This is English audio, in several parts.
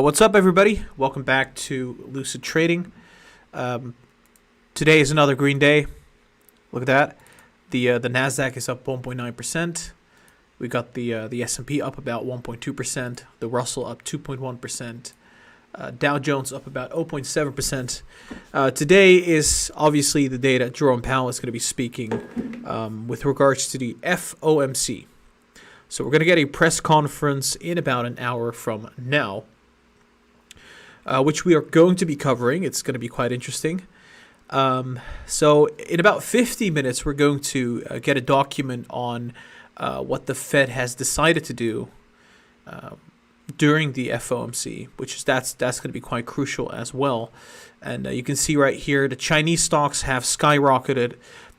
What's up, everybody? Welcome back to Lucid Trading. Today is another green day. Look at that. The Nasdaq is up 1.9%. We got the S&P up about 1.2%. The Russell up 2.1%. Dow Jones up about 0.7%. Today is obviously the day that Jerome Powell is going to be speaking with regards to the FOMC. So we're going to get a press conference in about an hour from now, which we are going to be covering. It's going to be quite interesting. So in about 50 minutes, we're going to get a document on what the Fed has decided to do during the FOMC, which that's going to be quite crucial as well. And you can see right here, the Chinese stocks have skyrocketed.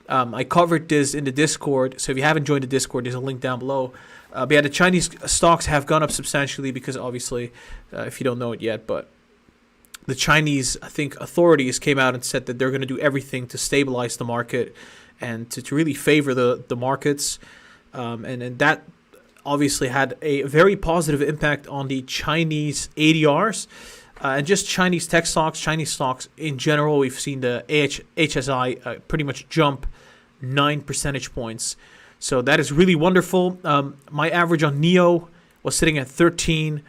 I covered this in the Discord, so if you haven't joined the Discord, there's a link down below. But yeah, the Chinese stocks have gone up substantially because obviously, if you don't know it yet, but the Chinese, I think, authorities came out and said that they're going to do everything to stabilize the market and to really favor the markets. And that obviously had a very positive impact on the Chinese ADRs and just Chinese tech stocks, Chinese stocks in general. We've seen the HSI pretty much jump 9 percentage points. So that is really wonderful. My average on NEO was sitting at 13.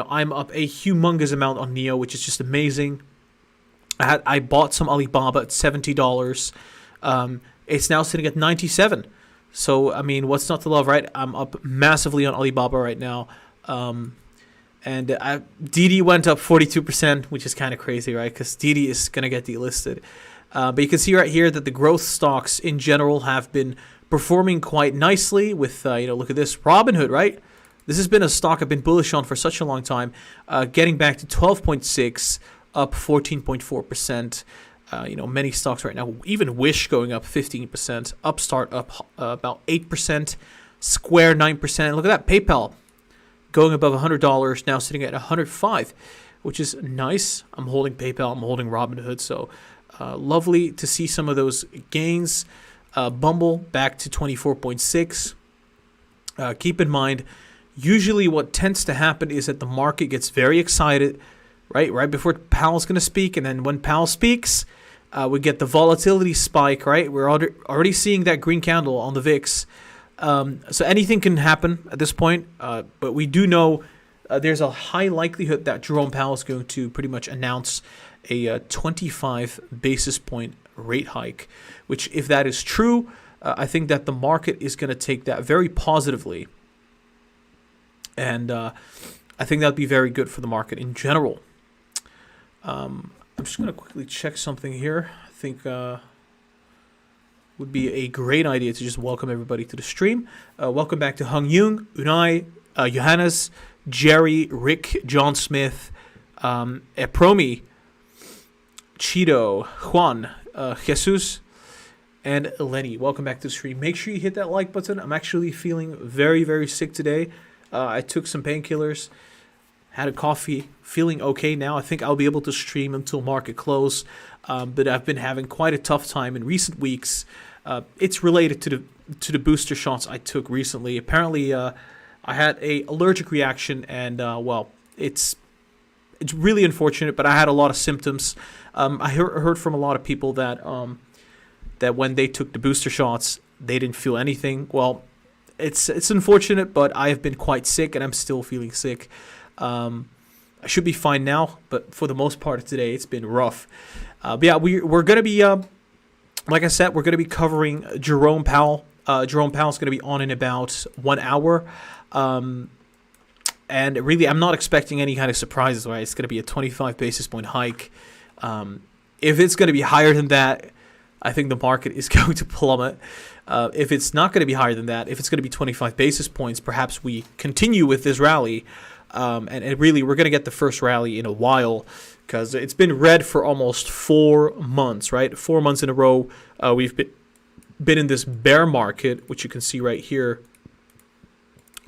I'm up a humongous amount on NEO, which is just amazing. I bought some Alibaba at $70. It's now sitting at 97. So, I mean, what's not to love, right? I'm up massively on Alibaba right now. And DD went up 42%, which is kind of crazy, right? Because DD is going to get delisted. But you can see right here that the growth stocks in general have been performing quite nicely with, look at this, Robinhood, right? This has been a stock I've been bullish on for such a long time, getting back to 12.6, up 14.4%. Many stocks right now, even Wish going up 15%, Upstart up about 8%, Square 9%. Look at that, PayPal going above $100, now sitting at $105, which is nice. I'm holding PayPal, I'm holding Robinhood, so lovely to see some of those gains. Bumble back to 24.6. Keep in mind, usually what tends to happen is that the market gets very excited, right before Powell's going to speak. And then when Powell speaks, we get the volatility spike, right? We're already seeing that green candle on the VIX. So anything can happen at this point. But we do know there's a high likelihood that Jerome Powell is going to pretty much announce a 25 basis point rate hike, which if that is true, I think that the market is going to take that very positively. And I think that would be very good for the market in general. I'm just going to quickly check something here. I think would be a great idea to just welcome everybody to the stream. Welcome back to Hung Yung, Unai, Johannes, Jerry, Rick, John Smith, Epromi, Cheeto, Juan, Jesus, and Lenny. Welcome back to the stream. Make sure you hit that like button. I'm actually feeling very, very sick today. I took some painkillers, had a coffee, feeling okay now. I think I'll be able to stream until market close, but I've been having quite a tough time in recent weeks. It's related to the booster shots I took recently. Apparently, I had a allergic reaction, and it's really unfortunate. But I had a lot of symptoms. I heard from a lot of people that when they took the booster shots, they didn't feel anything. Well, it's unfortunate, but I have been quite sick, and I'm still feeling sick. I should be fine now, but for the most part of today, it's been rough. But yeah, we're going to be, like I said, we're going to be covering Jerome Powell. Jerome Powell's going to be on in about 1 hour. And really, I'm not expecting any kind of surprises, right? It's going to be a 25 basis point hike. If it's going to be higher than that, I think the market is going to plummet. If it's not going to be higher than that, if it's going to be 25 basis points, perhaps we continue with this rally. And really, we're going to get the first rally in a while because it's been red for almost 4 months, right? 4 months in a row, we've been in this bear market, which you can see right here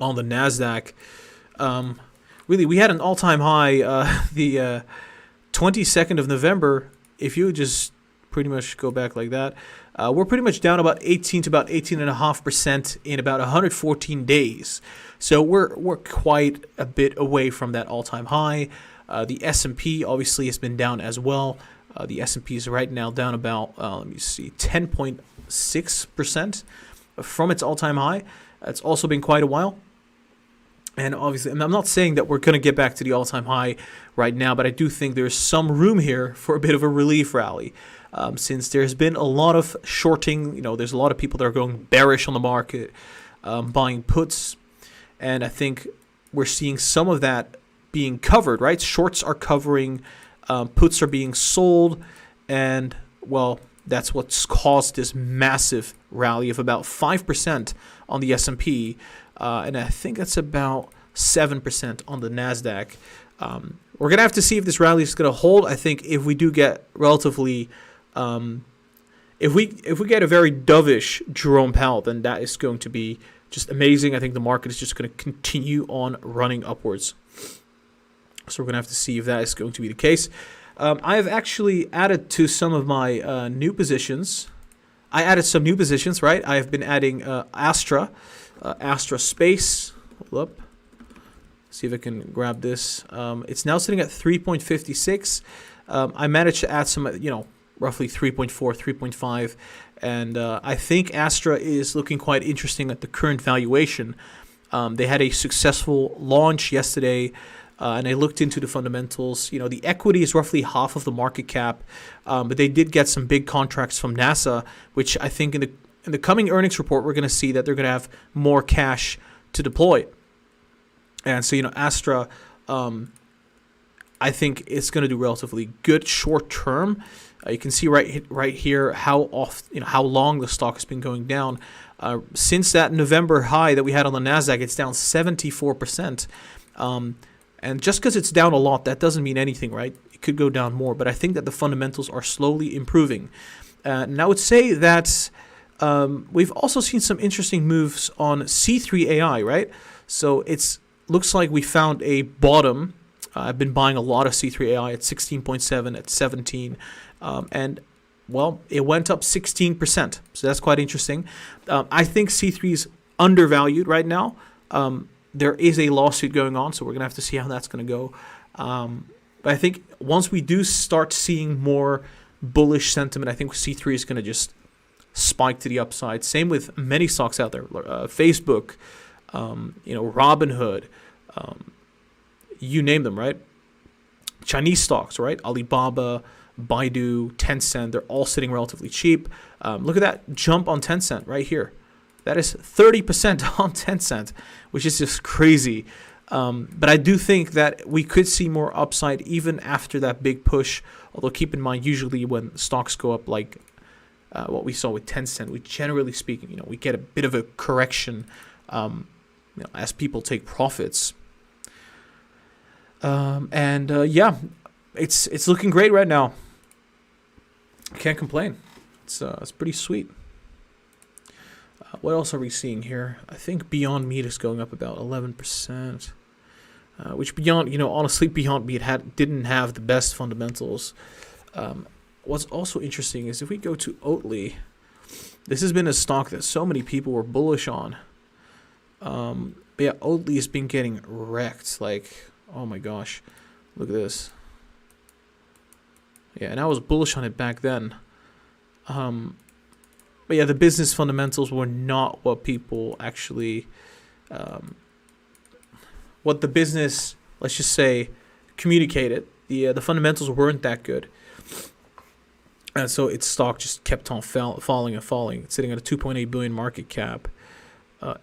on the Nasdaq. Really, we had an all-time high the 22nd of November. If you just pretty much go back like that, we're pretty much down about 18 to about 18.5% in about 114 days. So we're quite a bit away from that all-time high. The S&P obviously has been down as well. The S&P is right now down about, let me see, 10.6% from its all-time high. It's also been quite a while. And obviously, I'm not saying that we're going to get back to the all-time high right now, but I do think there's some room here for a bit of a relief rally. Since there's been a lot of shorting, there's a lot of people that are going bearish on the market, buying puts. And I think we're seeing some of that being covered, right? Shorts are covering, puts are being sold, and, well, that's what's caused this massive rally of about 5% on the S&P, and I think that's about 7% on the NASDAQ. We're going to have to see if this rally is going to hold. I think if we do get relatively, if we get a very dovish Jerome Powell, then that is going to be just amazing. I think the market is just going to continue on running upwards. So we're going to have to see if that is going to be the case. I have actually added to some of my new positions. I added some new positions, right? I have been adding Astra Space. Hold up. See if I can grab this. It's now sitting at 3.56. I managed to add some, roughly 3.4, 3.5. And I think Astra is looking quite interesting at the current valuation. They had a successful launch yesterday. And I looked into the fundamentals. The equity is roughly half of the market cap, but they did get some big contracts from NASA, which I think in the coming earnings report, we're going to see that they're going to have more cash to deploy. And so, Astra, I think it's going to do relatively good short term. You can see right here how long the stock has been going down. Since that November high that we had on the NASDAQ, it's down 74%. And just because it's down a lot, that doesn't mean anything, right? It could go down more, but I think that the fundamentals are slowly improving. And I would say that we've also seen some interesting moves on C3 AI, right? So it looks like we found a bottom. I've been buying a lot of C3 AI at 16.7, at 17, and well, it went up 16%. So that's quite interesting. I think C3 is undervalued right now. There is a lawsuit going on, so we're going to have to see how that's going to go. But I think once we do start seeing more bullish sentiment, I think C3 is going to just spike to the upside. Same with many stocks out there, Facebook, Robinhood, you name them, right? Chinese stocks, right? Alibaba, Baidu, Tencent, they're all sitting relatively cheap. Look at that jump on Tencent right here. That is 30% on Tencent, which is just crazy. But I do think that we could see more upside even after that big push. Although keep in mind, usually when stocks go up like what we saw with Tencent, we generally speaking, we get a bit of a correction as people take profits. It's looking great right now. Can't complain. It's pretty sweet. What else are we seeing here? I think Beyond Meat is going up about 11%, which honestly, Beyond Meat didn't have the best fundamentals. What's also interesting is if we go to Oatly, this has been a stock that so many people were bullish on. But yeah, Oatly has been getting wrecked. Like, oh my gosh, look at this. Yeah, and I was bullish on it back then. But yeah, the business fundamentals were not what people actually, what the business, let's just say, communicated. The fundamentals weren't that good. And so its stock just kept on falling and falling. It's sitting at a 2.8 billion market cap,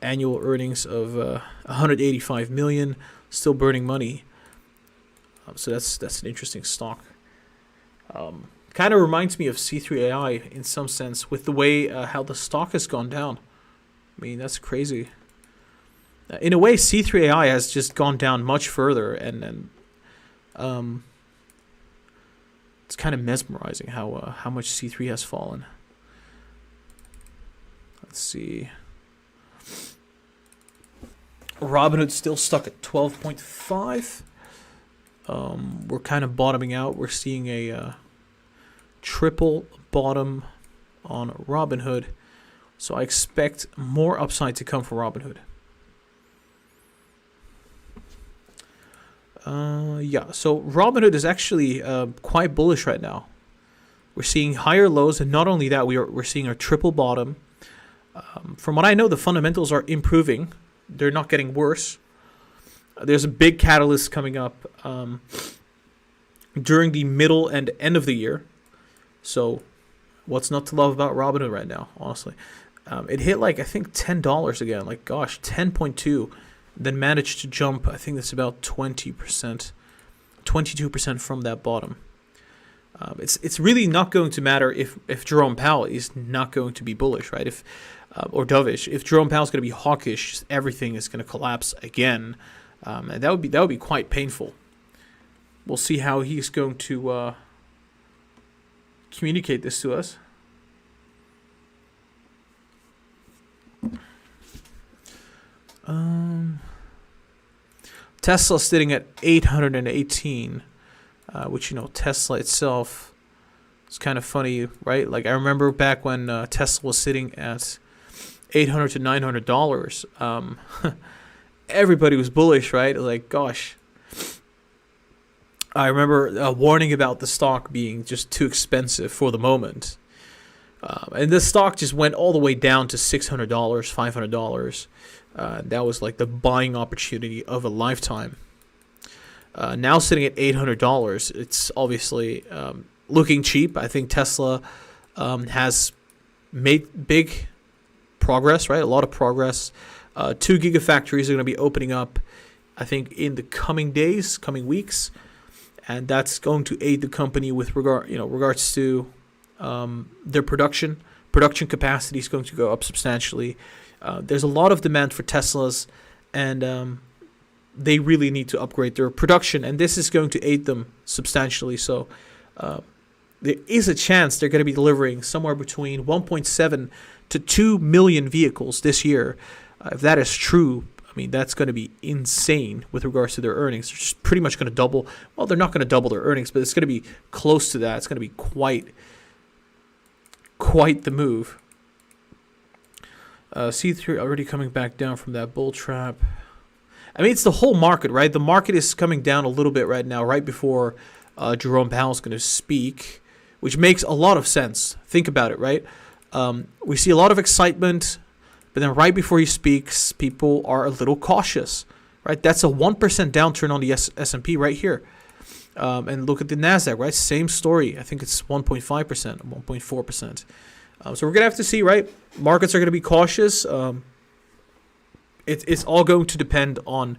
annual earnings of 185 million, still burning money. So that's an interesting stock. Kind of reminds me of C3 AI in some sense with the way how the stock has gone down. I mean, that's crazy. In a way, C3 AI has just gone down much further, and it's kind of mesmerizing how much C3 has fallen. Let's see. Robinhood's still stuck at 12.5. We're kind of bottoming out. We're seeing a triple bottom on Robinhood, so I expect more upside to come from Robinhood. Yeah, so Robinhood is actually quite bullish right now. We're seeing higher lows, and not only that, we're seeing a triple bottom. From what I know, the fundamentals are improving. They're not getting worse. There's a big catalyst coming up during the middle and end of the year. So what's not to love about Robinhood right now, honestly? It hit like, I think, $10 again. Like, gosh, 10.2. Then managed to jump, I think that's about 20%, 22% from that bottom. It's really not going to matter if Jerome Powell is not going to be bullish, right? Or dovish. If Jerome Powell is going to be hawkish, everything is going to collapse again, and that would be quite painful. We'll see how he's going to communicate this to us. Tesla sitting at 818. Which, Tesla itself is kind of funny, right? Like, I remember back when Tesla was sitting at $800 to $900. Everybody was bullish, right? Like, gosh. I remember warning about the stock being just too expensive for the moment. And the stock just went all the way down to $600, $500. That was like the buying opportunity of a lifetime. Now sitting at $800, it's obviously looking cheap. I think Tesla has made big progress, right? A lot of progress. 2 gigafactories are going to be opening up, I think, in the coming days, coming weeks, and that's going to aid the company with regards to their production. Production capacity is going to go up substantially. There's a lot of demand for Teslas, and they really need to upgrade their production, and this is going to aid them substantially. So there is a chance they're going to be delivering somewhere between 1.7 to 2 million vehicles this year. If that is true, I mean, that's going to be insane with regards to their earnings. They're just pretty much going to double. Well, they're not going to double their earnings, but it's going to be close to that. It's going to be quite the move. C3 already coming back down from that bull trap. I mean, it's the whole market, right? The market is coming down a little bit right now, right before Jerome Powell is going to speak, which makes a lot of sense. Think about it, right? We see a lot of excitement, but then right before he speaks, people are a little cautious, right? That's a 1% downturn on the S&P right here. And look at the NASDAQ, right? Same story. I think it's 1.5%, 1.4%. So we're going to have to see, right? Markets are going to be cautious. It's all going to depend on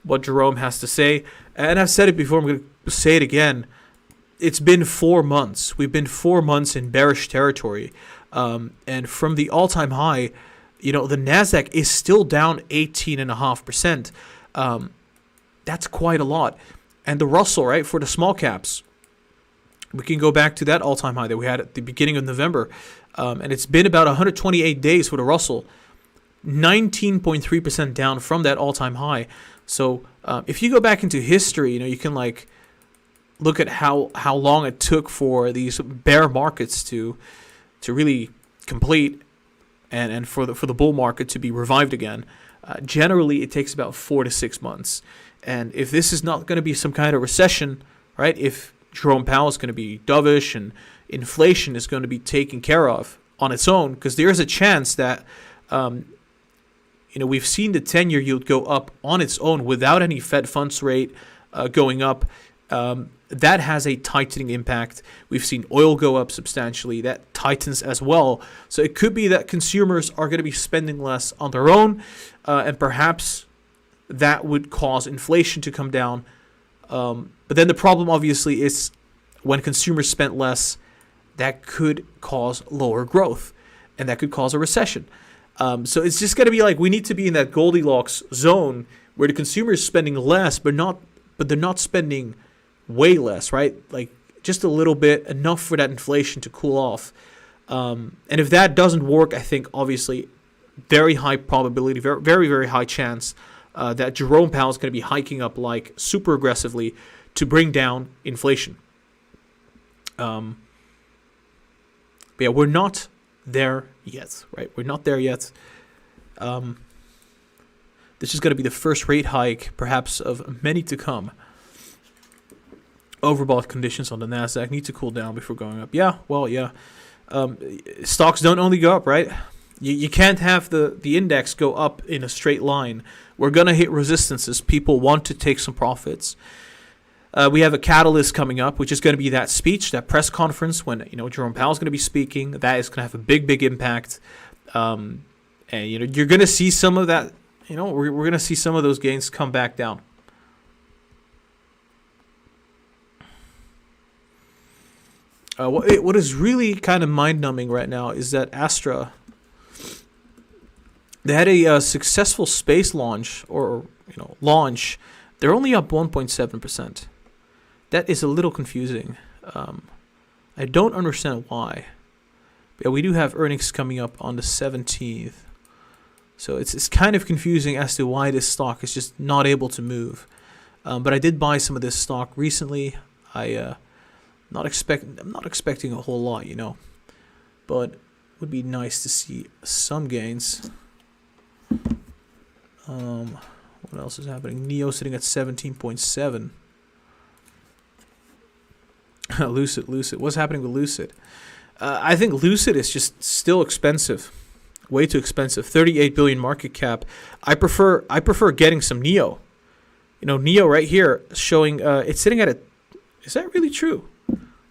what Jerome has to say. And I've said it before, I'm going to say it again. It's been 4 months. We've been 4 months in bearish territory. And from the all-time high, the NASDAQ is still down 18.5%. That's quite a lot. And the Russell, right, for the small caps, we can go back to that all-time high that we had at the beginning of November. And it's been about 128 days for the Russell. 19.3% down from that all-time high. So if you go back into history, you can look at how long it took for these bear markets to really complete and for the bull market to be revived again. Generally, it takes about 4 to 6 months. And if this is not going to be some kind of recession, right? If Jerome Powell is going to be dovish and inflation is going to be taken care of on its own, because there is a chance that we've seen the 10-year yield go up on its own without any Fed funds rate going up. That has a tightening impact. We've seen oil go up substantially. That tightens as well. So it could be that consumers are going to be spending less on their own, and perhaps that would cause inflation to come down. But then the problem, obviously, is when consumers spend less, that could cause lower growth, and that could cause a recession. So it's just going to be like we need to be in that Goldilocks zone where the consumer is spending less, but they're not spending way less, right? Like just a little bit, enough for that inflation to cool off. And if that doesn't work, I think obviously very high probability, very, very, very high chance that Jerome Powell is going to be hiking up like super aggressively to bring down inflation. But yeah, we're not there yet, right? We're not there yet. This is going to be the first rate hike, perhaps of many to come. Overbought conditions on the Nasdaq need to cool down before going up. Yeah, well, yeah. Stocks don't only go up, right? You can't have the index go up in a straight line. We're gonna hit resistances. People want to take some profits. We have a catalyst coming up, which is going to be that speech, that press conference when Jerome Powell is going to be speaking. That is going to have a big impact, and you're going to see some of that. We're going to see some of those gains come back down. What is really kind of mind-numbing right now is that Astra, they had a successful space launch launch. They're only up 1.7%. That is a little confusing. I don't understand why. But we do have earnings coming up on the 17th. So it's kind of confusing as to why this stock is just not able to move. But I did buy some of this stock recently. I'm not expecting a whole lot, But it would be nice to see some gains. What else is happening? NEO sitting at 17.7. Lucid. What's happening with Lucid? I think Lucid is just still expensive. Way too expensive. 38 billion market cap. I prefer getting some NEO. NEO right here showing it's sitting at is that really true?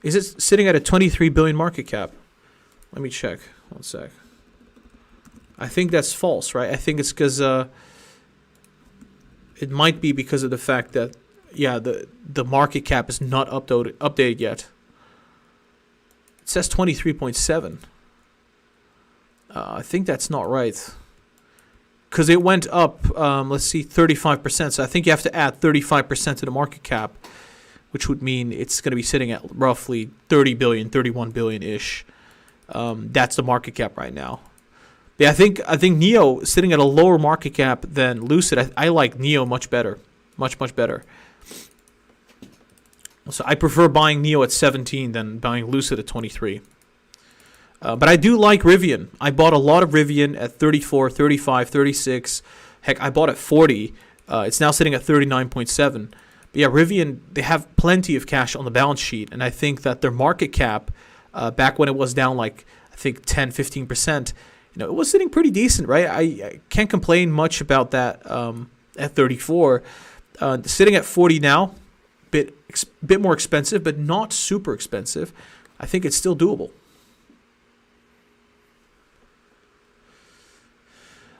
Is it sitting at a 23 billion market cap? Let me check. 1 sec. I think that's false, right? I think it's because it might be because of the fact that the market cap is not updated yet. It says 23.7. I think that's not right. Because it went up, let's see, 35%. So I think you have to add 35% to the market cap, which would mean it's going to be sitting at roughly 30 billion, 31 billion-ish. That's the market cap right now. Yeah, I think NEO sitting at a lower market cap than Lucid. I like NEO much better. Much better. So I prefer buying NEO at 17 than buying Lucid at 23. But I do like Rivian. I bought a lot of Rivian at 34, 35, 36. Heck, I bought at 40. It's now sitting at 39.7. But yeah, Rivian, they have plenty of cash on the balance sheet. And I think that their market cap, back when it was down like, I think 10, 15%, it was sitting pretty decent, right? I can't complain much about that at 34. Sitting at 40 now, bit more expensive, but not super expensive. I think it's still doable.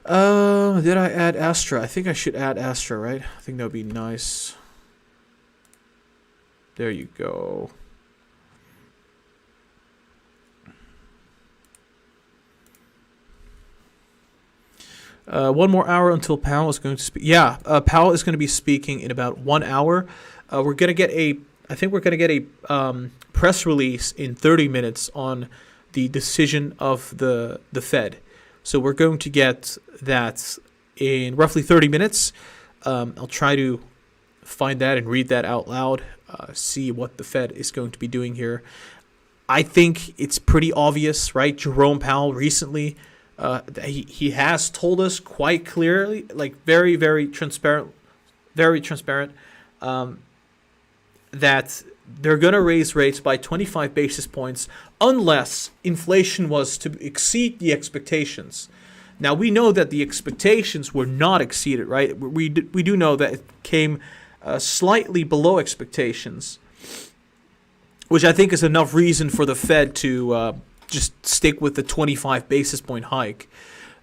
Did I add Astra? I think I should add Astra, right? I think that would be nice. There you go. One more hour until Powell is going to speak. Yeah, Powell is going to be speaking in about 1 hour. We're going to get a press release in 30 minutes on the decision of the Fed. So we're going to get that in roughly 30 minutes. I'll try to find that and read that out loud, see what the Fed is going to be doing here. I think it's pretty obvious, right? Jerome Powell recently, he has told us quite clearly, like very transparent, that they're going to raise rates by 25 basis points unless inflation was to exceed the expectations. Now, we know that the expectations were not exceeded, right? We do know that it came slightly below expectations, which I think is enough reason for the Fed to just stick with the 25 basis point hike.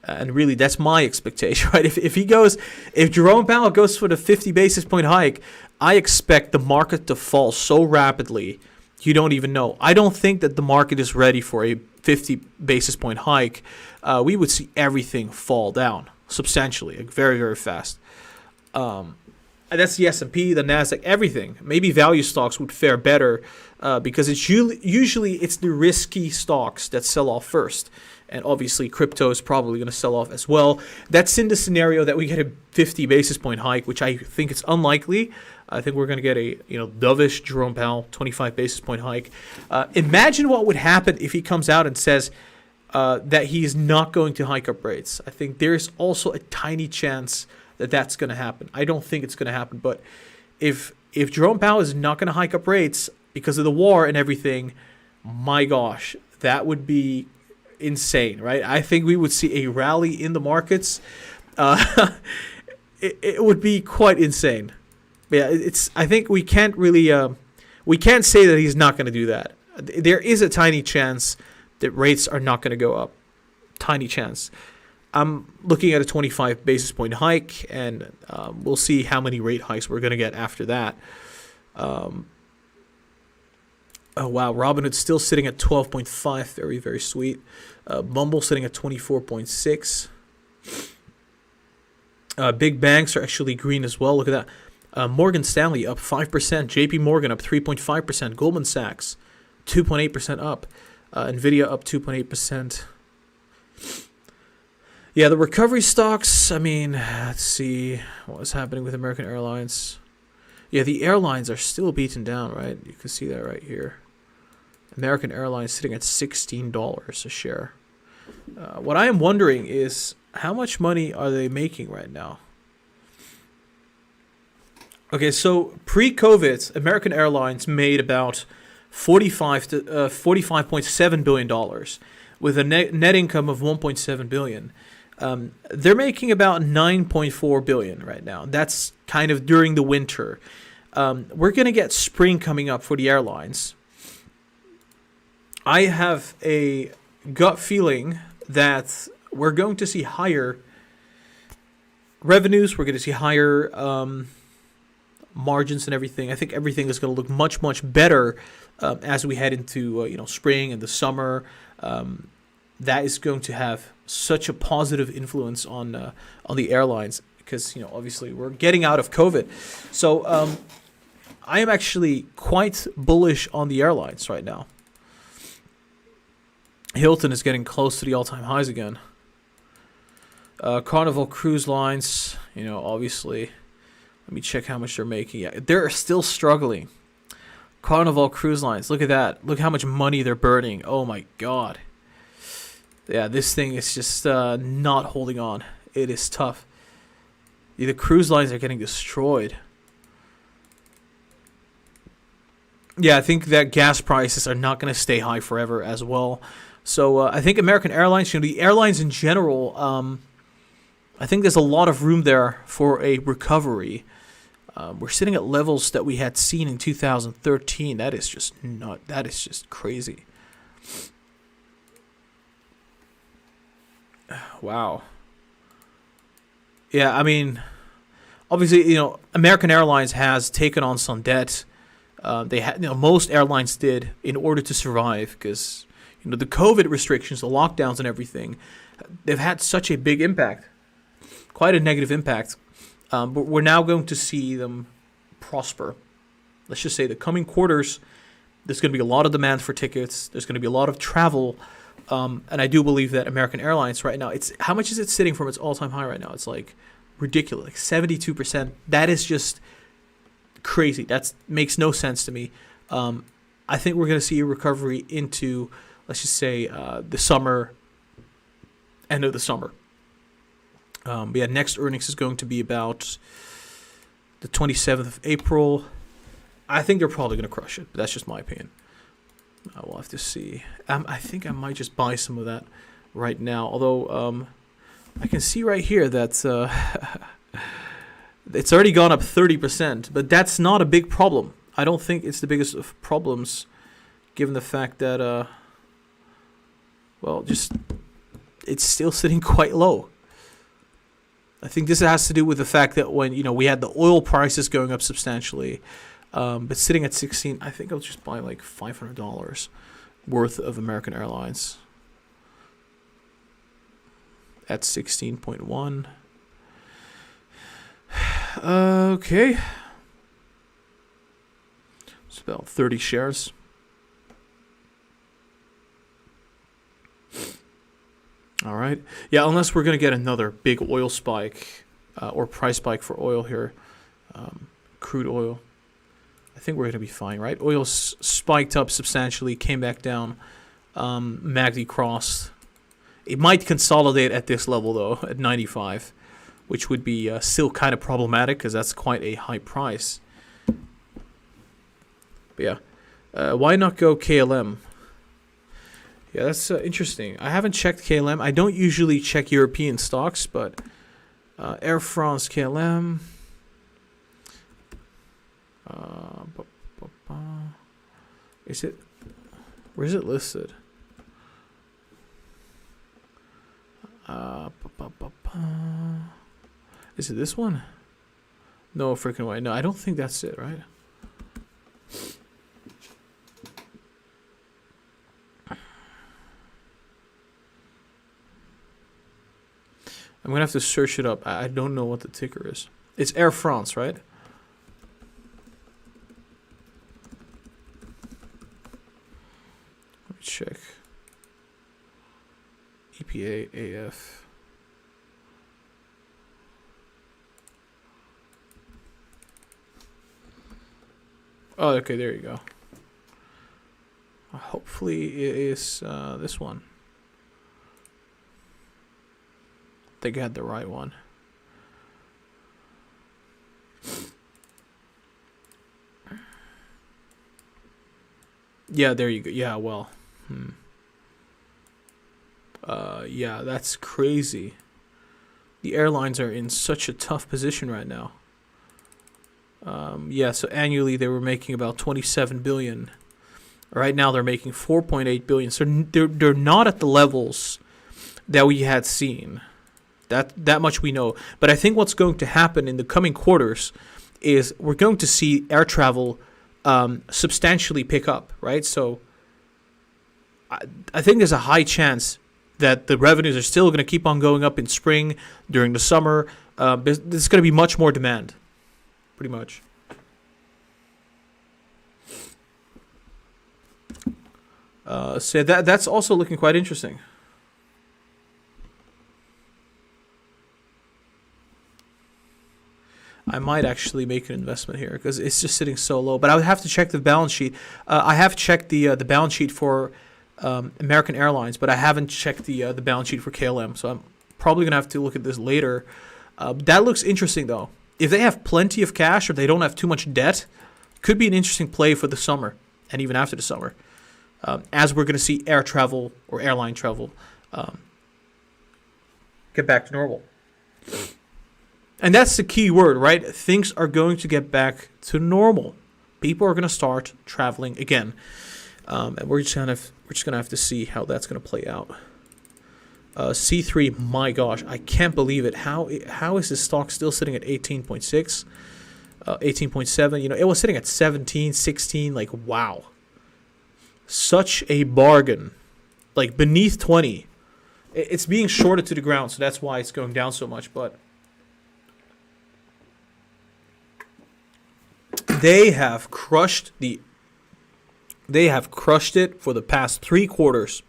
And really, that's my expectation, right? If Jerome Powell goes for the 50 basis point hike, I expect the market to fall so rapidly, you don't even know. I don't think that the market is ready for a 50 basis point hike. We would see everything fall down substantially, like very fast. And that's the S&P, the Nasdaq, everything. Maybe value stocks would fare better because it's usually it's the risky stocks that sell off first. And obviously, crypto is probably going to sell off as well. That's in the scenario that we get a 50 basis point hike, which I think it's unlikely. I think we're going to get a dovish Jerome Powell 25 basis point hike. Imagine what would happen if he comes out and says that he's not going to hike up rates. I think there's also a tiny chance that that's going to happen. I don't think it's going to happen, but if if Jerome Powell is not going to hike up rates because of the war and everything, my gosh, that would be insane, right? I think we would see a rally in the markets. It would be quite insane. Yeah, I think we can't really we can't say that he's not going to do that. There is a tiny chance that rates are not going to go up. Tiny chance. I'm looking at a 25 basis point hike, and we'll see how many rate hikes we're going to get after that. Oh, wow. Robinhood's still sitting at 12.5. Very, very sweet. Bumble sitting at 24.6. Big banks are actually green as well. Look at that. Morgan Stanley up 5%. JP Morgan up 3.5%. Goldman Sachs 2.8% up. Nvidia up 2.8%. Yeah, the recovery stocks, I mean, let's see what was happening with American Airlines. Yeah, the airlines are still beaten down, right? You can see that right here. American Airlines sitting at $16 a share. What I am wondering is how much money are they making right now? Okay, so pre-COVID, American Airlines made about $45.7 billion with a net income of $1.7 billion. They're making about $9.4 billion right now. That's kind of during the winter. We're going to get spring coming up for the airlines. I have a gut feeling that we're going to see higher revenues. We're going to see higher margins and everything. I think everything is going to look much, much better as we head into spring and the summer. That is going to have such a positive influence on the airlines because obviously we're getting out of COVID. So I am actually quite bullish on the airlines right now. Hilton is getting close to the all-time highs again. Carnival Cruise Lines, obviously. Let me check how much they're making. Yeah, they're still struggling. Carnival Cruise Lines, look at that. Look how much money they're burning. Oh my God. Yeah, this thing is just not holding on. It is tough. The cruise lines are getting destroyed. Yeah, I think that gas prices are not going to stay high forever as well. So I think American Airlines, the airlines in general, I think there's a lot of room there for a recovery. We're sitting at levels that we had seen in 2013. That is just crazy. Wow. Yeah, I mean, obviously, American Airlines has taken on some debt. They had, most airlines did in order to survive because, the COVID restrictions, the lockdowns, and everything, they've had such a big impact, quite a negative impact. But we're now going to see them prosper. Let's just say the coming quarters, there's going to be a lot of demand for tickets. There's going to be a lot of travel. And I do believe that American Airlines right now, how much is it sitting from its all-time high right now? It's like ridiculous, like 72%. That is just crazy. That makes no sense to me. I think we're going to see a recovery into, let's just say, the summer, end of the summer. Next earnings is going to be about the 27th of April. I think they're probably going to crush it, but that's just my opinion. We'll have to see. I think I might just buy some of that right now. Although I can see right here that it's already gone up 30%, but that's not a big problem. I don't think it's the biggest of problems, given the fact that, it's still sitting quite low. I think this has to do with the fact that when, we had the oil prices going up substantially, but sitting at 16, I think I'll just buy like $500 worth of American Airlines at 16.1. Okay. It's about 30 shares. All right. Yeah, unless we're going to get another big oil spike or price spike for oil here, crude oil. I think we're going to be fine, right? Oil spiked up substantially, came back down. MACD crossed. It might consolidate at this level, though, at 95, which would be still kind of problematic because that's quite a high price. But yeah, why not go KLM? Yeah, that's interesting. I haven't checked KLM. I don't usually check European stocks, but Air France KLM. Is it? Where is it listed? Is it this one? No freaking way. No, I don't think that's it, right? I'm gonna have to search it up. I don't know what the ticker is. It's Air France, right? Let me check. EPA AF. Oh, okay, there you go. Hopefully it is this one. I think I had the right one. Yeah, there you go. Yeah, well. Yeah, that's crazy. The airlines are in such a tough position right now. Yeah, so annually they were making about 27 billion. Right now they're making 4.8 billion. So they're not at the levels that we had seen. That much we know. But I think what's going to happen in the coming quarters is we're going to see air travel substantially pick up, right? So I think there's a high chance that the revenues are still going to keep on going up in spring, during the summer. There's going to be much more demand, pretty much. So that's also looking quite interesting. I might actually make an investment here because it's just sitting so low. But I would have to check the balance sheet. I have checked the balance sheet for American Airlines, but I haven't checked the balance sheet for KLM. So I'm probably going to have to look at this later. That looks interesting, though. If they have plenty of cash or they don't have too much debt, could be an interesting play for the summer and even after the summer. As we're going to see air travel or airline travel get back to normal. And that's the key word, right? Things are going to get back to normal. People are going to start traveling again, and we're just gonna have to see how that's going to play out. C3, my gosh, I can't believe it. How is this stock still sitting at 18.6, 18.7? You know, it was sitting at 17, 16. Like, wow, such a bargain. Like beneath 20, it's being shorted to the ground, so that's why it's going down so much, but. They have crushed it for the past 3 quarters.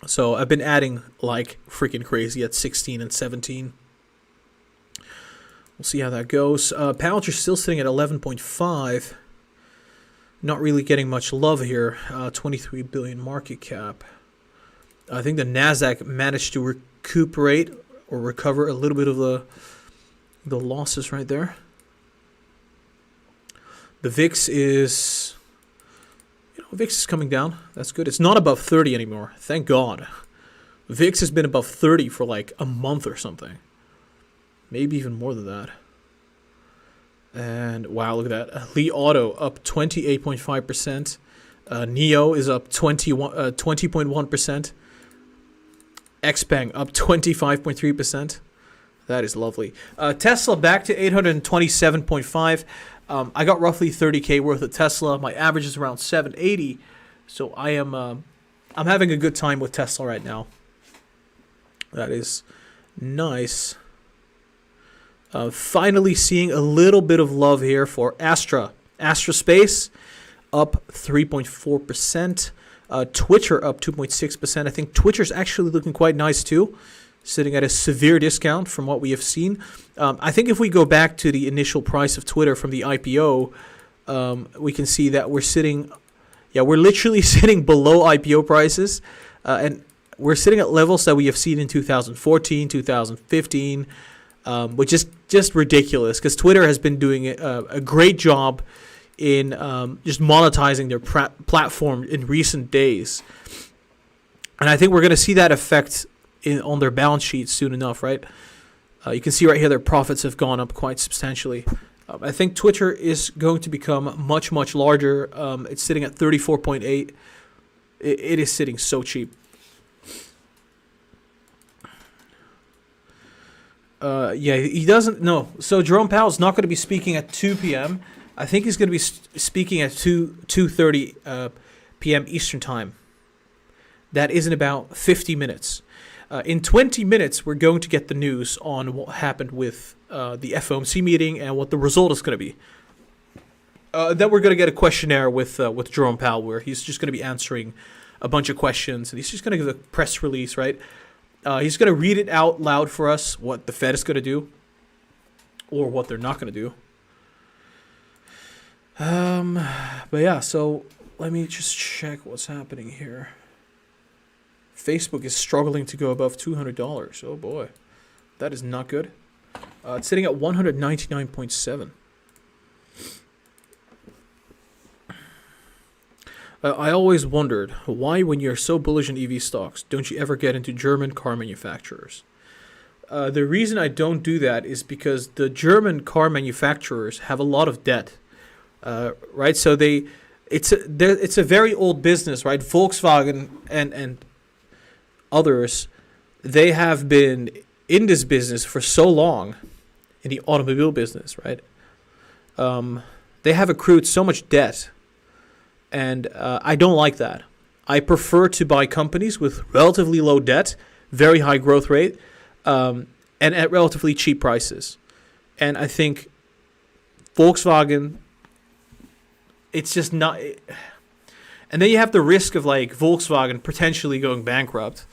So I've been adding like freaking crazy at 16 and 17. We'll see how that goes. Powell are still sitting at 11.5. Not really getting much love here. 23 billion market cap. I think the Nasdaq managed to recuperate or recover a little bit of the losses right there. The VIX is coming down. That's good. It's not above 30 anymore. Thank God. VIX has been above 30 for like a month or something. Maybe even more than that. And wow, look at that. Li Auto up 28.5%. NEO is up 20.1%. XPeng up 25.3%. That is lovely. Tesla back to 827.5. I got roughly 30K worth of Tesla. My average is around 780. So I'm having a good time with Tesla right now. That is nice. Finally seeing a little bit of love here for Astra. Astra Space up 3.4%. Twitter up 2.6%. I think Twitter's actually looking quite nice too, sitting at a severe discount from what we have seen. I think if we go back to the initial price of Twitter from the IPO, we can see that we're literally sitting below IPO prices, and we're sitting at levels that we have seen in 2014, 2015, which is just ridiculous because Twitter has been doing a great job in just monetizing their platform in recent days. And I think we're going to see that effect on their balance sheet soon enough, right? You can see right here their profits have gone up quite substantially. I think Twitter is going to become much, much larger. It's sitting at 34.8. It is sitting so cheap. Yeah, he doesn't know. So Jerome Powell's not going to be speaking at 2 p.m. I think he's going to be speaking at 2:30 p.m. Eastern time. That is in about 50 minutes. In 20 minutes, we're going to get the news on what happened with the FOMC meeting and what the result is going to be. Then we're going to get a questionnaire with Jerome Powell, where he's just going to be answering a bunch of questions, and he's just going to give a press release, right? He's going to read it out loud for us, what the Fed is going to do, or what they're not going to do. But yeah, so let me just check what's happening here. Facebook is struggling to go above $200. Oh boy, that is not good. It's sitting at 199.7. I always wondered why, when you're so bullish in EV stocks, don't you ever get into German car manufacturers? The reason I don't do that is because the German car manufacturers have a lot of debt, right? So it's a very old business, right? Volkswagen and others, they have been in this business for so long, in the automobile business, right? They have accrued so much debt. And I don't like that. I prefer to buy companies with relatively low debt, very high growth rate, and at relatively cheap prices. And I think Volkswagen, it's just not... And then you have the risk of like Volkswagen potentially going bankrupt,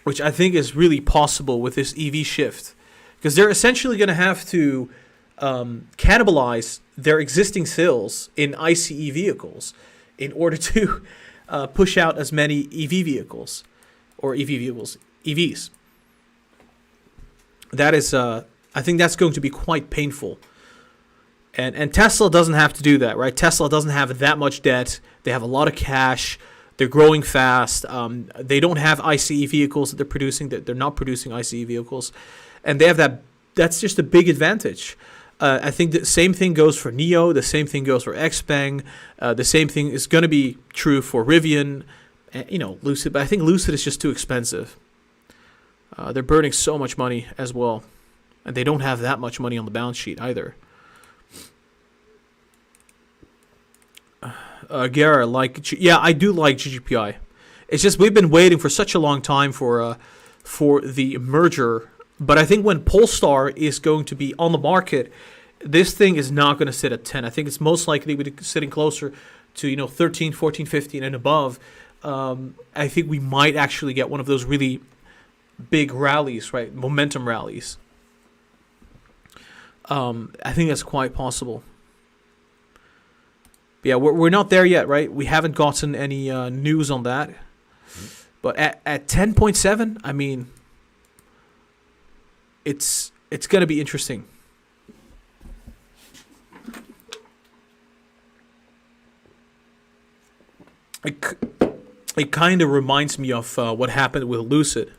which I think is really possible with this EV shift. Because they're essentially going to have to cannibalize their existing sales in ICE vehicles in order to push out as many EVs. That is, I think that's going to be quite painful. And Tesla doesn't have to do that, right? Tesla doesn't have that much debt. They have a lot of cash. They're growing fast. They don't have ICE vehicles that they're producing. They're not producing ICE vehicles. And they have that. That's just a big advantage. I think the same thing goes for NIO. The same thing goes for XPeng. The same thing is going to be true for Rivian, and, Lucid. But I think Lucid is just too expensive. They're burning so much money as well. And they don't have that much money on the balance sheet either. Gara, I do like GGPI. It's just we've been waiting for such a long time for the merger. But I think when Polestar is going to be on the market, this thing is not going to sit at 10. I think it's most likely sitting closer to 13, 14, 15 and above. I think we might actually get one of those really big rallies, right? Momentum rallies. I think that's quite possible. But yeah, we're not there yet, right? We haven't gotten any news on that. But at 10.7, I mean, it's going to be interesting. It kind of reminds me of what happened with Lucid.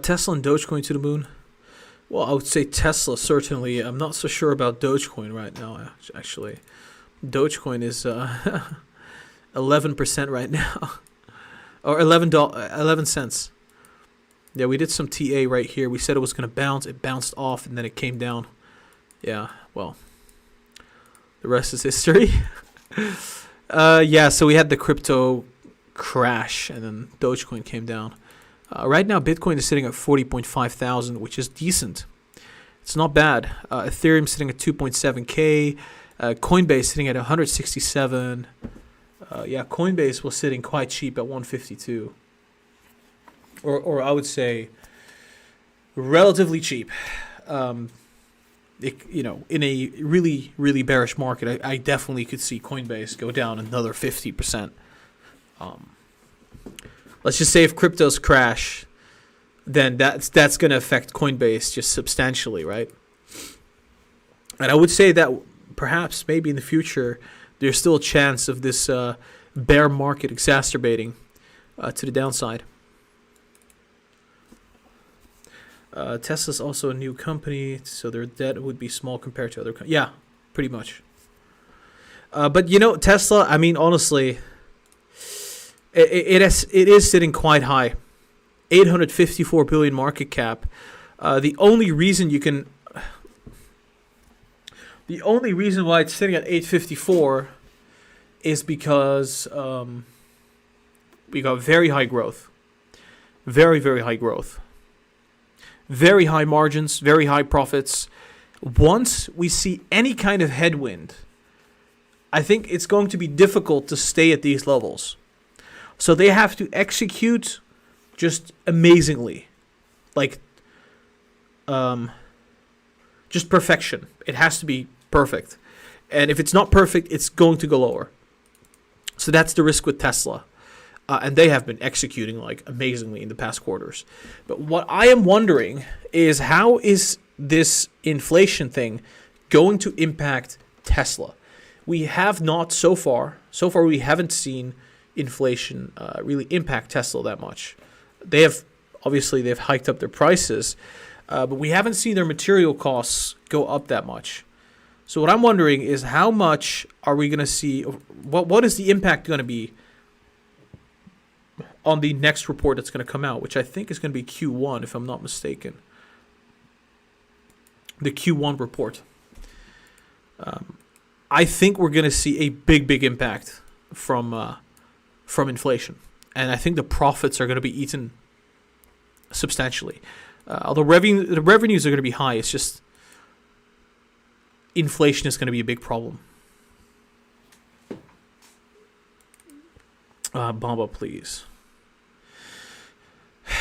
Tesla and Dogecoin to the moon. Well, I would say Tesla, certainly. I'm not so sure about Dogecoin right now, actually. Dogecoin is 11% right now. Or 11 cents. Yeah, we did some TA right here. We said it was going to bounce. It bounced off, and then it came down. Yeah, well, the rest is history. Yeah, so we had the crypto crash, and then Dogecoin came down. Right now, Bitcoin is sitting at 40.5 thousand, which is decent. It's not bad. Ethereum sitting at 2.7K. Coinbase sitting at 167. Yeah, Coinbase was sitting quite cheap at 152. Or I would say relatively cheap. In a really, really bearish market, I definitely could see Coinbase go down another 50%. Let's just say if cryptos crash, then that's going to affect Coinbase just substantially, right? And I would say that perhaps maybe in the future there's still a chance of this bear market exacerbating to the downside. Tesla's also a new company, so their debt would be small compared to other companies. Yeah, pretty much. But Tesla, I mean, honestly, it is sitting quite high. 854 billion market cap. The only reason why it's sitting at 854 is because we got very high growth. Very, very high growth. Very high margins, very high profits. Once we see any kind of headwind, I think it's going to be difficult to stay at these levels. So they have to execute just amazingly. Like, just perfection. It has to be perfect. And if it's not perfect, it's going to go lower. So that's the risk with Tesla. And they have been executing like amazingly in the past quarters. But what I am wondering is, how is this inflation thing going to impact Tesla? We have not so far we haven't seen inflation really impact Tesla that much. They've hiked up their prices, but we haven't seen their material costs go up that much. So what I'm wondering is, how much are we going to see? What is the impact going to be on the next report that's going to come out, which I think is going to be Q1, if I'm not mistaken. The Q1 report. I think we're going to see a big impact from inflation, and I think the profits are going to be eaten substantially. Although the revenues are going to be high, it's just inflation is going to be a big problem. Bamba, please.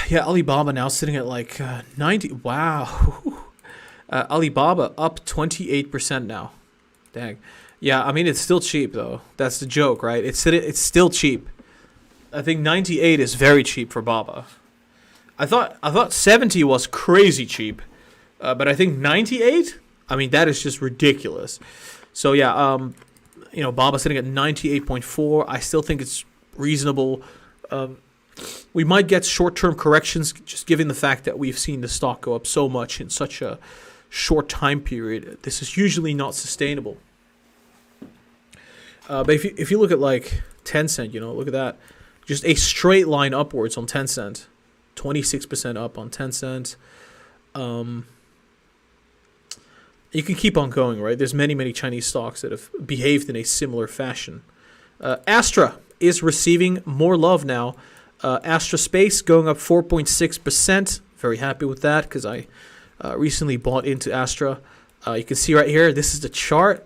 Yeah, Alibaba now sitting at like 90. Wow. Alibaba up 28% now. Dang. Yeah, I mean, it's still cheap, though. That's the joke, right? It's still cheap. I think 98 is very cheap for Baba. I thought 70 was crazy cheap. But I think 98, I mean, that is just ridiculous. So, yeah, Baba sitting at 98.4. I still think it's reasonable. We might get short-term corrections, just given the fact that we've seen the stock go up so much in such a short time period. This is usually not sustainable. But if you look at like Tencent, look at that. Just a straight line upwards on Tencent. 26% up on Tencent. You can keep on going, right? There's many Chinese stocks that have behaved in a similar fashion. Astra is receiving more love now. Astra Space going up 4.6%. Very happy with that, because I recently bought into Astra. You can see right here, this is the chart.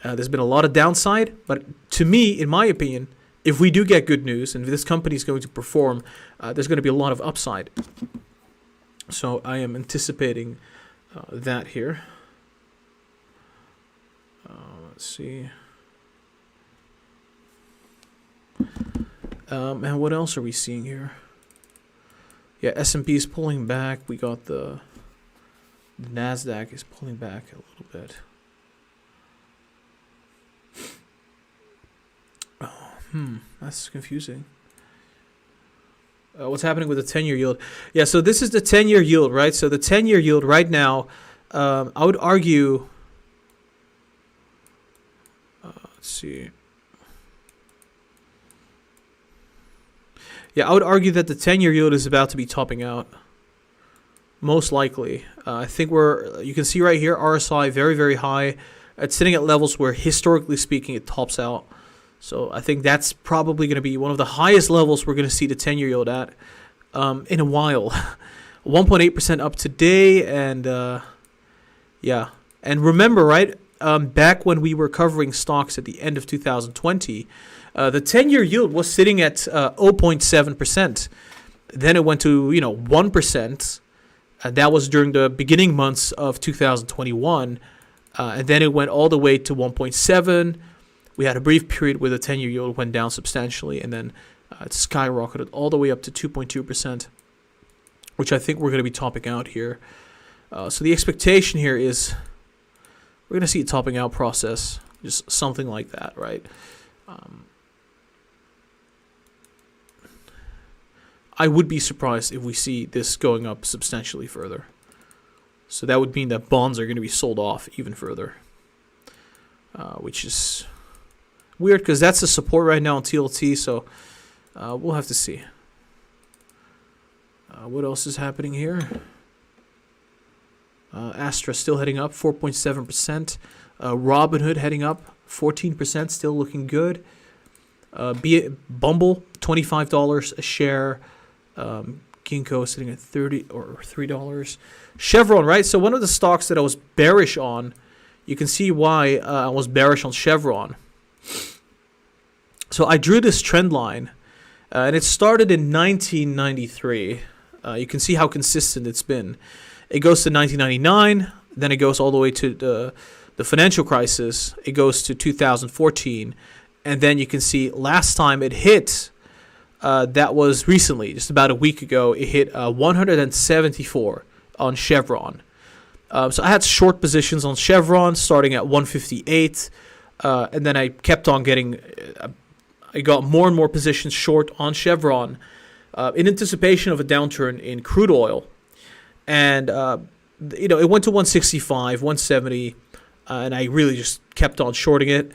There's been a lot of downside, but to me, in my opinion, if we do get good news and if this company is going to perform, there's going to be a lot of upside. So I am anticipating that here. Let's see. And what else are we seeing here? Yeah, S&P is pulling back. We got the NASDAQ is pulling back a little bit. That's confusing. What's happening with the 10-year yield? Yeah, so this is the 10-year yield, right? So the 10-year yield right now, I would argue... let's see. Yeah, I would argue that the 10-year yield is about to be topping out. Most likely. I think you can see right here, RSI very, very high. It's sitting at levels where, historically speaking, it tops out. So I think that's probably going to be one of the highest levels we're going to see the 10-year yield at in a while. 1.8% up today, and yeah. And remember, right, back when we were covering stocks at the end of 2020, the 10-year yield was sitting at 0.7%. Then it went to 1%. That was during the beginning months of 2021, and then it went all the way to 1.7. We had a brief period where the 10-year yield went down substantially, and then it skyrocketed all the way up to 2.2%. which I think we're going to be topping out here. So the expectation here is we're going to see a topping out process, just something like that, right? I would be surprised if we see this going up substantially further. So that would mean that bonds are going to be sold off even further, which is weird because that's the support right now on TLT. So we'll have to see. What else is happening here? Astra still heading up 4.7%. Robinhood heading up 14%, still looking good. Bumble $25 a share. Ginkgo sitting at $3. Chevron, right? So one of the stocks that I was bearish on, you can see why I was bearish on Chevron. So I drew this trend line, and it started in 1993. You can see how consistent it's been. It goes to 1999, then it goes all the way to the financial crisis. It goes to 2014, and then you can see last time it hit, that was recently, just about a week ago, it hit 174 on Chevron. So I had short positions on Chevron starting at 158, and then I kept on getting, I got more and more positions short on Chevron in anticipation of a downturn in crude oil. And, it went to 165, 170, and I really just kept on shorting it.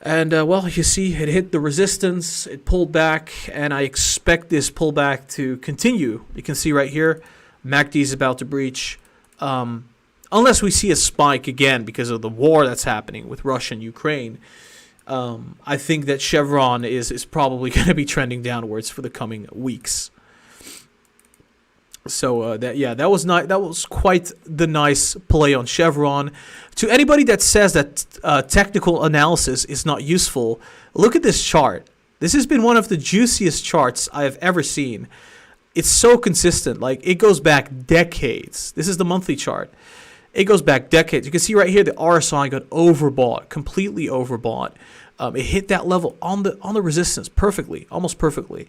And, well, you see, it hit the resistance, it pulled back, and I expect this pullback to continue. You can see right here, MACD is about to breach, unless we see a spike again because of the war that's happening with Russia and Ukraine. I think that Chevron is probably going to be trending downwards for the coming weeks. So that was quite the nice play on Chevron. To anybody that says that technical analysis is not useful, look at this chart. This has been one of the juiciest charts I have ever seen. It's so consistent. Like, it goes back decades. This is the monthly chart. It goes back decades. You can see right here the RSI got overbought, completely overbought. It hit that level on the resistance perfectly, almost perfectly,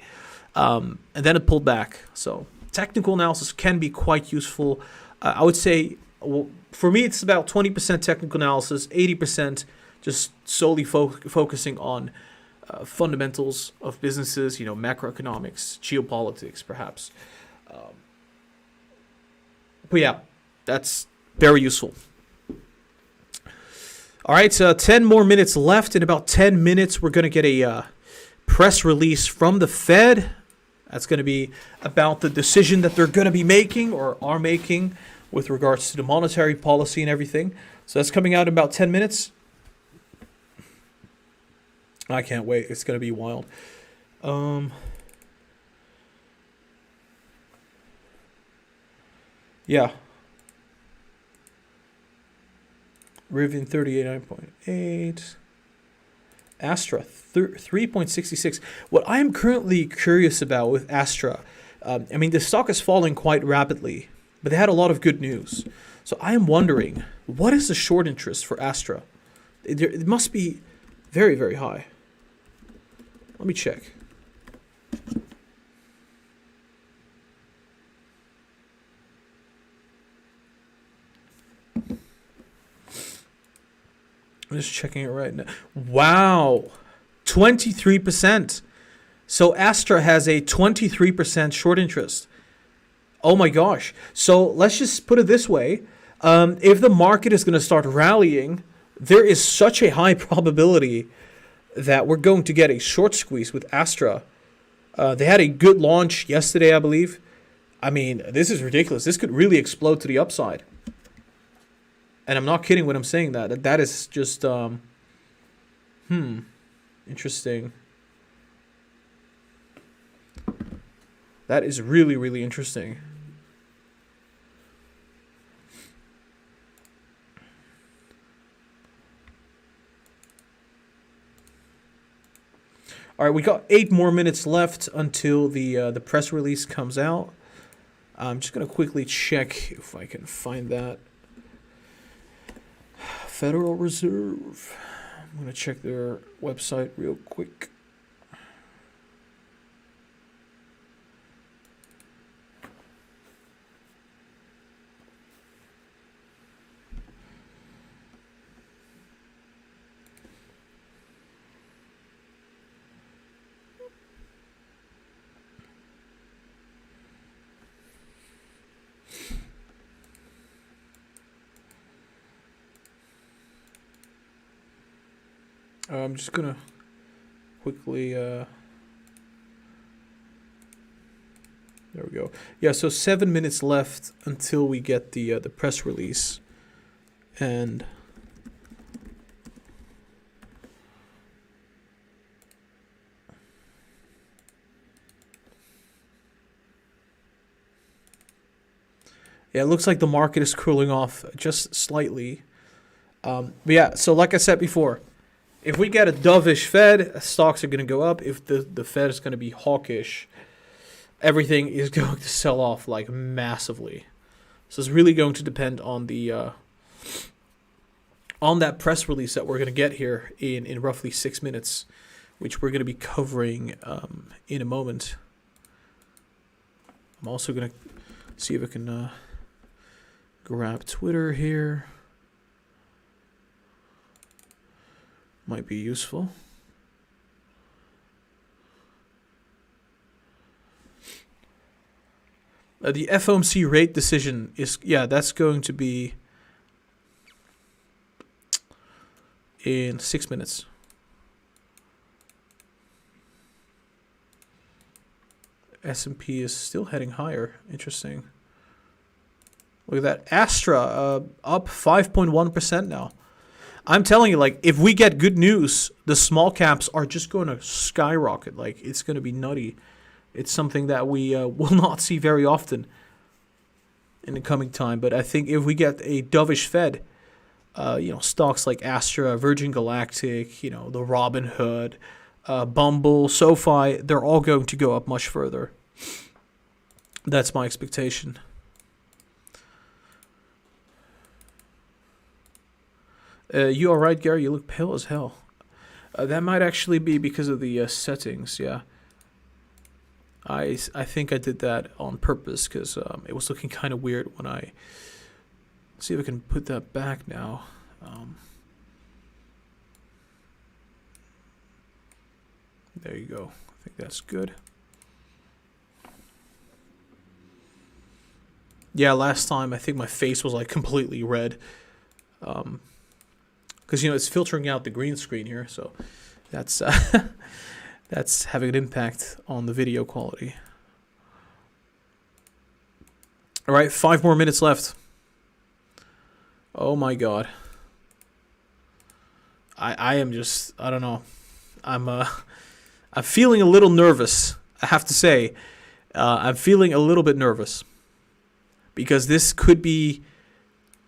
and then it pulled back. So technical analysis can be quite useful. I would say, well, for me, it's about 20% technical analysis, 80% just solely focusing on fundamentals of businesses, macroeconomics, geopolitics, perhaps. But yeah, that's very useful. All right, 10 more minutes left. In about 10 minutes, we're going to get a press release from the Fed. That's going to be about the decision that they're going to be making or are making with regards to the monetary policy and everything. So that's coming out in about 10 minutes. I can't wait. It's going to be wild. Yeah. Rivian 38.8. Astra 3.66. What I am currently curious about with Astra, the stock is falling quite rapidly, but they had a lot of good news. So I am wondering, what is the short interest for Astra? It must be very, very high. Let me check. I'm just checking it right now. Wow, 23%. So Astra has a 23% short interest. Oh my gosh. So let's just put it this way. If the market is going to start rallying, there is such a high probability that we're going to get a short squeeze with Astra. They had a good launch yesterday, I believe. This is ridiculous. This could really explode to the upside. And I'm not kidding when I'm saying that. That is just, interesting. That is really, really interesting. All right, we got 8 more minutes left until the press release comes out. I'm just going to quickly check if I can find that. Federal Reserve. I'm going to check their website real quick. I'm just gonna quickly. There we go. Yeah, so 7 minutes left until we get the press release, and yeah, it looks like the market is cooling off just slightly. But yeah, so like I said before, if we get a dovish Fed, stocks are going to go up. If the Fed is going to be hawkish, everything is going to sell off like massively. So it's really going to depend on the on that press release that we're going to get here in roughly 6 minutes, which we're going to be covering in a moment. I'm also going to see if I can grab Twitter here. Might be useful. The FOMC rate decision is, yeah, that's going to be in 6 minutes. S&P is still heading higher. Interesting. Look at that. Astra up 5.1% now. I'm telling you, like, if we get good news, the small caps are just going to skyrocket. Like, it's going to be nutty. It's something that we will not see very often in the coming time. But I think if we get a dovish Fed, stocks like Astra, Virgin Galactic, the Robinhood, Bumble, SoFi, they're all going to go up much further. That's my expectation. You all right, Gary? You look pale as hell. That might actually be because of the settings, yeah. I think I did that on purpose because it was looking kind of weird when I... Let's see if I can put that back now. There you go. I think that's good. Yeah, last time I think my face was like completely red. Because it's filtering out the green screen here, so that's that's having an impact on the video quality. All right, 5 more minutes left. Oh my God. I am just, I don't know. I'm feeling a little nervous. I have to say, I'm feeling a little bit nervous because this could be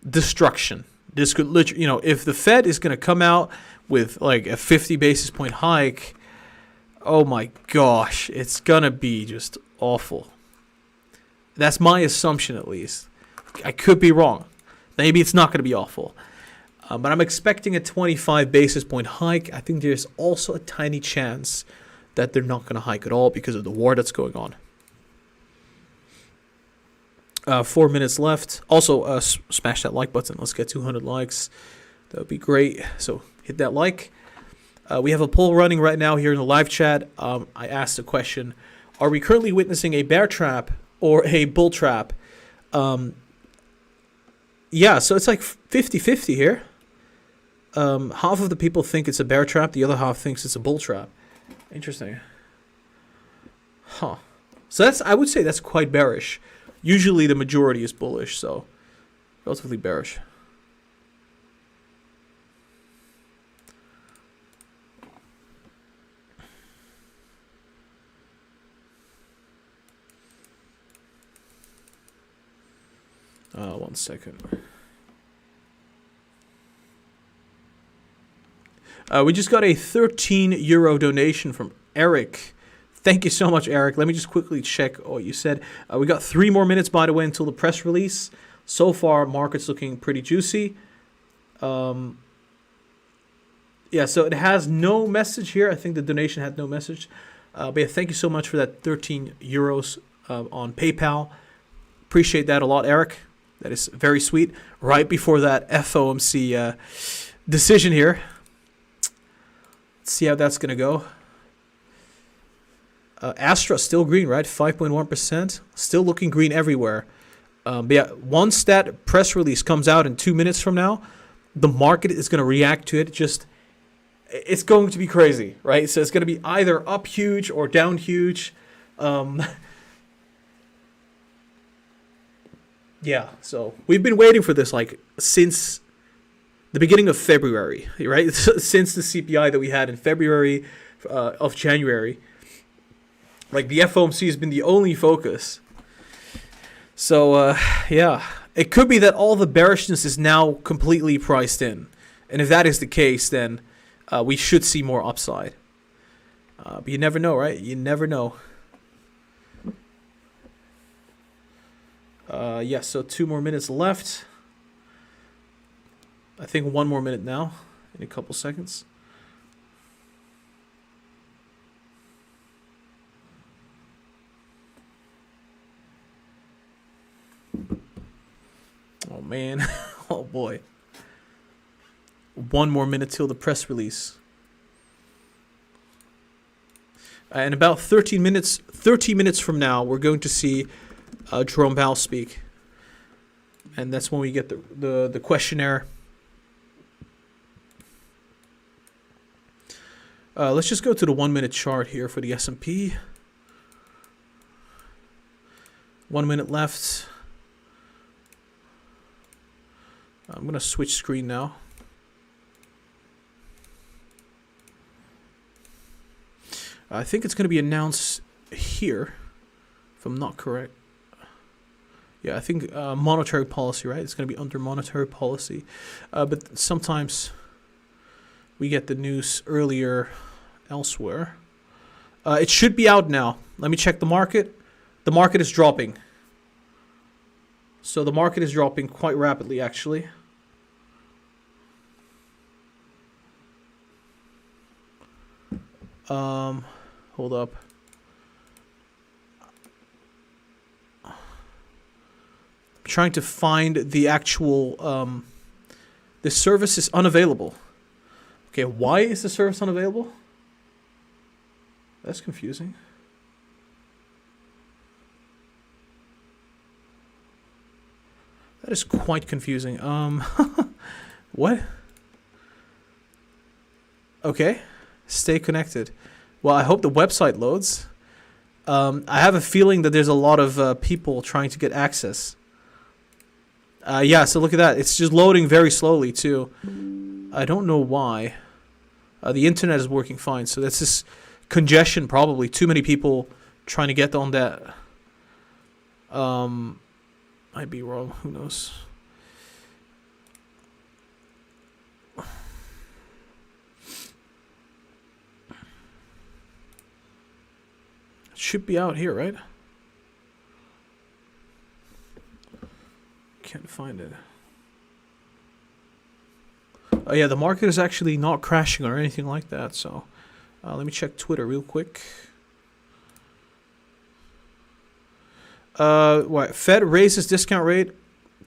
destruction. This could literally, if the Fed is going to come out with like a 50 basis point hike, oh my gosh, it's going to be just awful. That's my assumption, at least. I could be wrong. Maybe it's not going to be awful. But I'm expecting a 25 basis point hike. I think there's also a tiny chance that they're not going to hike at all because of the war that's going on. 4 minutes left. Also, smash that like button. Let's get 200 likes. That would be great. So hit that like. We have a poll running right now here in the live chat. I asked a question. Are we currently witnessing a bear trap or a bull trap? Yeah, so it's like 50-50 here. Half of the people think it's a bear trap. The other half thinks it's a bull trap. Interesting. Huh. So I would say that's quite bearish. Usually the majority is bullish, so relatively bearish. One second. We just got a €13 donation from Eric. Thank you so much, Eric. Let me just quickly check what you said. We got 3 more minutes, by the way, until the press release. So far, market's looking pretty juicy. Yeah, so it has no message here. I think the donation had no message. But yeah, thank you so much for that €13 on PayPal. Appreciate that a lot, Eric. That is very sweet. Right before that FOMC decision here. Let's see how that's going to go. Astra still green, right? 5.1%. Still looking green everywhere. But yeah, once that press release comes out in 2 minutes from now, the market is going to react to it just it's going to be crazy, right? So it's going to be either up huge or down huge. Yeah, so we've been waiting for this like since the beginning of February, right? Since the CPI that we had in February of January. Like the FOMC has been the only focus. So yeah, it could be that all the bearishness is now completely priced in. And if that is the case, then we should see more upside. But you never know, right? You never know. Yeah, so 2 more minutes left. I think 1 more minute now, in a couple seconds. Oh, man. Oh, boy. 1 more minute till the press release. In about 13 minutes from now, we're going to see Jerome Powell speak. And that's when we get the questionnaire. Let's just go to the 1 minute chart here for the S&P. 1 minute left. I'm going to switch screen now. I think it's going to be announced here, if I'm not correct. Yeah, I think monetary policy, right? It's going to be under monetary policy. But sometimes we get the news earlier elsewhere. It should be out now. Let me check the market. The market is dropping. So the market is dropping quite rapidly, actually. Hold up. I'm trying to find the actual, the service is unavailable. Okay, why is the service unavailable? That's confusing. That is quite confusing. What? Okay, stay connected. Well, I hope the website loads. I have a feeling that there's a lot of people trying to get access. Yeah, so look at that. It's just loading very slowly, too. I don't know why. The internet is working fine, so that's just congestion, probably. Too many people trying to get on that. Might be wrong. Who knows? It should be out here, right? Can't find it. Oh yeah, the market is actually not crashing or anything like that. So let me check Twitter real quick. What? Fed raises discount rate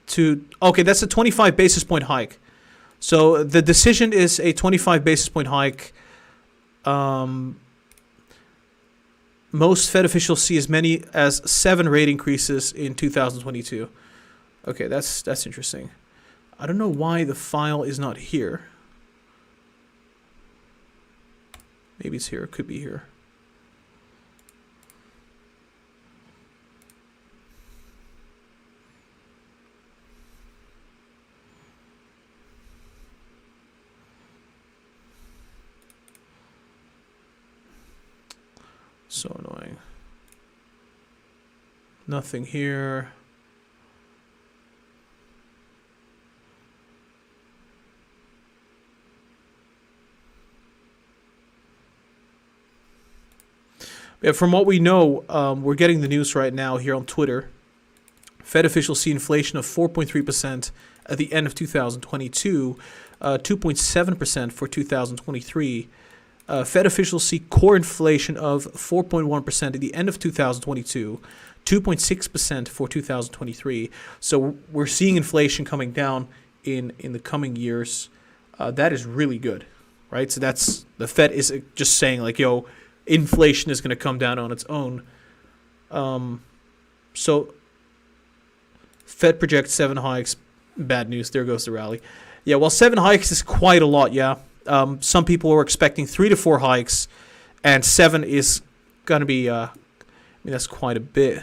to... Okay, that's a 25 basis point hike. So the decision is a 25 basis point hike. Most Fed officials see as many as 7 rate increases in 2022. Okay, that's interesting. I don't know why the file is not here. Maybe it's here. It could be here. So annoying. Nothing here. Yeah, from what we know, we're getting the news right now here on Twitter. Fed officials see inflation of 4.3% at the end of 2022, 2.7% for 2023. Fed officials see core inflation of 4.1% at the end of 2022, 2.6% for 2023. So we're seeing inflation coming down in the coming years. That is really good, right? So that's the Fed is just saying like, yo, inflation is going to come down on its own. So Fed projects 7 hikes. Bad news. There goes the rally. Yeah, well, 7 hikes is quite a lot, yeah. Some people were expecting 3 to 4 hikes, and 7 is going to be, that's quite a bit.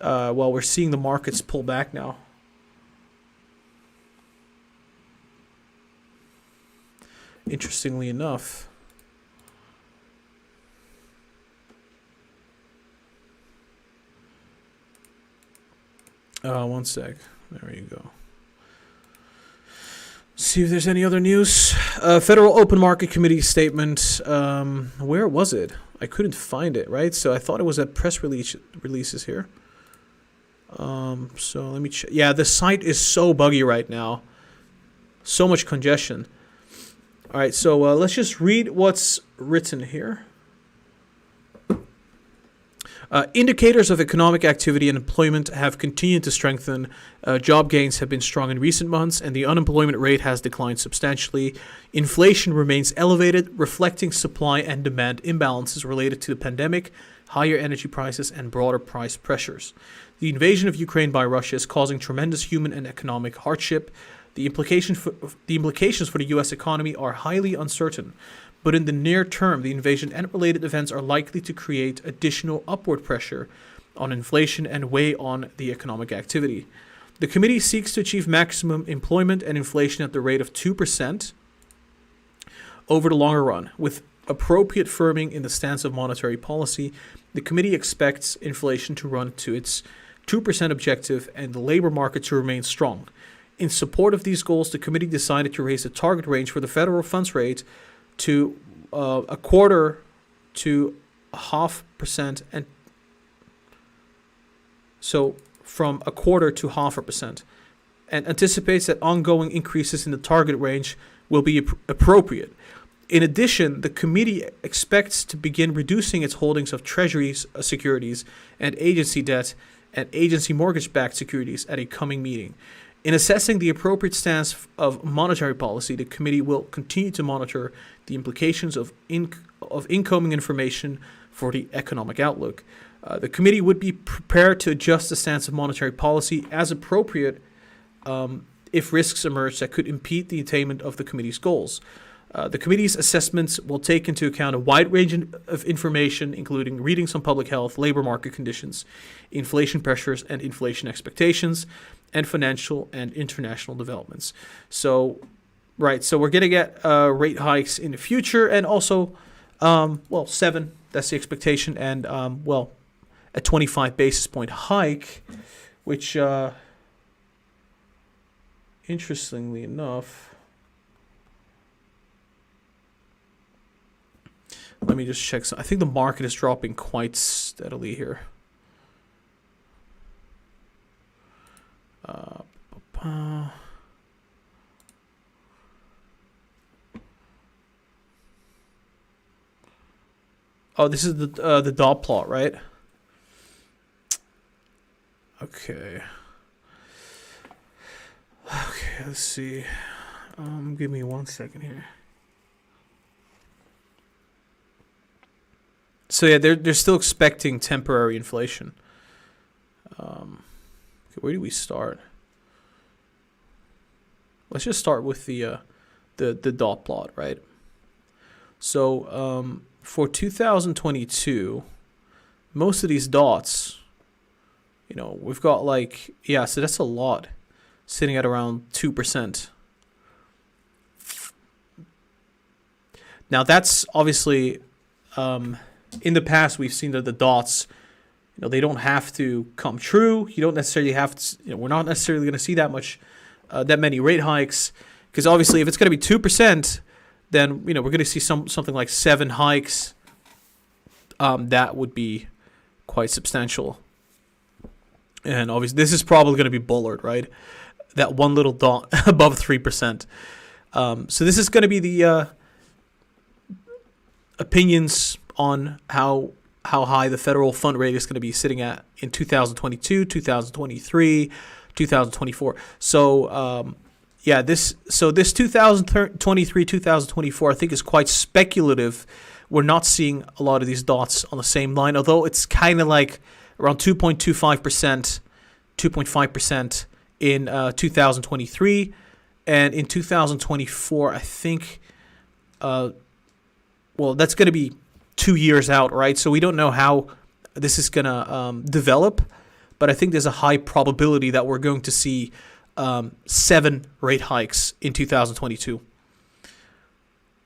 Well, we're seeing the markets pull back now. Interestingly enough. One sec. There you go. See if there's any other news. Federal Open Market Committee statement. Where was it? I couldn't find it, right? So I thought it was at press releases here. So let me check. Yeah, the site is so buggy right now. So much congestion. All right, so let's just read what's written here. Indicators of economic activity and employment have continued to strengthen. Job gains have been strong in recent months, and the unemployment rate has declined substantially. Inflation remains elevated, reflecting supply and demand imbalances related to the pandemic, higher energy prices, and broader price pressures. The invasion of Ukraine by Russia is causing tremendous human and economic hardship. The implications for the U.S. economy are highly uncertain. But in the near term, the invasion and related events are likely to create additional upward pressure on inflation and weigh on the economic activity. The committee seeks to achieve maximum employment and inflation at the rate of 2% over the longer run. With appropriate firming in the stance of monetary policy, the committee expects inflation to run to its 2% objective and the labor market to remain strong. In support of these goals, the committee decided to raise the target range for the federal funds rate to 1/4 to 0.5%, and so from 1/4 to 0.5%, and anticipates that ongoing increases in the target range will be appropriate. In addition, the committee expects to begin reducing its holdings of treasuries securities and agency debt and agency mortgage-backed securities at a coming meeting. In assessing the appropriate stance of monetary policy, the committee will continue to monitor the implications of incoming information for the economic outlook. The committee would be prepared to adjust the stance of monetary policy as appropriate if risks emerge that could impede the attainment of the committee's goals. The committee's assessments will take into account a wide range of information, including readings on public health, labor market conditions, inflation pressures and inflation expectations, and financial and international developments. So, right, so we're going to get rate hikes in the future, and also, 7, that's the expectation, and, a 25 basis point hike, which, interestingly enough, let me just check. I think the market is dropping quite steadily here. Oh, this is the dot plot, right? Okay. Okay, let's see. Give me 1 second here. So yeah, they're still expecting temporary inflation. Where do we start? Let's just start with the dot plot, right? So for 2022, most of these dots, we've got so that's a lot, sitting at around 2%. Now that's obviously, in the past we've seen that the dots, they don't have to come true. You don't necessarily have to, we're not necessarily going to see that many rate hikes, because obviously if it's going to be 2%, then, we're going to see something like 7 hikes. That would be quite substantial. And obviously this is probably going to be bullard, right? That one little dot above 3%. So this is going to be the opinions on how high the federal fund rate is going to be sitting at in 2022, 2023, 2024. So this 2023, 2024, I think is quite speculative. We're not seeing a lot of these dots on the same line, although it's kind of like around 2.25%, 2.5% in 2023, And in 2024, I think, well, that's going to be 2 years out, right? So we don't know how this is going to develop, but I think there's a high probability that we're going to see 7 rate hikes in 2022. All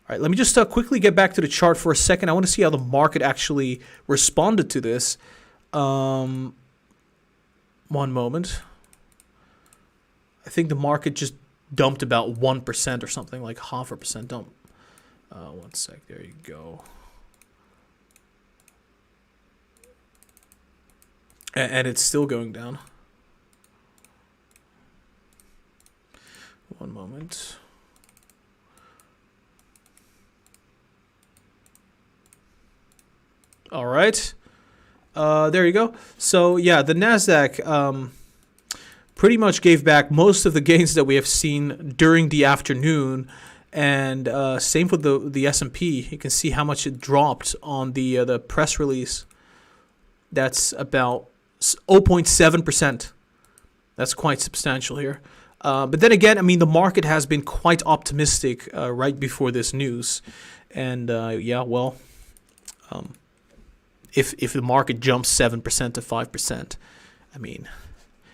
right, let me just quickly get back to the chart for a second. I want to see how the market actually responded to this. One moment. I think the market just dumped about 1% or something, like 0.5% dump. 1 sec, there you go. And it's still going down. One moment. All right. There you go. So, yeah, the NASDAQ pretty much gave back most of the gains that we have seen during the afternoon. And same with the S&P. You can see how much it dropped on the press release. That's about 0.7%. That's quite substantial here. But then again, I mean, the market has been quite optimistic right before this news. And yeah, well, if the market jumps 7% to 5%, I mean,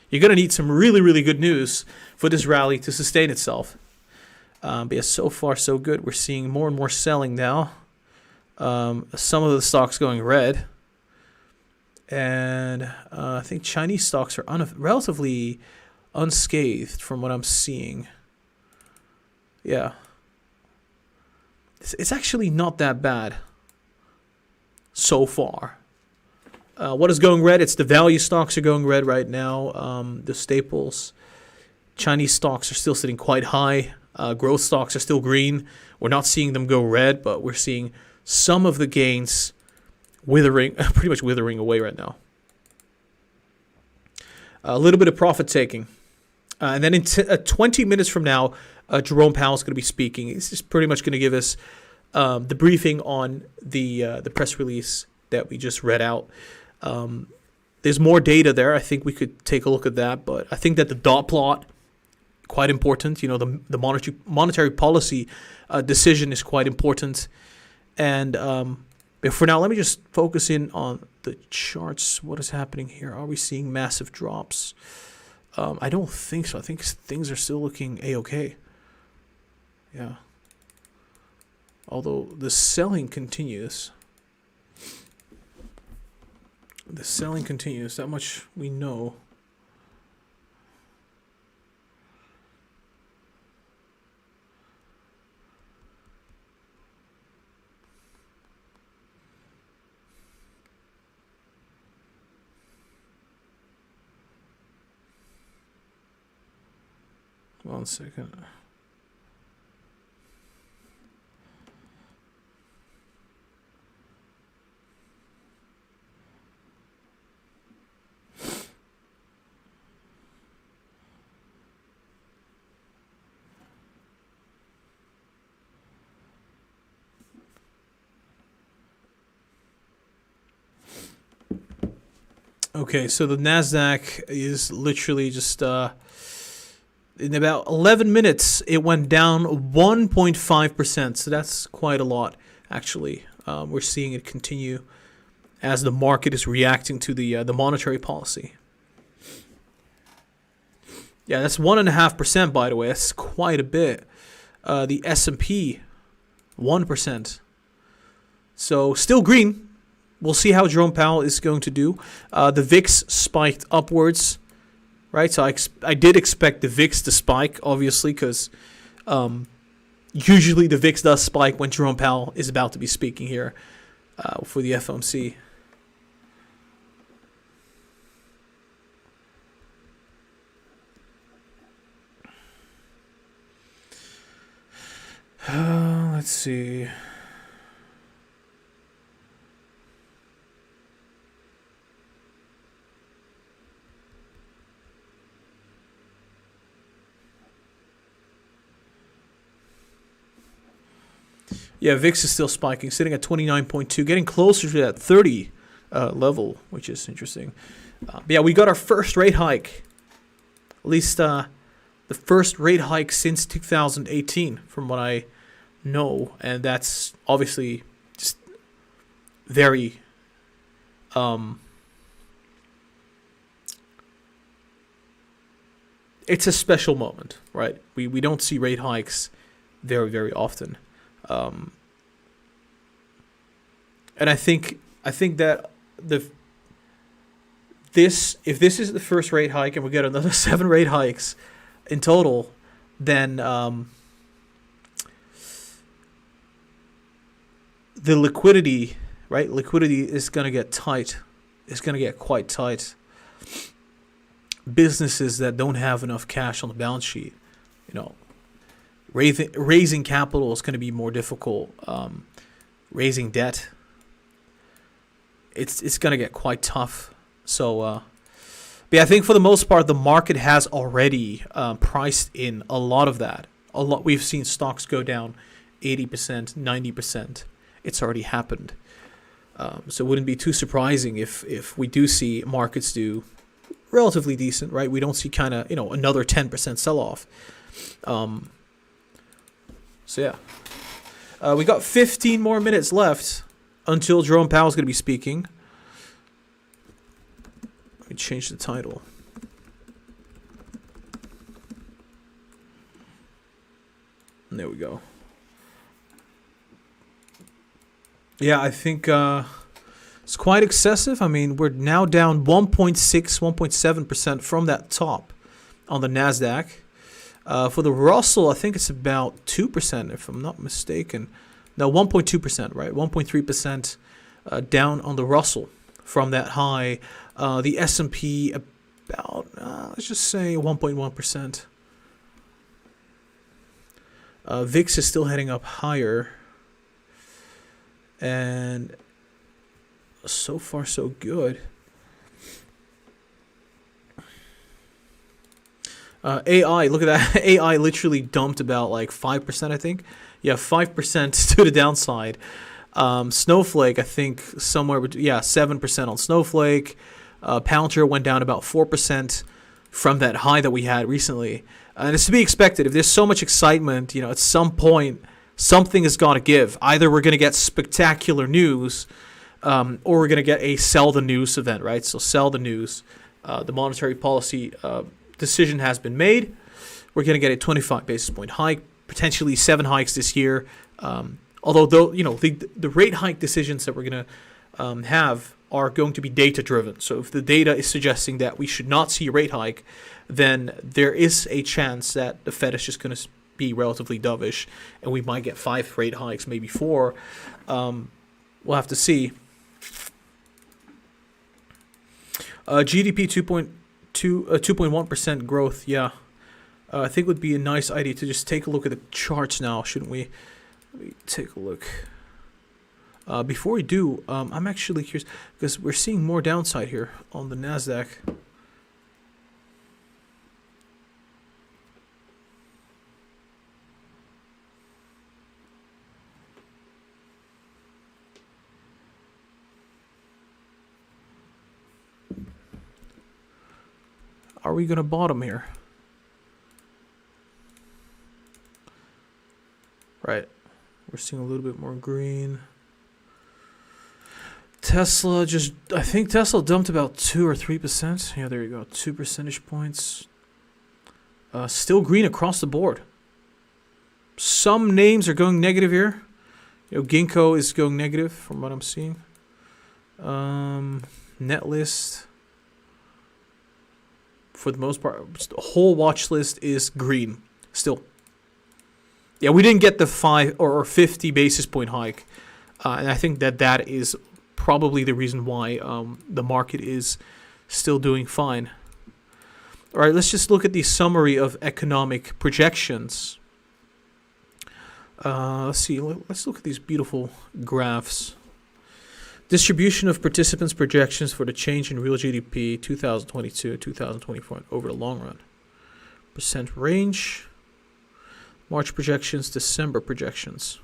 you're going to need some really, really good news for this rally to sustain itself. But yeah, so far so good. We're seeing more and more selling now. Some of the stocks going red. And I think Chinese stocks are relatively unscathed from what I'm seeing. Yeah. It's actually not that bad so far. What is going red? It's the value stocks are going red right now. The staples. Chinese stocks are still sitting quite high. Growth stocks are still green. We're not seeing them go red, but we're seeing some of the gains pretty much withering away right now. A little bit of profit taking. And then in 20 minutes from now, Jerome Powell is going to be speaking. He's just pretty much going to give us the briefing on the press release that we just read out. There's more data there. I think we could take a look at that. But I think that the dot plot, quite important. You know, the monetary policy decision is quite important. And but for now, let me just focus in on the charts. What is happening here? Are we seeing massive drops? I don't think so. I think things are still looking A-okay. Yeah. Although the selling continues. The selling continues. That much we know. One second. Okay, so the NASDAQ is literally just in about 11 minutes, it went down 1.5%. So that's quite a lot, actually. We're seeing it continue as the market is reacting to the monetary policy. Yeah, that's 1.5%, by the way. That's quite a bit. The S&P, 1%. So still green. We'll see how Jerome Powell is going to do. The VIX spiked upwards. Right, so I did expect the VIX to spike, obviously, because usually the VIX does spike when Jerome Powell is about to be speaking here for the FOMC. Let's see. Yeah, VIX is still spiking, sitting at 29.2, getting closer to that 30 level, which is interesting. But yeah, we got our first rate hike. At least the first rate hike since 2018, from what I know, and that's obviously just very it's a special moment, right? We don't see rate hikes very, very often, and I think that if this is the first rate hike and we get another 7 rate hikes in total, then the liquidity, right? Liquidity is going to get tight. It's going to get quite tight. Businesses that don't have enough cash on the balance sheet, raising capital is going to be more difficult. Raising debt, it's going to get quite tough. So, but yeah, I think for the most part, the market has already priced in a lot of that. We've seen stocks go down 80%, 90%. It's already happened. So it wouldn't be too surprising if we do see markets do relatively decent, right? We don't see kind of, another 10% sell-off. So yeah. We got 15 more minutes left until Jerome Powell is going to be speaking. Let me change the title. There we go. Yeah, I think it's quite excessive. I mean, we're now down 1.6, 1.7% from that top on the NASDAQ. For the Russell, I think it's about 2%, if I'm not mistaken. No, 1.2%, right? 1.3% down on the Russell from that high. The S&P about, let's just say 1.1%. VIX is still heading up higher. And so far, so good. AI, look at that. AI literally dumped about like 5%, I think. Yeah, 5% to the downside. Snowflake, I think somewhere, 7% on Snowflake. Palantir went down about 4% from that high that we had recently. And it's to be expected. If there's so much excitement, at some point, something has got to give. Either we're going to get spectacular news, or we're going to get a sell the news event, right? So sell the news. The monetary policy decision has been made. We're going to get a 25 basis point hike, potentially 7 hikes this year. Although the rate hike decisions that we're going to have are going to be data driven. So if the data is suggesting that we should not see a rate hike, then there is a chance that the Fed is just going to be relatively dovish, and we might get 5 rate hikes, maybe 4. We'll have to see. GDP 2.1% growth. Yeah, I think it would be a nice idea to just take a look at the charts now, shouldn't we? Let me take a look. Before we do, I'm actually curious because we're seeing more downside here on the NASDAQ. Are we going to bottom here? Right. We're seeing a little bit more green. Tesla I think Tesla dumped about 2 or 3%. Yeah, there you go. 2 percentage points. Still green across the board. Some names are going negative here. Ginkgo is going negative from what I'm seeing. Netlist. For the most part, the whole watch list is green still. Yeah, we didn't get the 5 or 50 basis point hike. And I think that is probably the reason why the market is still doing fine. All right, let's just look at the summary of economic projections. Let's see. Let's look at these beautiful graphs. Distribution of participants' projections for the change in real GDP 2022 2024 over the long run. Percent range. March projections, December projections.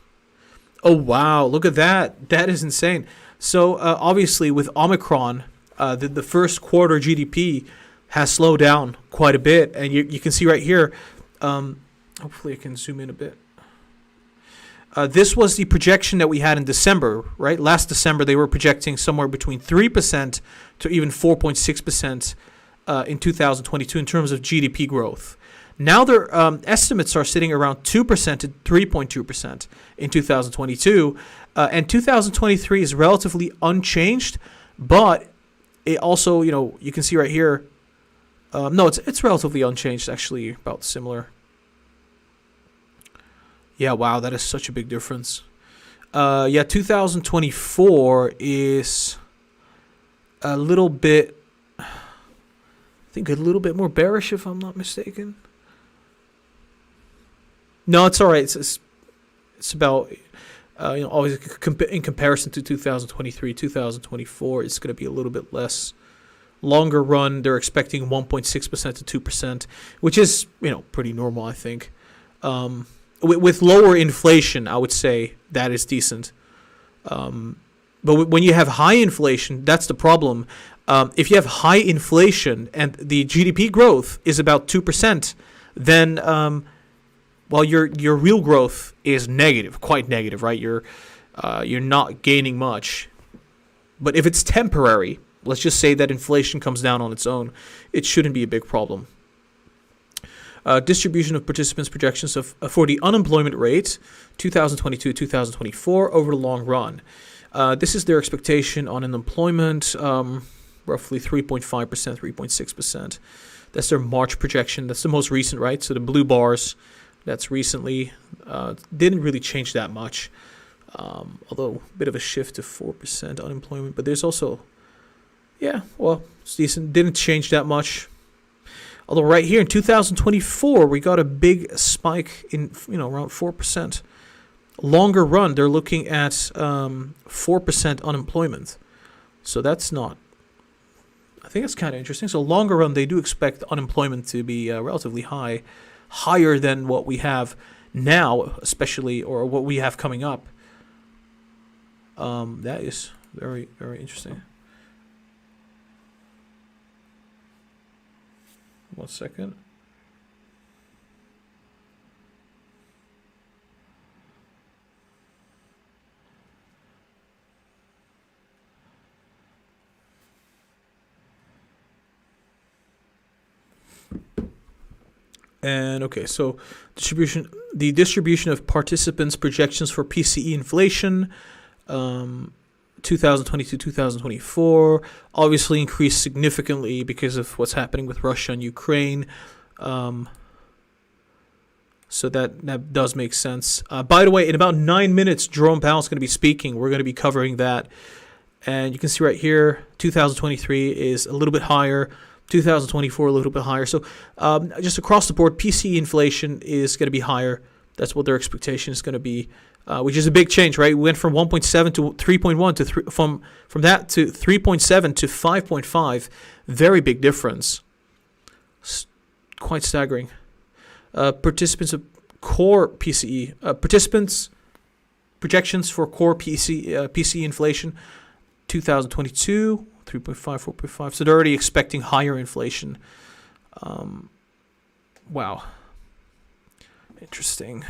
Oh, wow. Look at that. That is insane. So, obviously, with Omicron, the first quarter GDP has slowed down quite a bit. And you can see right here, hopefully I can zoom in a bit. This was the projection that we had in December, right? Last December, they were projecting somewhere between 3% to even 4.6% in 2022 in terms of GDP growth. Now their estimates are sitting around 2% to 3.2% in 2022. And 2023 is relatively unchanged, but it also, you can see right here, no, it's relatively unchanged, actually, about similar. Yeah, wow, that is such a big difference. 2024 is a little bit, I think a little bit more bearish, if I'm not mistaken. No, it's all right. It's about, always in comparison to 2023, 2024, it's going to be a little bit less. Longer run, they're expecting 1.6% to 2%, which is, pretty normal, I think. With lower inflation, I would say that is decent. But when you have high inflation, that's the problem. If you have high inflation and the GDP growth is about 2%, then your real growth is negative, quite negative, right? You're not gaining much. But if it's temporary, let's just say that inflation comes down on its own, it shouldn't be a big problem. Distribution of participants' projections for the unemployment rate, 2022-2024, over the long run. This is their expectation on unemployment, roughly 3.5%, 3.6%. That's their March projection. That's the most recent, right? So the blue bars, that's recently. Didn't really change that much, although a bit of a shift to 4% unemployment. But there's also, it's decent. Didn't change that much. Although right here in 2024, we got a big spike in, around 4%. Longer run, they're looking at 4% unemployment. So that's not, I think it's kind of interesting. So longer run, they do expect unemployment to be relatively high, higher than what we have now, especially, or what we have coming up. That is very, very interesting. 1 second. And okay, so the distribution of participants' projections for PCE inflation, 2022-2024, obviously increased significantly because of what's happening with Russia and Ukraine. So that does make sense. By the way, in about 9 minutes, Jerome Powell is going to be speaking. We're going to be covering that. And you can see right here, 2023 is a little bit higher. 2024 a little bit higher. So just across the board, PCE inflation is going to be higher. That's what their expectation is going to be, which is a big change, right? We went from 1.7 to 3.1 to from that to 3.7 to 5.5. Very big difference. Quite staggering. Participants of core PCE participants projections for core PCE inflation, 2022. 3.5, 4.5. So they're already expecting higher inflation. Wow. Interesting.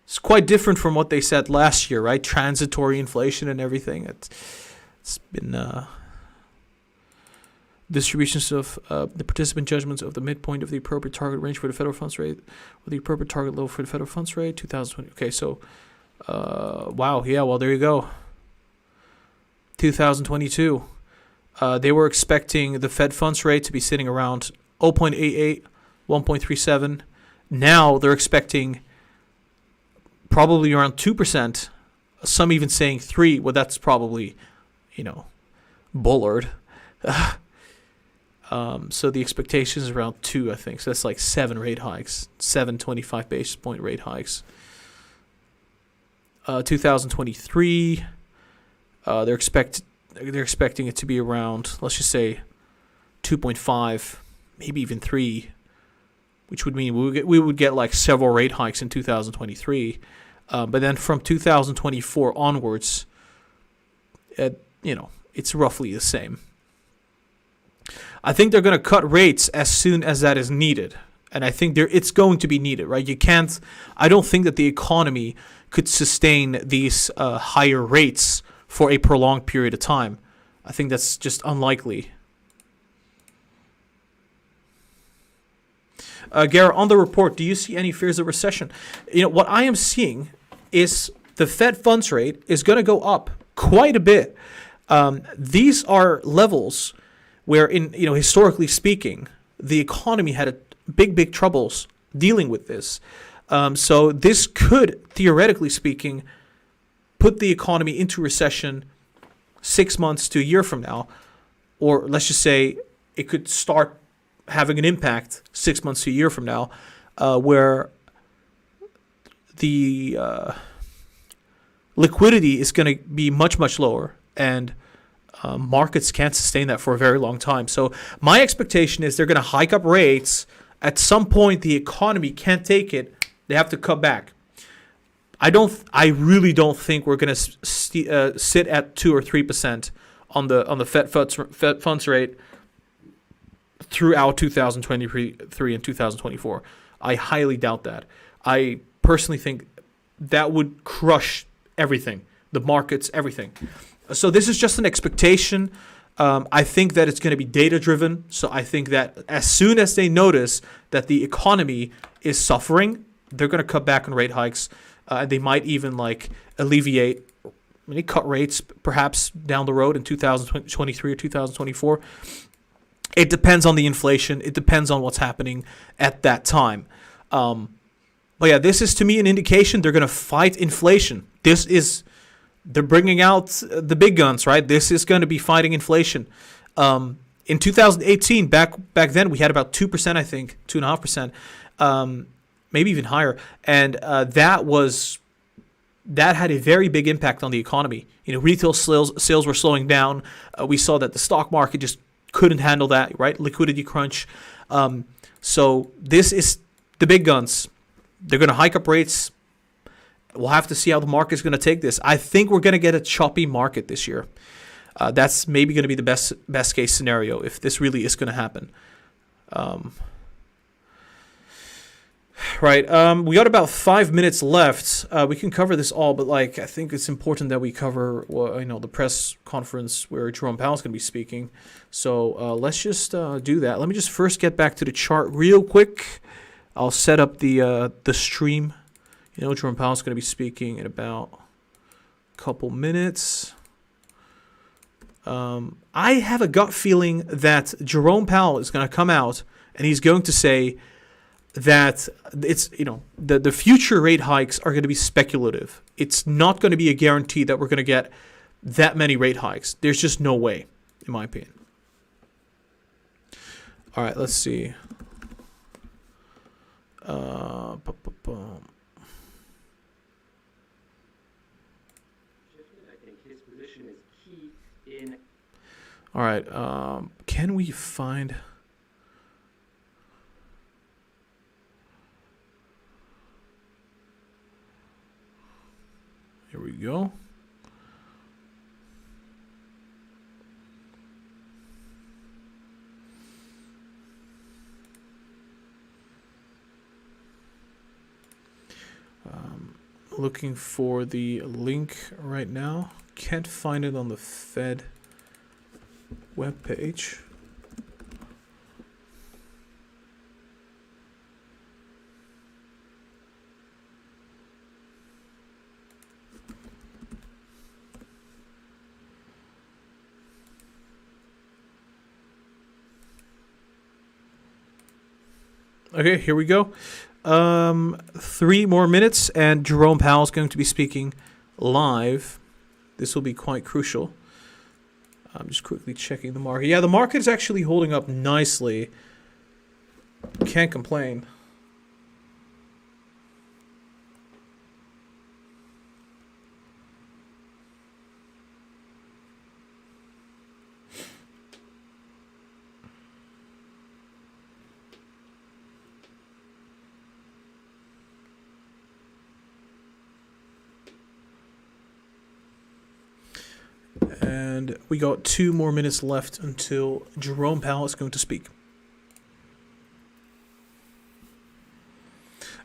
It's quite different from what they said last year, right? Transitory inflation and everything. It's been distributions of the participant judgments of the midpoint of the appropriate target range for the federal funds rate, or the appropriate target level for the federal funds rate, 2020. Okay, so, wow. Yeah, well, there you go. 2022, they were expecting the Fed funds rate to be sitting around 0.88, 1.37. Now they're expecting probably around 2%. Some even saying 3%. Well, that's probably, bullard. So the expectation is around 2, I think. So that's like 7 rate hikes, 7 25 basis point rate hikes. 2023. They're expecting it to be around, let's just say, 2.5, maybe even 3, which would mean we would get like several rate hikes in 2023. But then from 2024 onwards, it's roughly the same. I think they're going to cut rates as soon as that is needed. And I think it's going to be needed, right? I don't think that the economy could sustain these higher rates for a prolonged period of time. I think that's just unlikely. Gara, on the report, do you see any fears of recession? What I am seeing is the Fed funds rate is going to go up quite a bit. These are levels where, historically speaking, the economy had a big troubles dealing with this. So this could, theoretically speaking, put the economy into recession 6 months to a year from now. Or let's just say it could start having an impact 6 months to a year from now, where the liquidity is going to be much lower, and markets can't sustain that for a very long time. So my expectation is they're going to hike up rates. At some point, the economy can't take it. They have to cut back. I really don't think we're going to sit at 2 or 3% on the Fed funds rate throughout 2023 and 2024. I highly doubt that. I personally think that would crush everything, the markets, everything. So this is just an expectation. I think that it's going to be data-driven. So I think that as soon as they notice that the economy is suffering, they're going to cut back on rate hikes. They might even alleviate, cut rates perhaps down the road in 2023 or 2024. It depends on the inflation. It depends on what's happening at that time. But yeah, this is to me an indication they're going to fight inflation. They're bringing out the big guns, right? This is going to be fighting inflation. In 2018, back then, we had about 2%, I think, 2.5%, maybe even higher. And that had a very big impact on the economy. Retail sales were slowing down. We saw that the stock market just couldn't handle that, right? Liquidity crunch. So this is the big guns. They're going to hike up rates. We'll have to see how the market's going to take this. I think we're going to get a choppy market this year. That's maybe going to be the best case scenario if this really is going to happen. Right. We got about 5 minutes left. We can cover this all, but I think it's important that we cover the press conference where Jerome Powell is going to be speaking. So let's just do that. Let me just first get back to the chart real quick. I'll set up the stream. Jerome Powell is going to be speaking in about a couple minutes. I have a gut feeling that Jerome Powell is going to come out and he's going to say that it's the future rate hikes are going to be speculative. It's not going to be a guarantee that we're going to get that many rate hikes. There's just no way, in my opinion. All right, let's see. All right, can we find... Here we go. Looking for the link right now. Can't find it on the Fed webpage. Okay, here we go. 3 more minutes, and Jerome Powell is going to be speaking live. This will be quite crucial. I'm just quickly checking the market. Yeah, the market is actually holding up nicely. Can't complain. And we got 2 more minutes left until Jerome Powell is going to speak.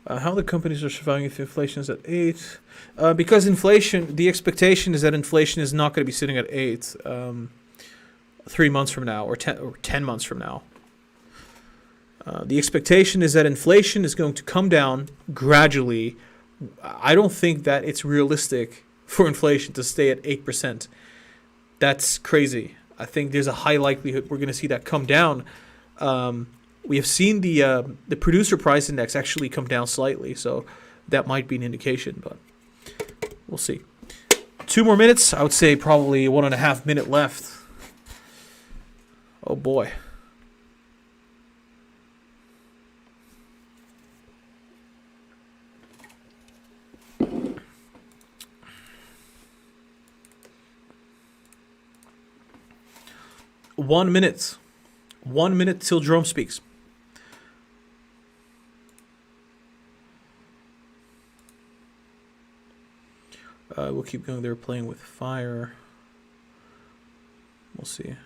How the companies are surviving if inflation is at 8? Because inflation, the expectation is that inflation is not going to be sitting at 8 3 months from now or 10 months from now. The expectation is that inflation is going to come down gradually. I don't think that it's realistic for inflation to stay at 8%. That's crazy. I think there's a high likelihood we're going to see that come down. We have seen the producer price index actually come down slightly, so that might be an indication, but we'll see. 2 more minutes. I would say probably 1.5 minute left. Oh boy. One minute. 1 minute till Jerome speaks. We'll keep going. They're playing with fire. We'll see.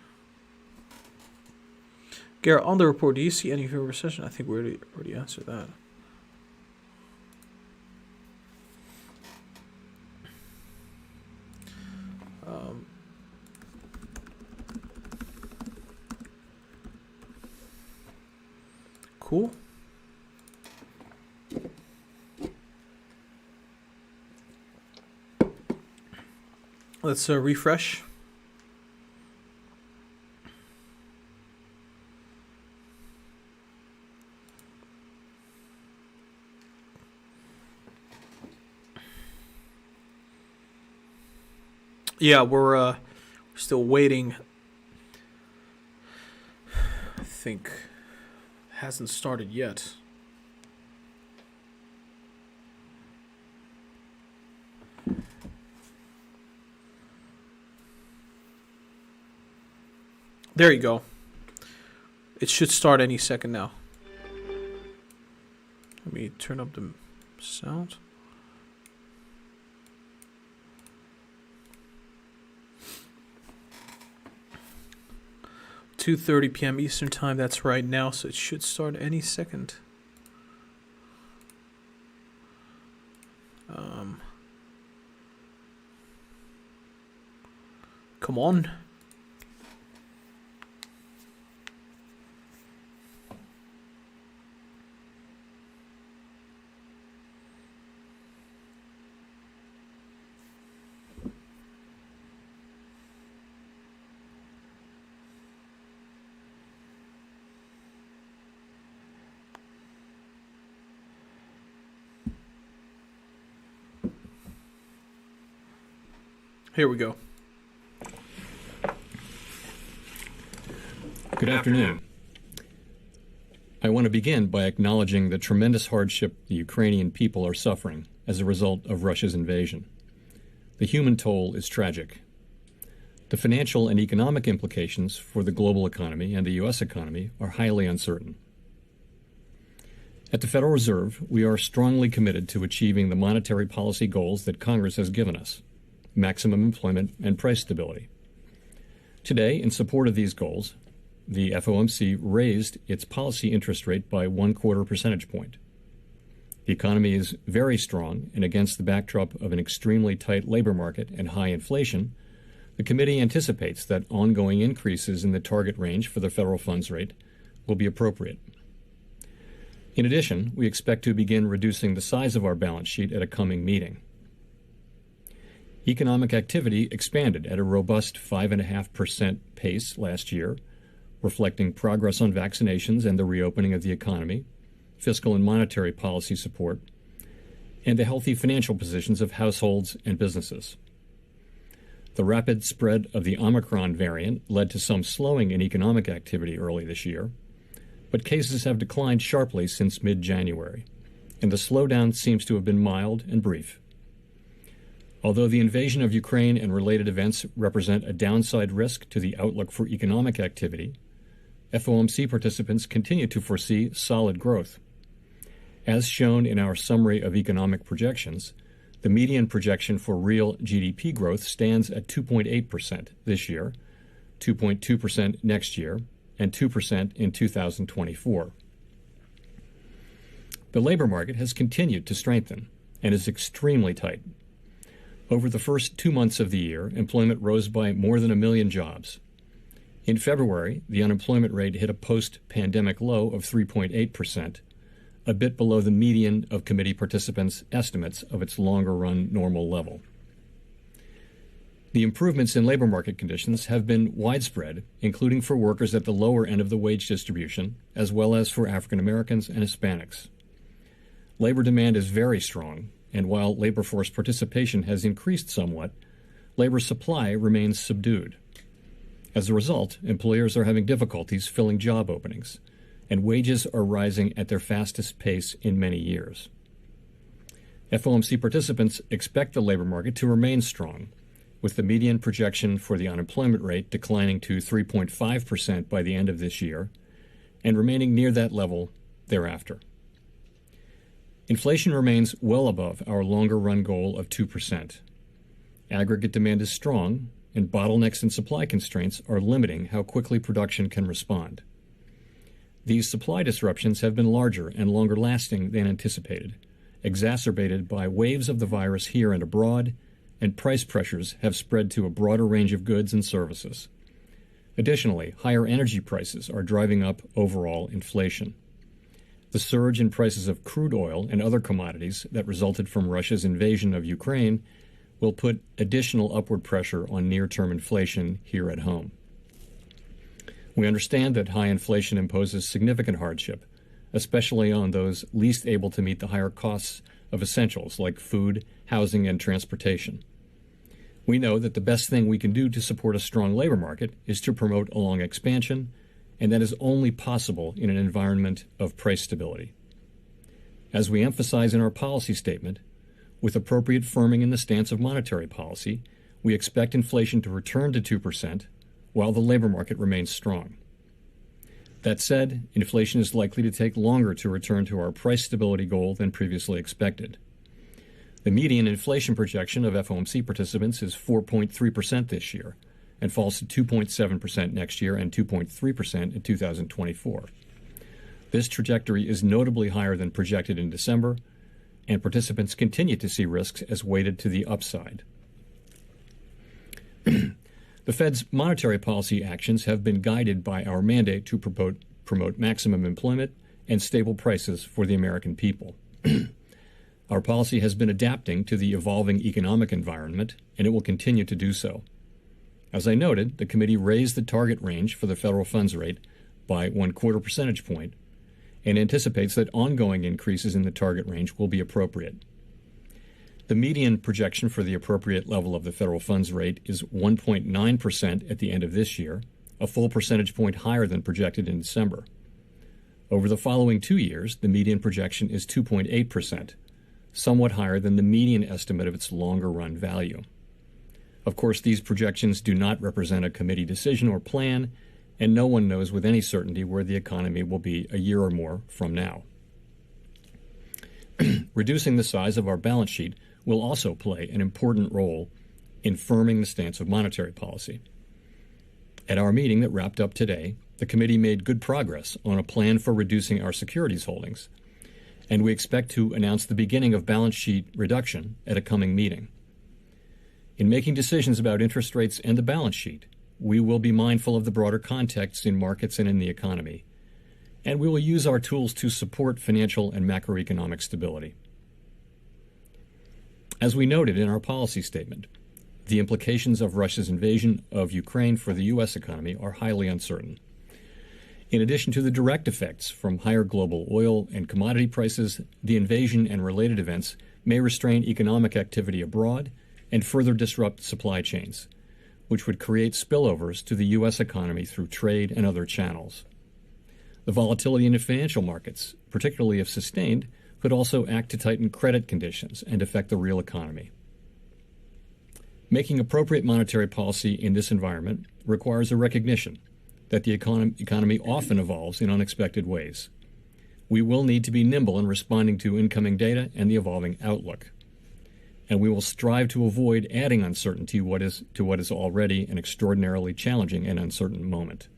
Gara, on the report, do you see any fear of recession? I think we already answered that. Cool. Let's refresh. Yeah, we're still waiting. I think hasn't started yet. There you go. It should start any second now. Let me turn up the sound. (2:30 p.m. Eastern Time). That's right now, so it should start any second. Come on. Here we go. Good afternoon. I want to begin by acknowledging the tremendous hardship the Ukrainian people are suffering as a result of Russia's invasion. The human toll is tragic. The financial and economic implications for the global economy and the U.S. economy are highly uncertain. At the Federal Reserve, we are strongly committed to achieving the monetary policy goals that Congress has given us: maximum employment and price stability. Today, in support of these goals, the FOMC raised its policy interest rate by 1/4 percentage point. The economy is very strong, and against the backdrop of an extremely tight labor market and high inflation, the committee anticipates that ongoing increases in the target range for the federal funds rate will be appropriate. In addition, we expect to begin reducing the size of our balance sheet at a coming meeting. Economic activity expanded at a robust 5.5% pace last year, reflecting progress on vaccinations and the reopening of the economy, fiscal and monetary policy support, and the healthy financial positions of households and businesses. The rapid spread of the Omicron variant led to some slowing in economic activity early this year, but cases have declined sharply since mid-January, and the slowdown seems to have been mild and brief. Although the invasion of Ukraine and related events represent a downside risk to the outlook for economic activity, FOMC participants continue to foresee solid growth. As shown in our summary of economic projections, The median projection for real GDP growth stands at 2.8% this year, 2.2% next year, and 2% in 2024. The labor market has continued to strengthen and is extremely tight. Over the first 2 months of the year, employment rose by more than 1 million jobs. In February, the unemployment rate hit a post-pandemic low of 3.8%, a bit below the median of committee participants' estimates of its longer-run normal level. The improvements in labor market conditions have been widespread, including for workers at the lower end of the wage distribution, as well as for African Americans and Hispanics. Labor demand is very strong, and while labor force participation has increased somewhat, labor supply remains subdued. As a result, employers are having difficulties filling job openings, and wages are rising at their fastest pace in many years. FOMC participants expect the labor market to remain strong, with the median projection for the unemployment rate declining to 3.5% by the end of this year and remaining near that level thereafter. Inflation remains well above our longer-run goal of 2%. Aggregate demand is strong, and bottlenecks and supply constraints are limiting how quickly production can respond. These supply disruptions have been larger and longer lasting than anticipated, exacerbated by waves of the virus here and abroad, and price pressures have spread to a broader range of goods and services. Additionally, higher energy prices are driving up overall inflation. The surge in prices of crude oil and other commodities that resulted from Russia's invasion of Ukraine will put additional upward pressure on near-term inflation here at home. We understand that high inflation imposes significant hardship, especially on those least able to meet the higher costs of essentials like food, housing, and transportation. We know that the best thing we can do to support a strong labor market is to promote a long expansion, and that is only possible in an environment of price stability. As we emphasize in our policy statement, with appropriate firming in the stance of monetary policy, we expect inflation to return to 2% while the labor market remains strong. That said, inflation is likely to take longer to return to our price stability goal than previously expected. The median inflation projection of FOMC participants is 4.3% this year and falls to 2.7% next year and 2.3% in 2024. This trajectory is notably higher than projected in December, and participants continue to see risks as weighted to the upside. The Fed's monetary policy actions have been guided by our mandate to promote maximum employment and stable prices for the American people. Our policy has been adapting to the evolving economic environment, and it will continue to do so. As I noted, the committee raised the target range for the federal funds rate by 1/4 percentage point and anticipates that ongoing increases in the target range will be appropriate. The median projection for the appropriate level of the federal funds rate is 1.9% at the end of this year, a full percentage point higher than projected in December. Over the following 2 years, the median projection is 2.8%, somewhat higher than the median estimate of its longer-run value. Of course, these projections do not represent a committee decision or plan, and no one knows with any certainty where the economy will be a year or more from now. Reducing the size of our balance sheet will also play an important role in firming the stance of monetary policy. At our meeting that wrapped up today, the committee made good progress on a plan for reducing our securities holdings, and we expect to announce the beginning of balance sheet reduction at a coming meeting. In making decisions about interest rates and the balance sheet, we will be mindful of the broader context in markets and in the economy, and we will use our tools to support financial and macroeconomic stability. As we noted in our policy statement, the implications of Russia's invasion of Ukraine for the U.S. economy are highly uncertain. In addition to the direct effects from higher global oil and commodity prices, the invasion and related events may restrain economic activity abroad and further disrupt supply chains, which would create spillovers to the U.S. economy through trade and other channels. The volatility in the financial markets, particularly if sustained, could also act to tighten credit conditions and affect the real economy. Making appropriate monetary policy in this environment requires a recognition that the economy often evolves in unexpected ways. We will need to be nimble in responding to incoming data and the evolving outlook. and we will strive to avoid adding uncertainty to what is already an extraordinarily challenging and uncertain moment.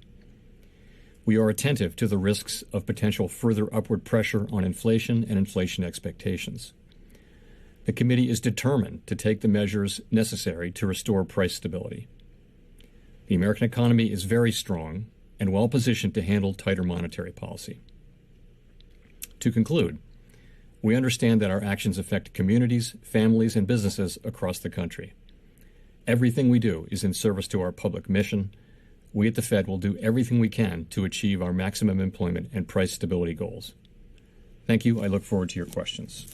We are attentive to the risks of potential further upward pressure on inflation and inflation expectations. The committee is determined to take the measures necessary to restore price stability. The American economy is very strong and well positioned to handle tighter monetary policy. To conclude, we understand that our actions affect communities, families, and businesses across the country. Everything we do is in service to our public mission. We at the Fed will do everything we can to achieve our maximum employment and price stability goals. Thank you. I look forward to your questions.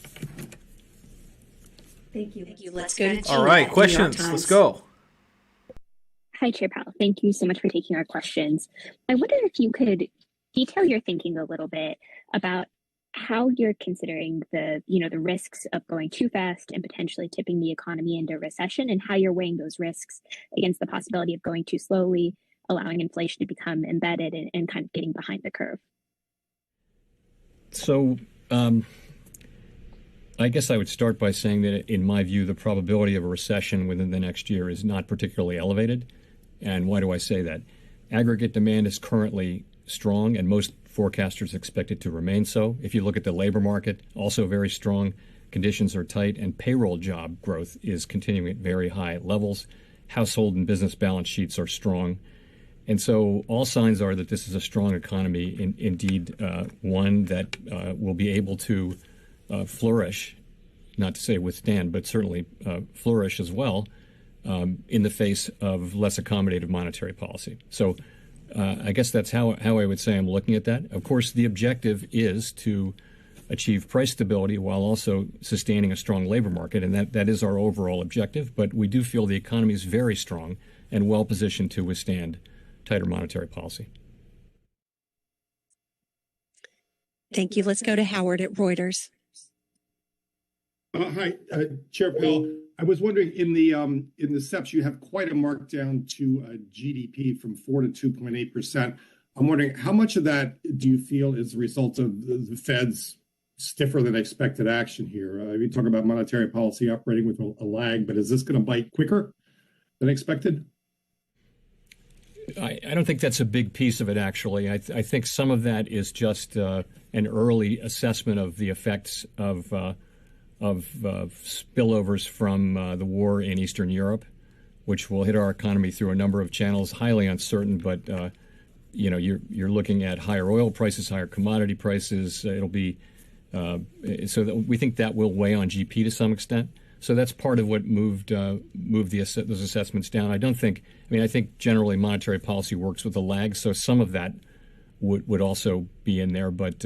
Thank you. Let's go to All right, questions. Let's go. Hi, Chair Powell. Thank you so much for taking our questions. I wonder if you could detail your thinking a little bit about how you're considering the risks of going too fast and potentially tipping the economy into recession, and how you're weighing those risks against the possibility of going too slowly, allowing inflation to become embedded and kind of getting behind the curve. So I guess I would start by saying that, in my view, the probability of a recession within the next year is not particularly elevated. And why do I say that? Aggregate demand is currently strong, and most forecasters expect it to remain so. If you look at the labor market, also very strong. Conditions are tight, and payroll job growth is continuing at very high levels. Household and business balance sheets are strong. And so all signs are that this is a strong economy, indeed one that will be able to flourish, not to say withstand, but certainly flourish as well in the face of less accommodative monetary policy. So I guess that's how I would say I'm looking at that. Of course, the objective is to achieve price stability while also sustaining a strong labor market, and that is our overall objective. But we do feel the economy is very strong and well positioned to withstand tighter monetary policy. Thank you. Let's go to Howard at Reuters. Hi, Chair Powell. I was wondering, in the SEPs, you have quite a markdown to GDP from 4 to 2.8%. I'm wondering, how much of that do you feel is a result of the Fed's stiffer than expected action here? We talk about monetary policy operating with a lag, but is this going to bite quicker than expected? I don't think that's a big piece of it, actually. I think some of that is just an early assessment of the effects of spillovers from the war in Eastern Europe, which will hit our economy through a number of channels. Highly uncertain, but you're looking at higher oil prices, higher commodity prices. It'll be so that we think that will weigh on GP to some extent. So that's part of what moved those assessments down. I think generally monetary policy works with a lag, so some of that would also be in there. But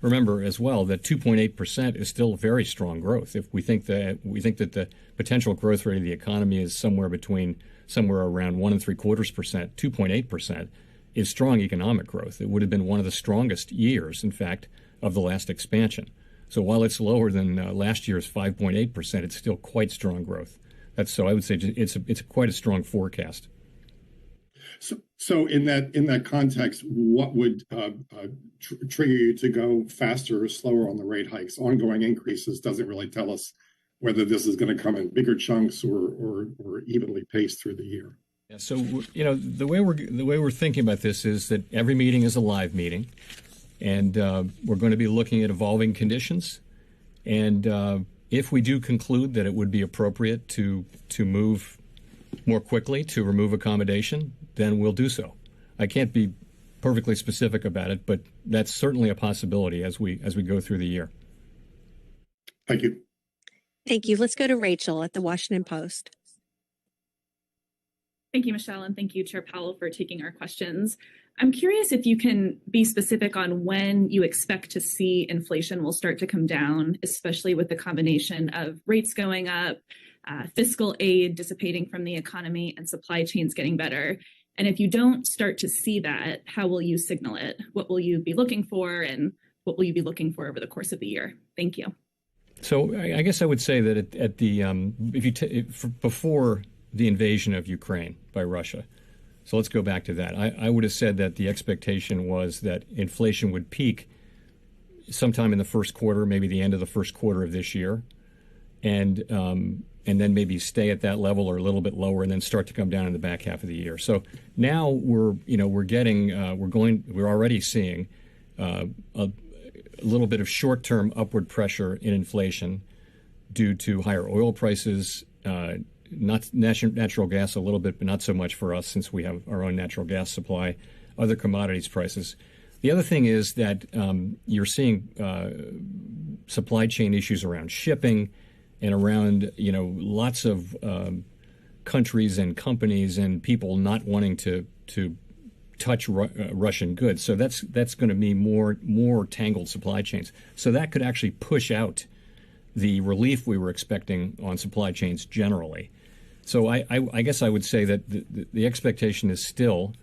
remember as well that 2.8% is still very strong growth. If we think that the potential growth rate of the economy is somewhere around 1.75%, 2.8% is strong economic growth. It would have been one of the strongest years, in fact, of the last expansion. So while it's lower than last year's 5.8%, it's still quite strong growth. So I would say it's quite a strong forecast. So in that context, what would trigger you to go faster or slower on the rate hikes? Ongoing increases doesn't really tell us whether this is going to come in bigger chunks or evenly paced through the year. Yeah, so the way we're thinking about this is that every meeting is a live meeting, and we're going to be looking at evolving conditions. And if we do conclude that it would be appropriate to move more quickly to remove accommodation, then we'll do so. I can't be perfectly specific about it, but that's certainly a possibility as we go through the year. Thank you. Thank you. Let's go to Rachel at the Washington Post. Thank you, Michelle, and thank you, Chair Powell, for taking our questions. I'm curious if you can be specific on when you expect to see inflation will start to come down, especially with the combination of rates going up, fiscal aid dissipating from the economy, and supply chains getting better. And if you don't start to see that, how will you signal it? What will you be looking for, and what will you be looking for over the course of the year? Thank you. So I guess I would say that before the invasion of Ukraine by Russia, so let's go back to that. I would have said that the expectation was that inflation would peak sometime in the first quarter, maybe the end of the first quarter of this year, and and then maybe stay at that level or a little bit lower, and then start to come down in the back half of the year. So now we're already seeing a little bit of short-term upward pressure in inflation due to higher oil prices, not natural gas a little bit, but not so much for us since we have our own natural gas supply, other commodities prices. The other thing is that you're seeing supply chain issues around shipping and around, lots of countries and companies and people not wanting to touch Russian goods. So that's going to be more tangled supply chains. So that could actually push out the relief we were expecting on supply chains generally. So I guess I would say that the expectation is still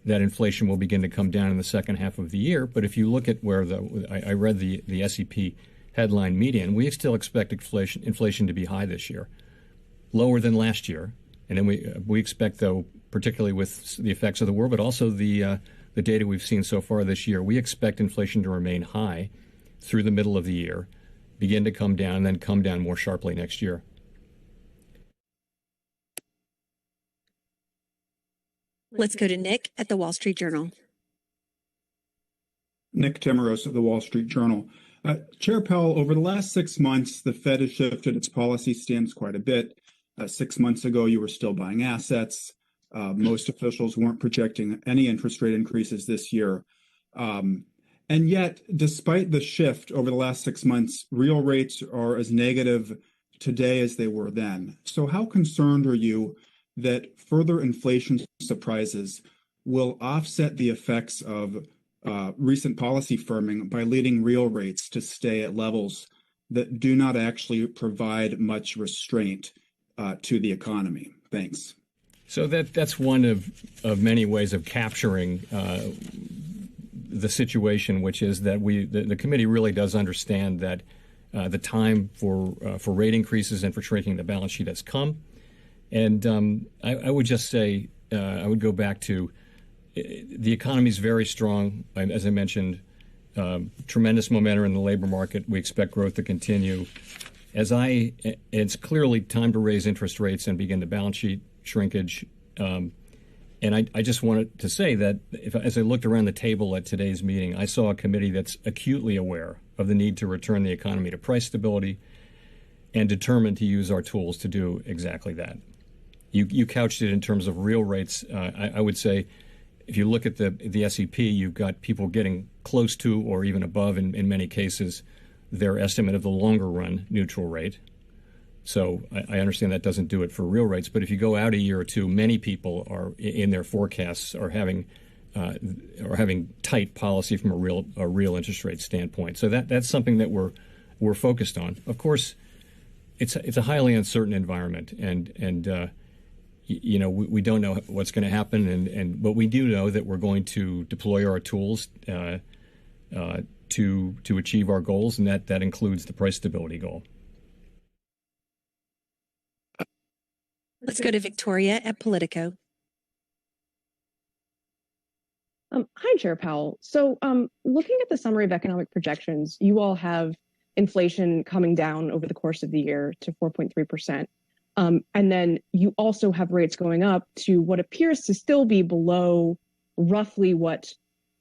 that inflation will begin to come down in the second half of the year. But if you look at where I read the SEP headline median, we still expect inflation to be high this year, lower than last year. And then we expect, though, particularly with the effects of the war, but also the data we've seen so far this year, we expect inflation to remain high through the middle of the year, begin to come down, and then come down more sharply next year. Let's go to Nick at the Wall Street Journal. Nick Timmeros of the Wall Street Journal. Chair Powell, over the last 6 months, the Fed has shifted its policy stance quite a bit. 6 months ago, you were still buying assets. Most officials weren't projecting any interest rate increases this year. And yet, despite the shift over the last 6 months, real rates are as negative today as they were then. So how concerned are you that further inflation surprises will offset the effects of recent policy firming by leading real rates to stay at levels that do not actually provide much restraint to the economy? Thanks. So that's one of many ways of capturing the situation, which is that the committee really does understand that the time for rate increases and for shrinking the balance sheet has come. And I would just say, I would go back to the economy is very strong. As I mentioned, tremendous momentum in the labor market. We expect growth to continue. It's clearly time to raise interest rates and begin the balance sheet shrinkage. And I just wanted to say that as I looked around the table at today's meeting, I saw a committee that's acutely aware of the need to return the economy to price stability and determined to use our tools to do exactly that. You couched it in terms of real rates. I would say if you look at the SEP, you've got people getting close to or even above, in many cases, their estimate of the longer run neutral rate. So I understand that doesn't do it for real rates, but if you go out a year or two, many people are in their forecasts are having tight policy from a real interest rate standpoint. So that's something that we're focused on. Of course, it's a highly uncertain environment, and we don't know what's going to happen, but we do know that we're going to deploy our tools to achieve our goals, and that includes the price stability goal. Let's go to Victoria at Politico. Hi, Chair Powell. So looking at the summary of economic projections, you all have inflation coming down over the course of the year to 4.3%. And then you also have rates going up to what appears to still be below roughly what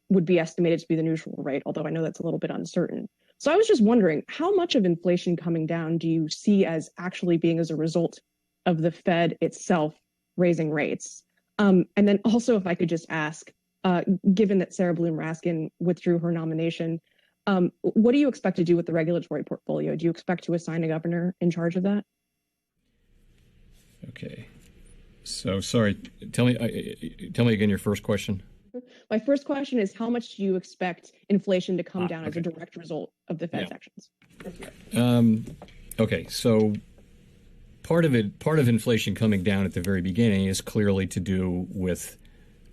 would be estimated to be the neutral rate, although I know that's a little bit uncertain. So I was just wondering, how much of inflation coming down do you see as actually being as a result of the Fed itself raising rates? And then also, if I could just ask, given that Sarah Bloom Raskin withdrew her nomination, what do you expect to do with the regulatory portfolio? Do you expect to assign a governor in charge of that? Okay. So sorry, tell me again your first question. My first question is, how much do you expect inflation to come down as a direct result of the Fed's actions? Okay, so part of inflation coming down at the very beginning is clearly to do with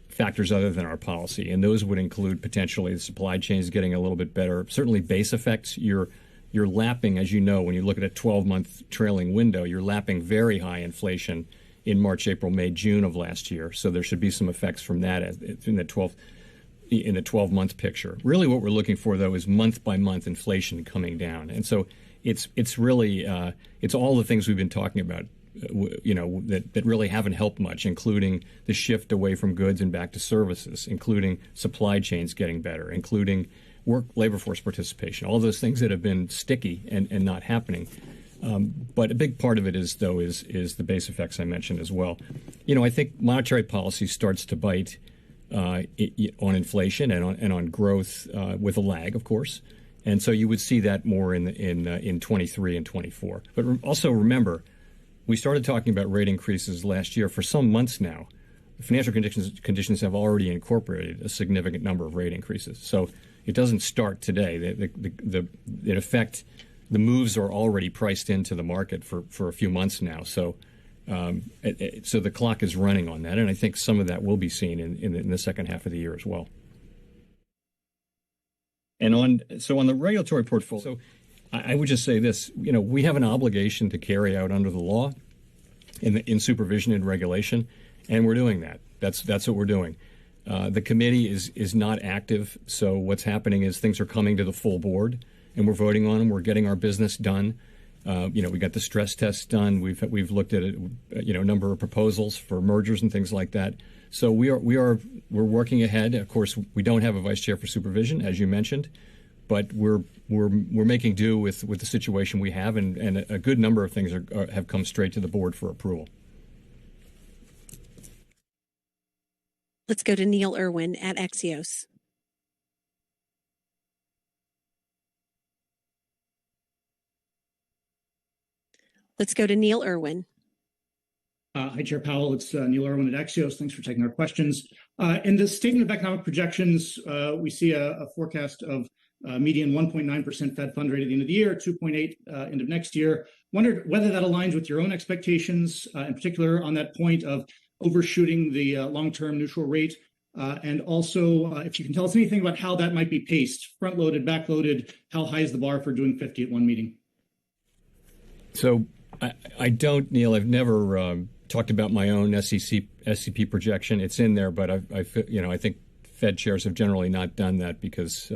factors other than our policy, and those would include potentially the supply chains getting a little bit better. Certainly, base effects. You're lapping, as you know, when you look at a 12-month trailing window, you're lapping very high inflation in March, April, May, June of last year. So there should be some effects from that in the 12-month picture. Really, what we're looking for, though, is month-by-month inflation coming down, and so it's really it's all the things we've been talking about: that really haven't helped much, including the shift away from goods and back to services, including supply chains getting better, including labor force participation, all those things that have been sticky and not happening. But a big part of it is the base effects I mentioned as well. I think monetary policy starts to bite on inflation and on growth with a lag, of course. And so you would see that more in 23 and 24. But also remember, we started talking about rate increases last year. For some months now, financial conditions have already incorporated a significant number of rate increases. So it doesn't start today. In effect, the moves are already priced into the market for a few months now. So so the clock is running on that, and I think some of that will be seen in the second half of the year as well. And on the regulatory portfolio, so I would just say this: we have an obligation to carry out under the law, in supervision and regulation, and we're doing that. That's what we're doing. The committee is not active, so what's happening is things are coming to the full board, and we're voting on them. We're getting our business done. We got the stress tests done. We've looked at a number of proposals for mergers and things like that. So we're working ahead. Of course, we don't have a vice chair for supervision, as you mentioned, but we're making do with the situation we have, and a good number of things have come straight to the board for approval. Let's go to Neil Irwin at Axios. Let's go to Neil Irwin. Hi, Chair Powell. It's Neil Irwin at Axios. Thanks for taking our questions. In the Statement of Economic Projections, we see a forecast of median 1.9% Fed fund rate at the end of the year, 2.8 end of next year. Wondered whether that aligns with your own expectations, in particular on that point of overshooting the long-term neutral rate. And also, if you can tell us anything about how that might be paced, front-loaded, back-loaded, how high is the bar for doing 50 at one meeting? So I don't, Neil. I've never talked about my own SCP projection. It's in there, but I think Fed chairs have generally not done that because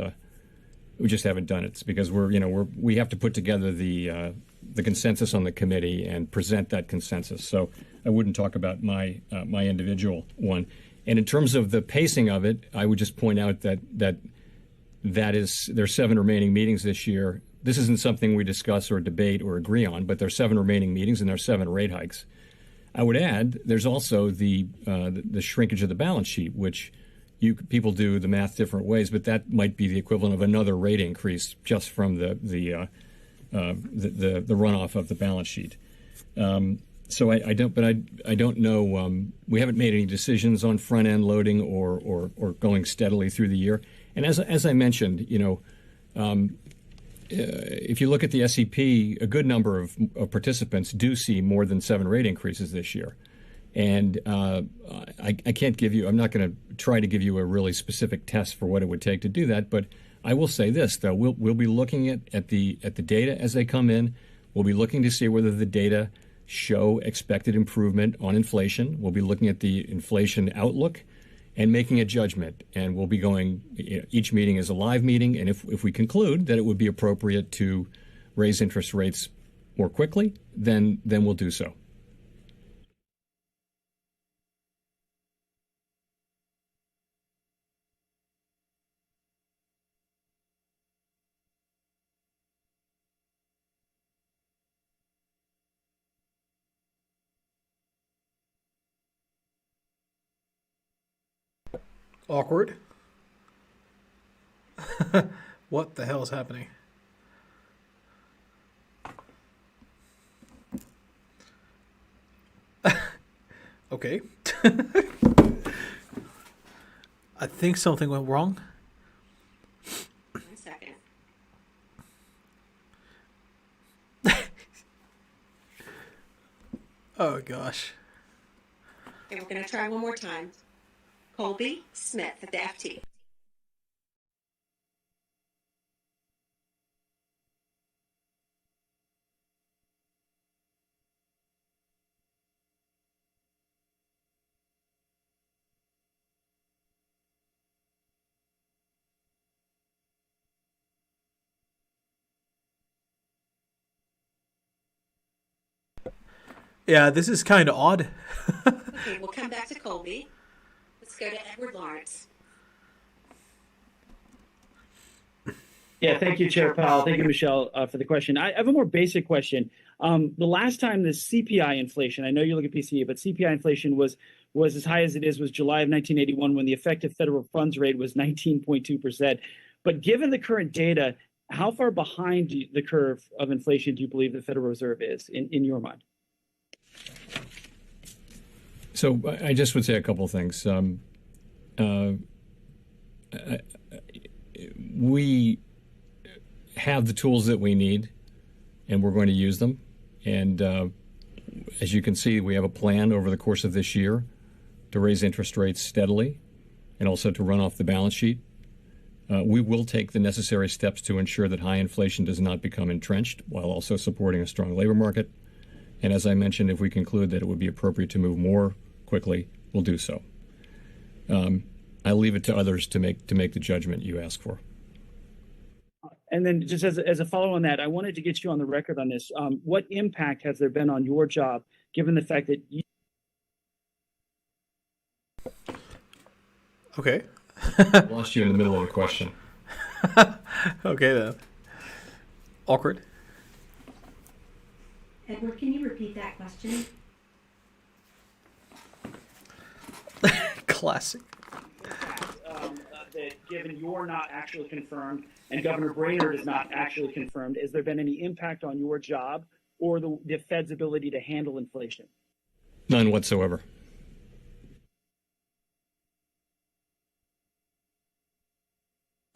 we just haven't done it. It's because we have to put together the consensus on the committee and present that consensus. So I wouldn't talk about my individual one. And in terms of the pacing of it, I would just point out that there's 7 remaining meetings this year. This isn't something we discuss or debate or agree on, but there's 7 remaining meetings and there's 7 rate hikes. I would add there's also the shrinkage of the balance sheet, which people do the math different ways, but that might be the equivalent of another rate increase just from the runoff of the balance sheet. So I don't know. We haven't made any decisions on front end loading or going steadily through the year. And as I mentioned, if you look at the SEP, a good number of participants do see more than 7 rate increases this year. And I can't give you, I'm not going to try to give you a really specific test for what it would take to do that. But I will say this, though, we'll be looking at the data as they come in. We'll be looking to see whether the data show expected improvement on inflation. We'll be looking at the inflation outlook and making a judgment. And we'll be going, each meeting is a live meeting. And if we conclude that it would be appropriate to raise interest rates more quickly, then we'll do so. Awkward. What the hell is happening? Okay. I think something went wrong. 1 second. Oh, gosh. Okay, we're going to try one more time. Colby Smith at the FT. Yeah, this is kind of odd. Okay, we'll come back to Colby. Let's go to Edward Lawrence. Yeah, thank you, Chair Powell. Thank you, Michelle, for the question. I have a more basic question. The last time the CPI inflation, I know you look at PCE, but CPI inflation was as high as it is was July of 1981 when the effective federal funds rate was 19.2%. But given the current data, how far behind the curve of inflation do you believe the Federal Reserve is in your mind? So I just would say a couple of things. We have the tools that we need, and we're going to use them. And as you can see, we have a plan over the course of this year to raise interest rates steadily and also to run off the balance sheet. We will take the necessary steps to ensure that high inflation does not become entrenched while also supporting a strong labor market. And as I mentioned, if we conclude that it would be appropriate to move more quickly, we'll do so. I'll leave it to others to make the judgment you ask for. And then just as a follow on that, I wanted to get you on the record on this. What impact has there been on your job, given the fact that you... Okay. Lost you in the middle of a question. Okay, then. Awkward. Edward, can you repeat that question? Classic. That given you're not actually confirmed and Governor Brainerd is not actually confirmed, has there been any impact on your job or the Fed's ability to handle inflation? None whatsoever.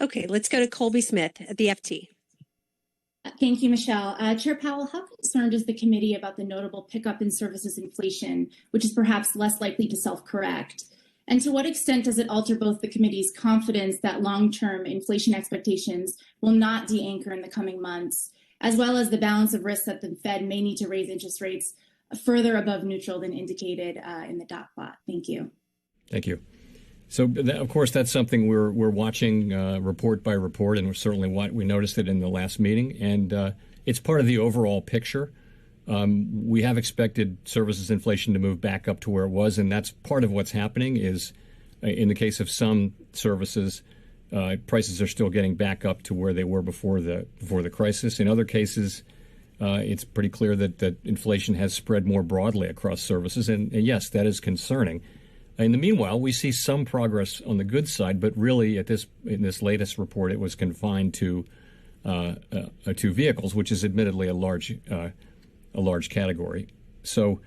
Okay, let's go to Colby Smith at the FT. Thank you, Michelle. Chair Powell, how concerned is the committee about the notable pickup in services inflation, which is perhaps less likely to self-correct? And to what extent does it alter both the committee's confidence that long-term inflation expectations will not de-anchor in the coming months, as well as the balance of risks that the Fed may need to raise interest rates further above neutral than indicated in the dot plot? Thank you. Thank you. So, of course, that's something we're watching report by report, and we noticed it in the last meeting, and it's part of the overall picture. We have expected services inflation to move back up to where it was, and that's part of what's happening is, in the case of some services, prices are still getting back up to where they were before the crisis. In other cases, it's pretty clear that inflation has spread more broadly across services, and yes, that is concerning. In the meanwhile, we see some progress on the goods side, but really in this latest report, it was confined to vehicles, which is admittedly a large category. So,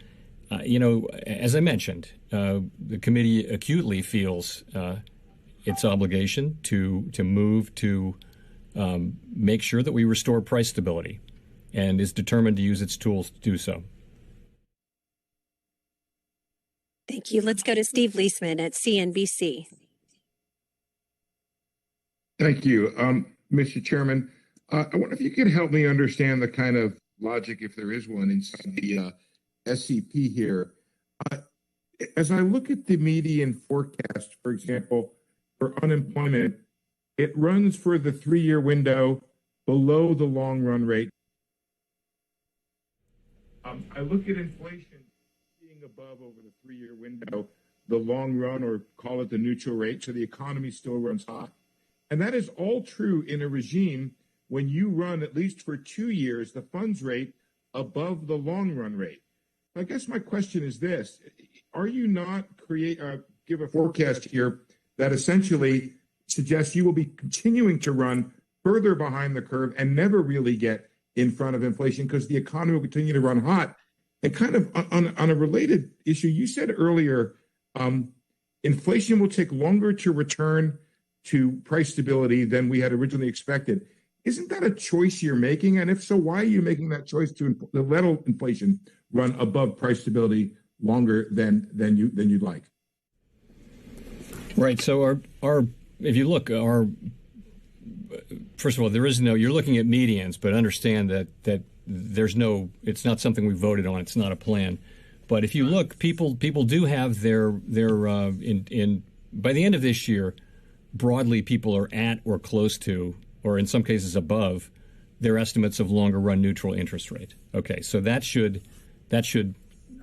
as I mentioned, the committee acutely feels its obligation to move to make sure that we restore price stability, and is determined to use its tools to do so. Thank you. Let's go to Steve Leisman at CNBC. Thank you. Mr. Chairman, I wonder if you could help me understand the kind of logic, if there is one, inside the SCP here. As I look at the median forecast, for example, for unemployment, it runs for the 3-year window below the long run rate. I look at inflation above over the 3-year window, the long run, or call it the neutral rate, so the economy still runs hot. And that is all true in a regime when you run, at least for 2 years, the funds rate above the long run rate. I guess my question is this: are you not give a forecast here that essentially suggests you will be continuing to run further behind the curve and never really get in front of inflation because the economy will continue to run hot? And kind of on a related issue, you said earlier, inflation will take longer to return to price stability than we had originally expected. Isn't that a choice you're making? And if so, why are you making that choice to let inflation run above price stability longer than you'd like? Right. So if you look, first of all, you're looking at medians, but understand that it's not something we voted on. It's not a plan. But if you look, people do have their by the end of this year, broadly, people are at or close to, or in some cases above, their estimates of longer run neutral interest rate. Okay, so that should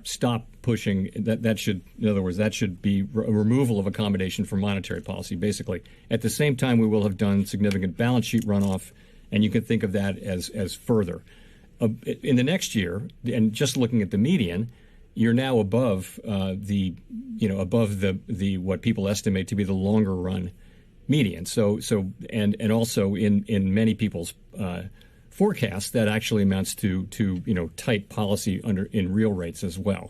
stop pushing that should, in other words, that should be a removal of accommodation for monetary policy, basically. At the same time, we will have done significant balance sheet runoff, and you can think of that as further. In the next year, and just looking at the median, you're now above above the what people estimate to be the longer run median. And also in many people's forecasts, that actually amounts to tight policy in real rates as well.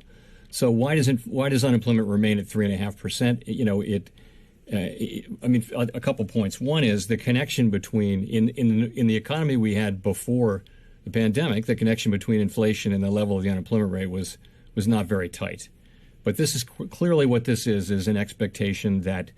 So why does unemployment remain at 3.5%? A couple points. One is the connection between in the economy we had before the pandemic, the connection between inflation and the level of the unemployment rate was not very tight. But this is clearly what this is an expectation that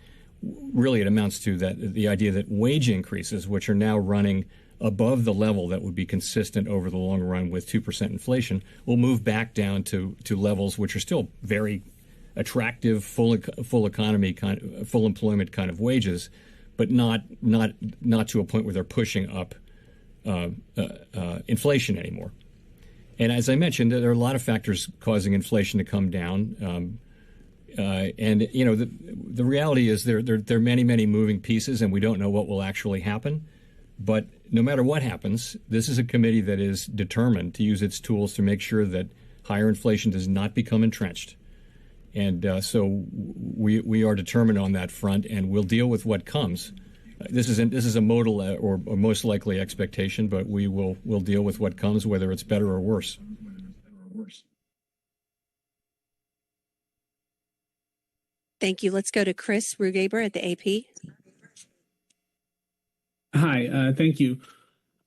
really it amounts to the idea that wage increases, which are now running above the level that would be consistent over the long run with 2% inflation, will move back down to levels which are still very attractive, full economy full employment kind of wages, but not to a point where they're pushing up inflation anymore. And as I mentioned, there are a lot of factors causing inflation to come down. The reality is there are many moving pieces, and we don't know what will actually happen. But no matter what happens, this is a committee that is determined to use its tools to make sure that higher inflation does not become entrenched. And so we are determined on that front, and we'll deal with what comes. This is a modal or most likely expectation, but we'll deal with what comes, whether it's better or worse. Thank you. Let's go to Chris Rugaber at the AP. Hi, thank you.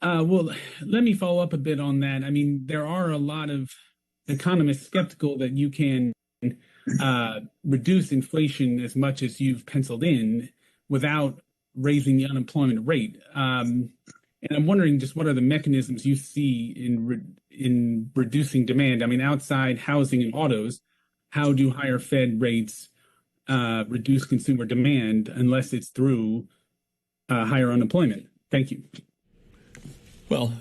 Well, let me follow up a bit on that. I mean, there are a lot of economists skeptical that you can reduce inflation as much as you've penciled in without raising the unemployment rate. And I'm wondering just what are the mechanisms you see in reducing demand? I mean, outside housing and autos, how do higher Fed rates reduce consumer demand unless it's through higher unemployment? Thank you. Well,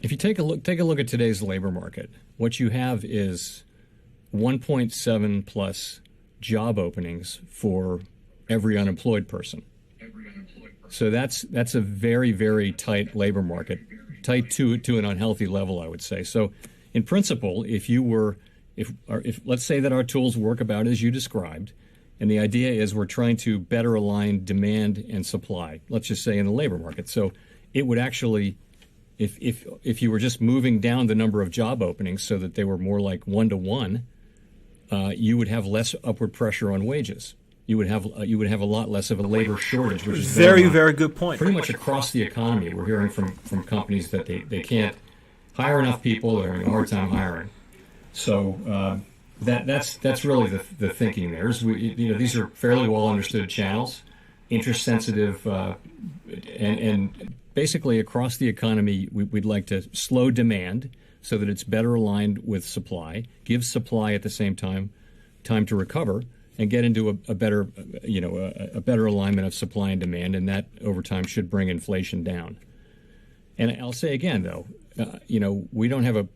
if you take a look at today's labor market, what you have is 1.7 plus job openings for every unemployed person. So that's a very, very tight labor market, tight to an unhealthy level, I would say. So in principle, if let's say that our tools work about as you described, and the idea is we're trying to better align demand and supply, let's just say in the labor market. So it would actually, if you were just moving down the number of job openings so that they were more like 1-to-1, you would have less upward pressure on wages. You would have a lot less of a labor shortage, which is very good point. Pretty much across the economy, we're hearing from companies that they can't hire enough people; they're having a hard time hiring. So that's really the thinking there. These are fairly well understood channels, interest sensitive, and basically across the economy, we'd like to slow demand so that it's better aligned with supply, give supply at the same time to recover, and get into a better alignment of supply and demand, and that over time should bring inflation down. And I'll say again, though, we don't have a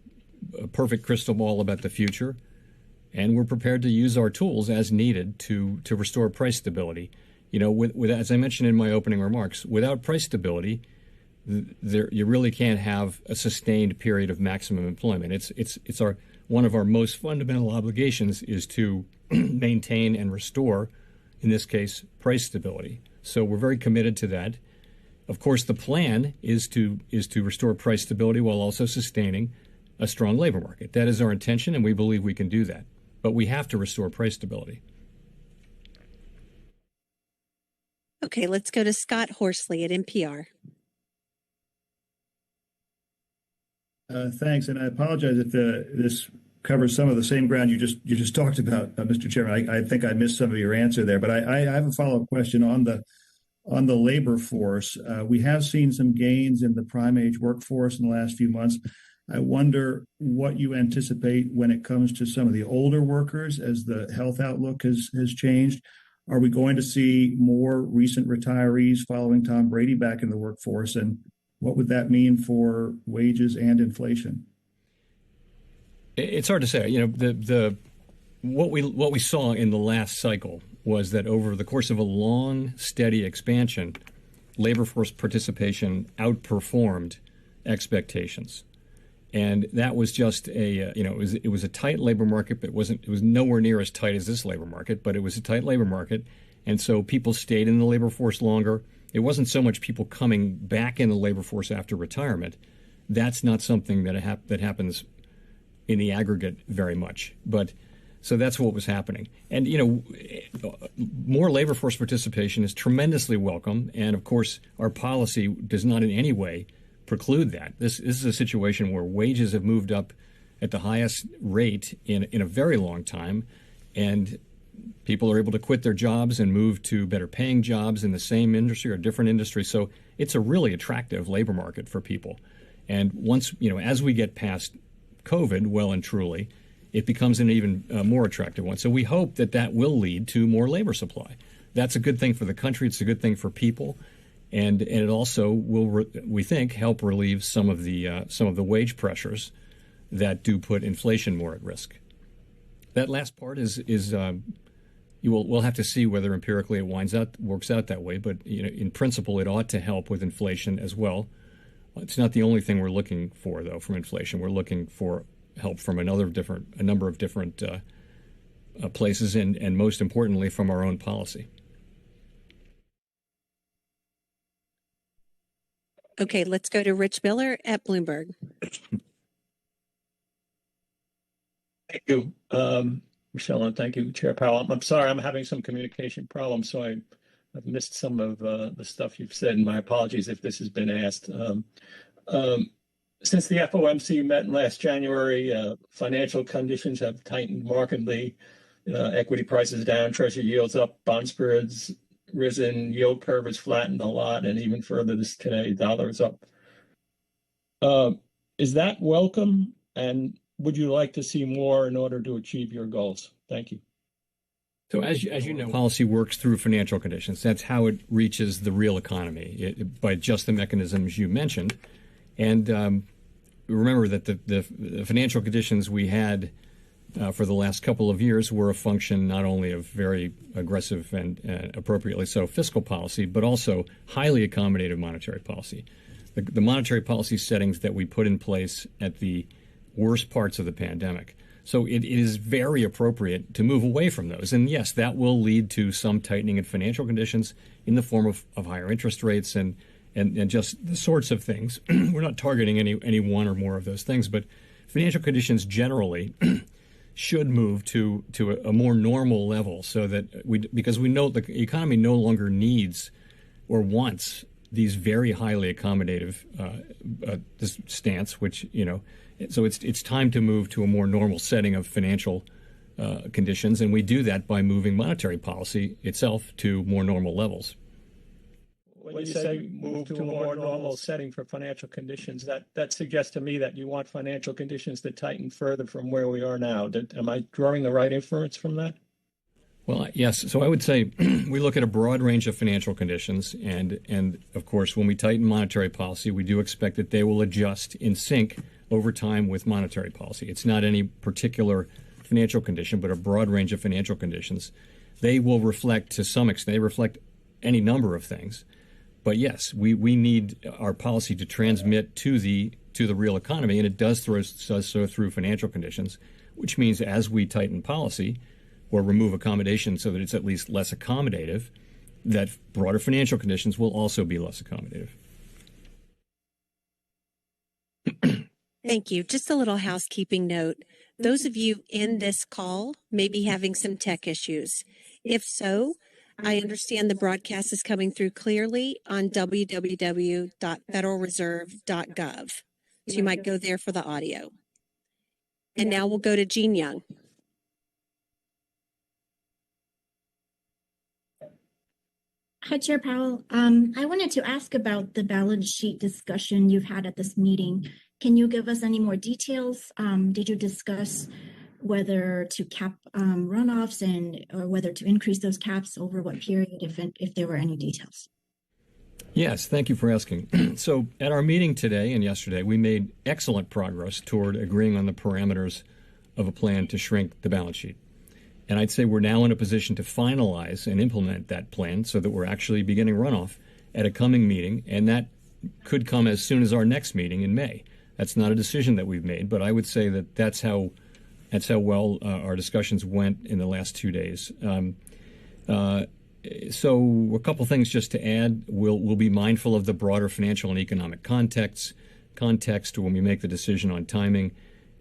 perfect crystal ball about the future, and we're prepared to use our tools as needed to restore price stability. As I mentioned in my opening remarks, without price stability, you really can't have a sustained period of maximum employment. It's one of our most fundamental obligations is to maintain and restore, in this case, price stability. So we're very committed to that. Of course, the plan is to restore price stability while also sustaining a strong labor market. That is our intention, and we believe we can do that. But we have to restore price stability. Okay, let's go to Scott Horsley at NPR. Thanks, and I apologize if this covers some of the same ground you just talked about, Mr. Chairman. I think I missed some of your answer there, but I have a follow-up question on the labor force. We have seen some gains in the prime age workforce in the last few months. I wonder what you anticipate when it comes to some of the older workers as the health outlook has changed. Are we going to see more recent retirees following Tom Brady back in the workforce, and what would that mean for wages and inflation? It's hard to say. What we saw in the last cycle was that over the course of a long, steady expansion, labor force participation outperformed expectations, and that was just it was a tight labor market, but it was nowhere near as tight as this labor market, but it was a tight labor market, and so people stayed in the labor force longer. It wasn't so much people coming back in the labor force after retirement. That's not something that happens in the aggregate very much, but. So that's what was happening. And, more labor force participation is tremendously welcome. And, of course, our policy does not in any way preclude that. This is a situation where wages have moved up at the highest rate in a very long time. And people are able to quit their jobs and move to better paying jobs in the same industry or different industry. So it's a really attractive labor market for people. And once, as we get past COVID, well and truly, it becomes an even more attractive one. So we hope that will lead to more labor supply. That's a good thing for the country. It's a good thing for people, and it also will, we think, help relieve some of the wage pressures that do put inflation more at risk. That last part we'll have to see whether empirically it works out that way. But in principle, it ought to help with inflation as well. It's not the only thing we're looking for, though, from inflation. We're looking for help from a number of different places, and most importantly, from our own policy. Okay, let's go to Rich Miller at Bloomberg. Thank you, Michelle, and thank you, Chair Powell. I'm sorry, I'm having some communication problems, so I've missed some of the stuff you've said, and my apologies if this has been asked. Since the FOMC met last January, financial conditions have tightened markedly. Equity prices down, Treasury yields up, bond spreads risen, yield curve has flattened a lot, and even further today, dollar is up. Is that welcome? And would you like to see more in order to achieve your goals? Thank you. So as you know, policy works through financial conditions. That's how it reaches the real economy, by just the mechanisms you mentioned. And remember that the financial conditions we had for the last couple of years were a function not only of very aggressive and appropriately so fiscal policy, but also highly accommodative monetary policy. The monetary policy settings that we put in place at the worst parts of the pandemic. So it is very appropriate to move away from those. And yes, that will lead to some tightening in financial conditions in the form of higher interest rates and just the sorts of things. We're not targeting any one or more of those things, but financial conditions generally should move to a more normal level, so that because we know the economy no longer needs or wants these very highly accommodative this stance, which so it's time to move to a more normal setting of financial conditions, and we do that by moving monetary policy itself to more normal levels. When you say move to a more normal setting for financial conditions, that suggests to me that you want financial conditions to tighten further from where we are now. Am I drawing the right inference from that? Well, yes. So I would say we look at a broad range of financial conditions, and of course, when we tighten monetary policy, we do expect that they will adjust in sync over time with monetary policy. It's not any particular financial condition, but a broad range of financial conditions. They will reflect, to some extent, they reflect any number of things. But yes, we need our policy to transmit to the real economy, and it does so through financial conditions, which means as we tighten policy or remove accommodation so that it's at least less accommodative, that broader financial conditions will also be less accommodative. Thank you. Just a little housekeeping note. Those of you in this call may be having some tech issues. If so, I understand the broadcast is coming through clearly on www.federalreserve.gov. So you might go there for the audio. And now we'll go to Jean Young. Hi, Chair Powell. I wanted to ask about the balance sheet discussion you've had at this meeting. Can you give us any more details? Did you discuss whether to cap runoffs or whether to increase those caps over what period, if there were any details? Yes, thank you for asking. So at our meeting today and yesterday, we made excellent progress toward agreeing on the parameters of a plan to shrink the balance sheet. And I'd say we're now in a position to finalize and implement that plan so that we're actually beginning runoff at a coming meeting, and that could come as soon as our next meeting in May. That's not a decision that we've made, but I would say that that's how well our discussions went in the last 2 days. So a couple things just to add. We'll be mindful of the broader financial and economic context when we make the decision on timing,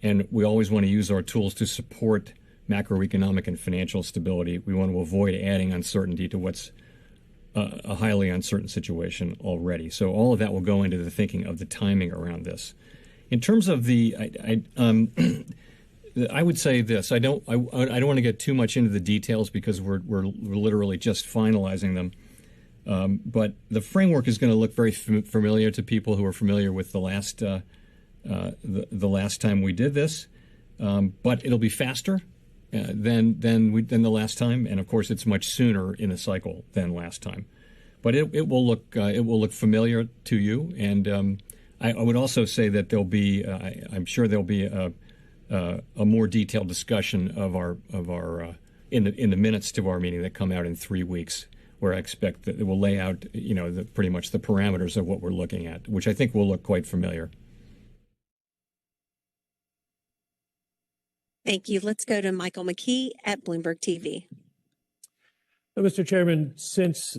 and we always want to use our tools to support macroeconomic and financial stability. We want to avoid adding uncertainty to what's a highly uncertain situation already. So all of that will go into the thinking of the timing around this. In terms of I would say this. I don't want to get too much into the details because we're literally just finalizing them. But the framework is going to look very familiar to people who are familiar with the last time we did this. But it'll be faster than the last time, and of course it's much sooner in the cycle than last time. But it will look familiar to you. And I would also say that there'll be I'm sure there'll be a more detailed discussion of our in the minutes to our meeting that come out in 3 weeks, where I expect that it will lay out pretty much the parameters of what we're looking at, which I think will look quite familiar. Thank you. Let's go to Michael McKee at Bloomberg TV. Mr. Chairman, since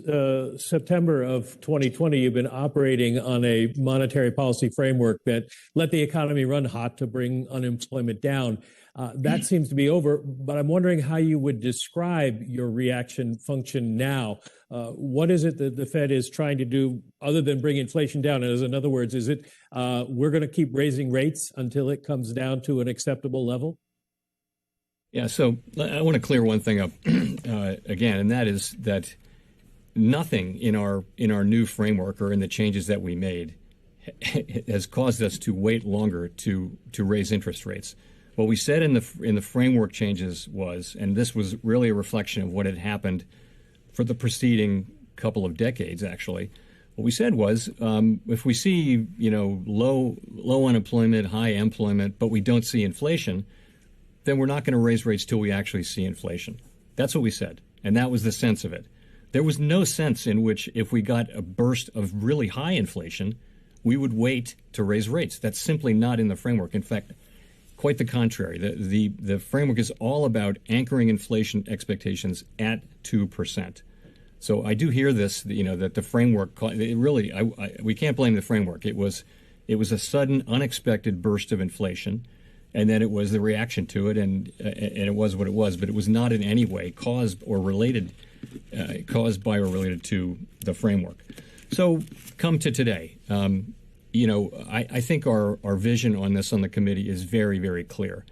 September of 2020, you've been operating on a monetary policy framework that let the economy run hot to bring unemployment down. That seems to be over, but I'm wondering how you would describe your reaction function now. What is it that the Fed is trying to do other than bring inflation down? In other words, is it we're going to keep raising rates until it comes down to an acceptable level? Yeah, so I want to clear one thing up again, and that is that nothing in our new framework or in the changes that we made has caused us to wait longer to raise interest rates. What we said in the framework changes was, and this was really a reflection of what had happened for the preceding couple of decades, actually. What we said was, if we see low unemployment, high employment, but we don't see inflation, then we're not going to raise rates till we actually see inflation. That's what we said, and that was the sense of it. There was no sense in which if we got a burst of really high inflation, we would wait to raise rates. That's simply not in the framework. In fact, quite the contrary. The framework is all about anchoring inflation expectations at 2%. So I do hear this, that the framework, we can't blame the framework. It was a sudden, unexpected burst of inflation. And then it was the reaction to it, and it was what it was. But it was not in any way caused by or related to the framework. So come to today. I think our vision on this on the committee is very, very clear.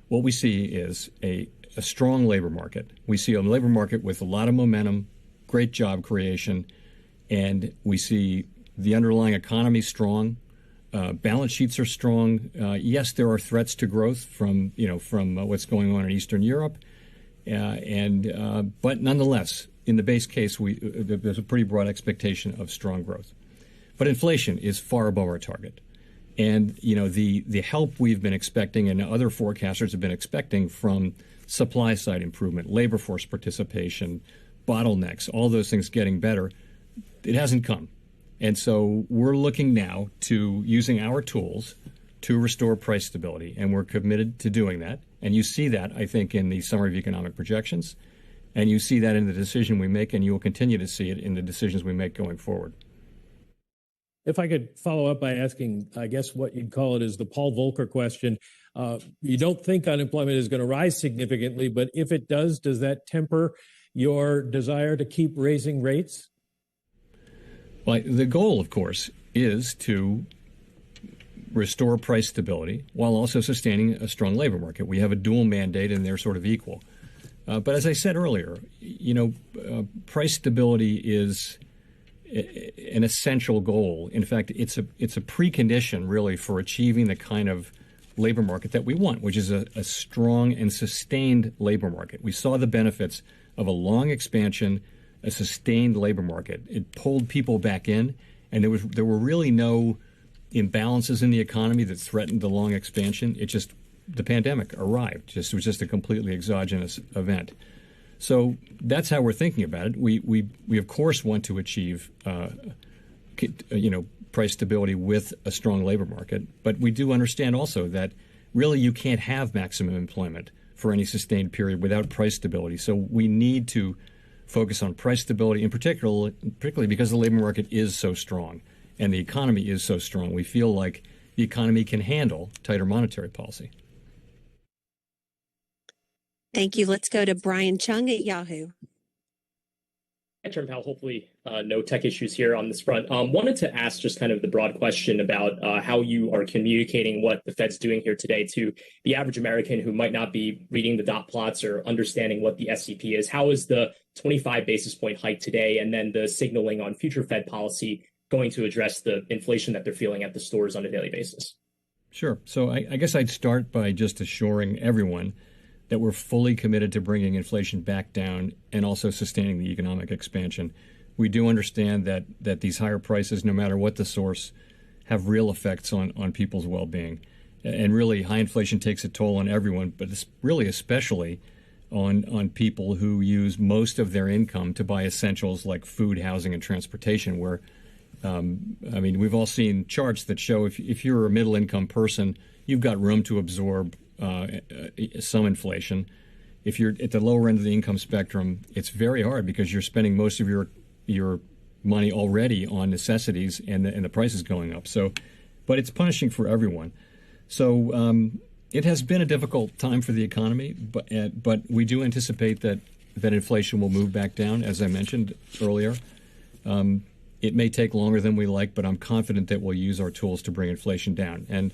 What we see is a strong labor market. We see a labor market with a lot of momentum, great job creation, and we see the underlying economy strong. Balance sheets are strong. Yes, there are threats to growth from what's going on in Eastern Europe, but nonetheless, in the base case, there's a pretty broad expectation of strong growth. But inflation is far above our target, and the help we've been expecting and other forecasters have been expecting from supply side improvement, labor force participation, bottlenecks, all those things getting better, it hasn't come. And so we're looking now to using our tools to restore price stability, and we're committed to doing that. And you see that, I think, in the summary of economic projections, and you see that in the decision we make, and you will continue to see it in the decisions we make going forward. If I could follow up by asking, I guess what you'd call it is the Paul Volcker question. You don't think unemployment is going to rise significantly, but if it does that temper your desire to keep raising rates? Well, the goal, of course, is to restore price stability while also sustaining a strong labor market. We have a dual mandate, and they're sort of equal. But as I said earlier, price stability is an essential goal. In fact, it's a precondition, really, for achieving the kind of labor market that we want, which is a strong and sustained labor market. We saw the benefits of a long expansion, a sustained labor market. It pulled people back in, and there were really no imbalances in the economy that threatened the long expansion. It just the pandemic arrived. It was just a completely exogenous event. So that's how we're thinking about it. We of course want to achieve price stability with a strong labor market, but we do understand also that really you can't have maximum employment for any sustained period without price stability. So we need to focus on price stability, in particularly because the labor market is so strong and the economy is so strong. We feel like the economy can handle tighter monetary policy. Thank you. Let's go to Brian Chung at Yahoo. Hi, Chairman Powell. Hopefully no tech issues here on this front. Wanted to ask just kind of the broad question about how you are communicating what the Fed's doing here today to the average American who might not be reading the dot plots or understanding what the SCP is. How is the 25 basis point hike today and then the signaling on future Fed policy going to address the inflation that they're feeling at the stores on a daily basis? Sure. So I guess I'd start by just assuring everyone that we're fully committed to bringing inflation back down and also sustaining the economic expansion. We do understand that these higher prices, no matter what the source, have real effects on people's well-being. And really, high inflation takes a toll on everyone, but it's really especially on people who use most of their income to buy essentials like food, housing, and transportation, where, we've all seen charts that show if you're a middle-income person, you've got room to absorb some inflation. If you're at the lower end of the income spectrum, it's very hard because you're spending most of your money already on necessities and the price is going up. So, but it's punishing for everyone. So it has been a difficult time for the economy, but we do anticipate that inflation will move back down, as I mentioned earlier. It may take longer than we like, but I'm confident that we'll use our tools to bring inflation down. And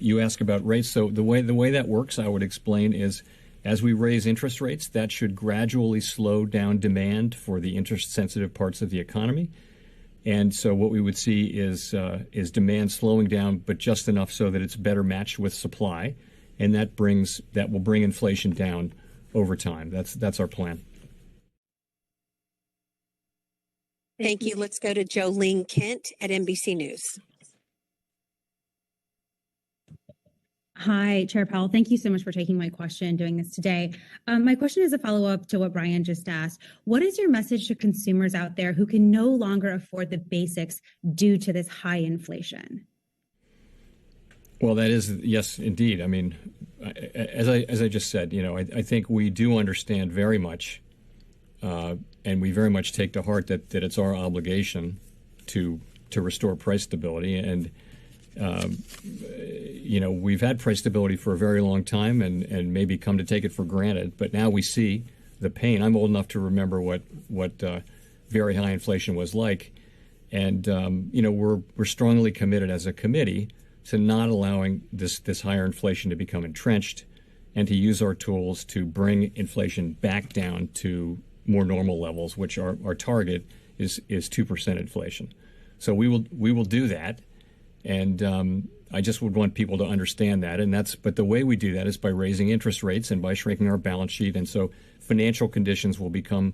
you ask about rates. So the way that works, I would explain, is as we raise interest rates, that should gradually slow down demand for the interest-sensitive parts of the economy. And so what we would see is demand slowing down, but just enough so that it's better matched with supply, and that will bring inflation down over time. That's our plan. Thank you. Let's go to Jolene Kent at NBC News. Hi, Chair Powell. Thank you so much for taking my question, doing this today. My question is a follow-up to what Brian just asked. What is your message to consumers out there who can no longer afford the basics due to this high inflation? Well, that is, yes, indeed. I mean, as I just said, I think we do understand very much, and we very much take to heart that it's our obligation to restore price stability. And we've had price stability for a very long time and maybe come to take it for granted. But now we see the pain. I'm old enough to remember what very high inflation was like. And, we're strongly committed as a committee to not allowing this higher inflation to become entrenched and to use our tools to bring inflation back down to more normal levels, which our target is 2% inflation. So we will do that. And I just would want people to understand that. But the way we do that is by raising interest rates and by shrinking our balance sheet. And so financial conditions will become,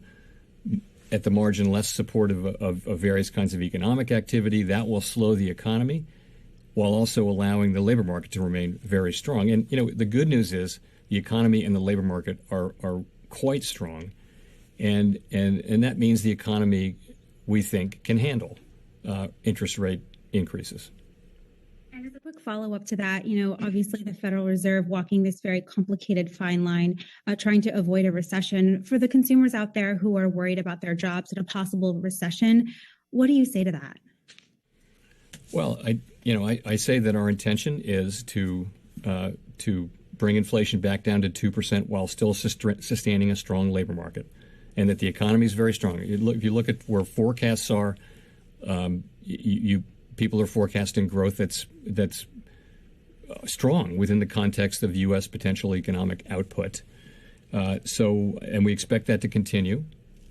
at the margin, less supportive of various kinds of economic activity. That will slow the economy while also allowing the labor market to remain very strong. And, the good news is the economy and the labor market are quite strong. And that means the economy, we think, can handle interest rate increases. And as a quick follow-up to that, obviously the Federal Reserve walking this very complicated fine line, trying to avoid a recession. For the consumers out there who are worried about their jobs in a possible recession, what do you say to that? Well, I say that our intention is to bring inflation back down to 2% while still sustaining a strong labor market, and that the economy is very strong. If you look at where forecasts are, people are forecasting growth that's strong within the context of U.S. potential economic output. And we expect that to continue.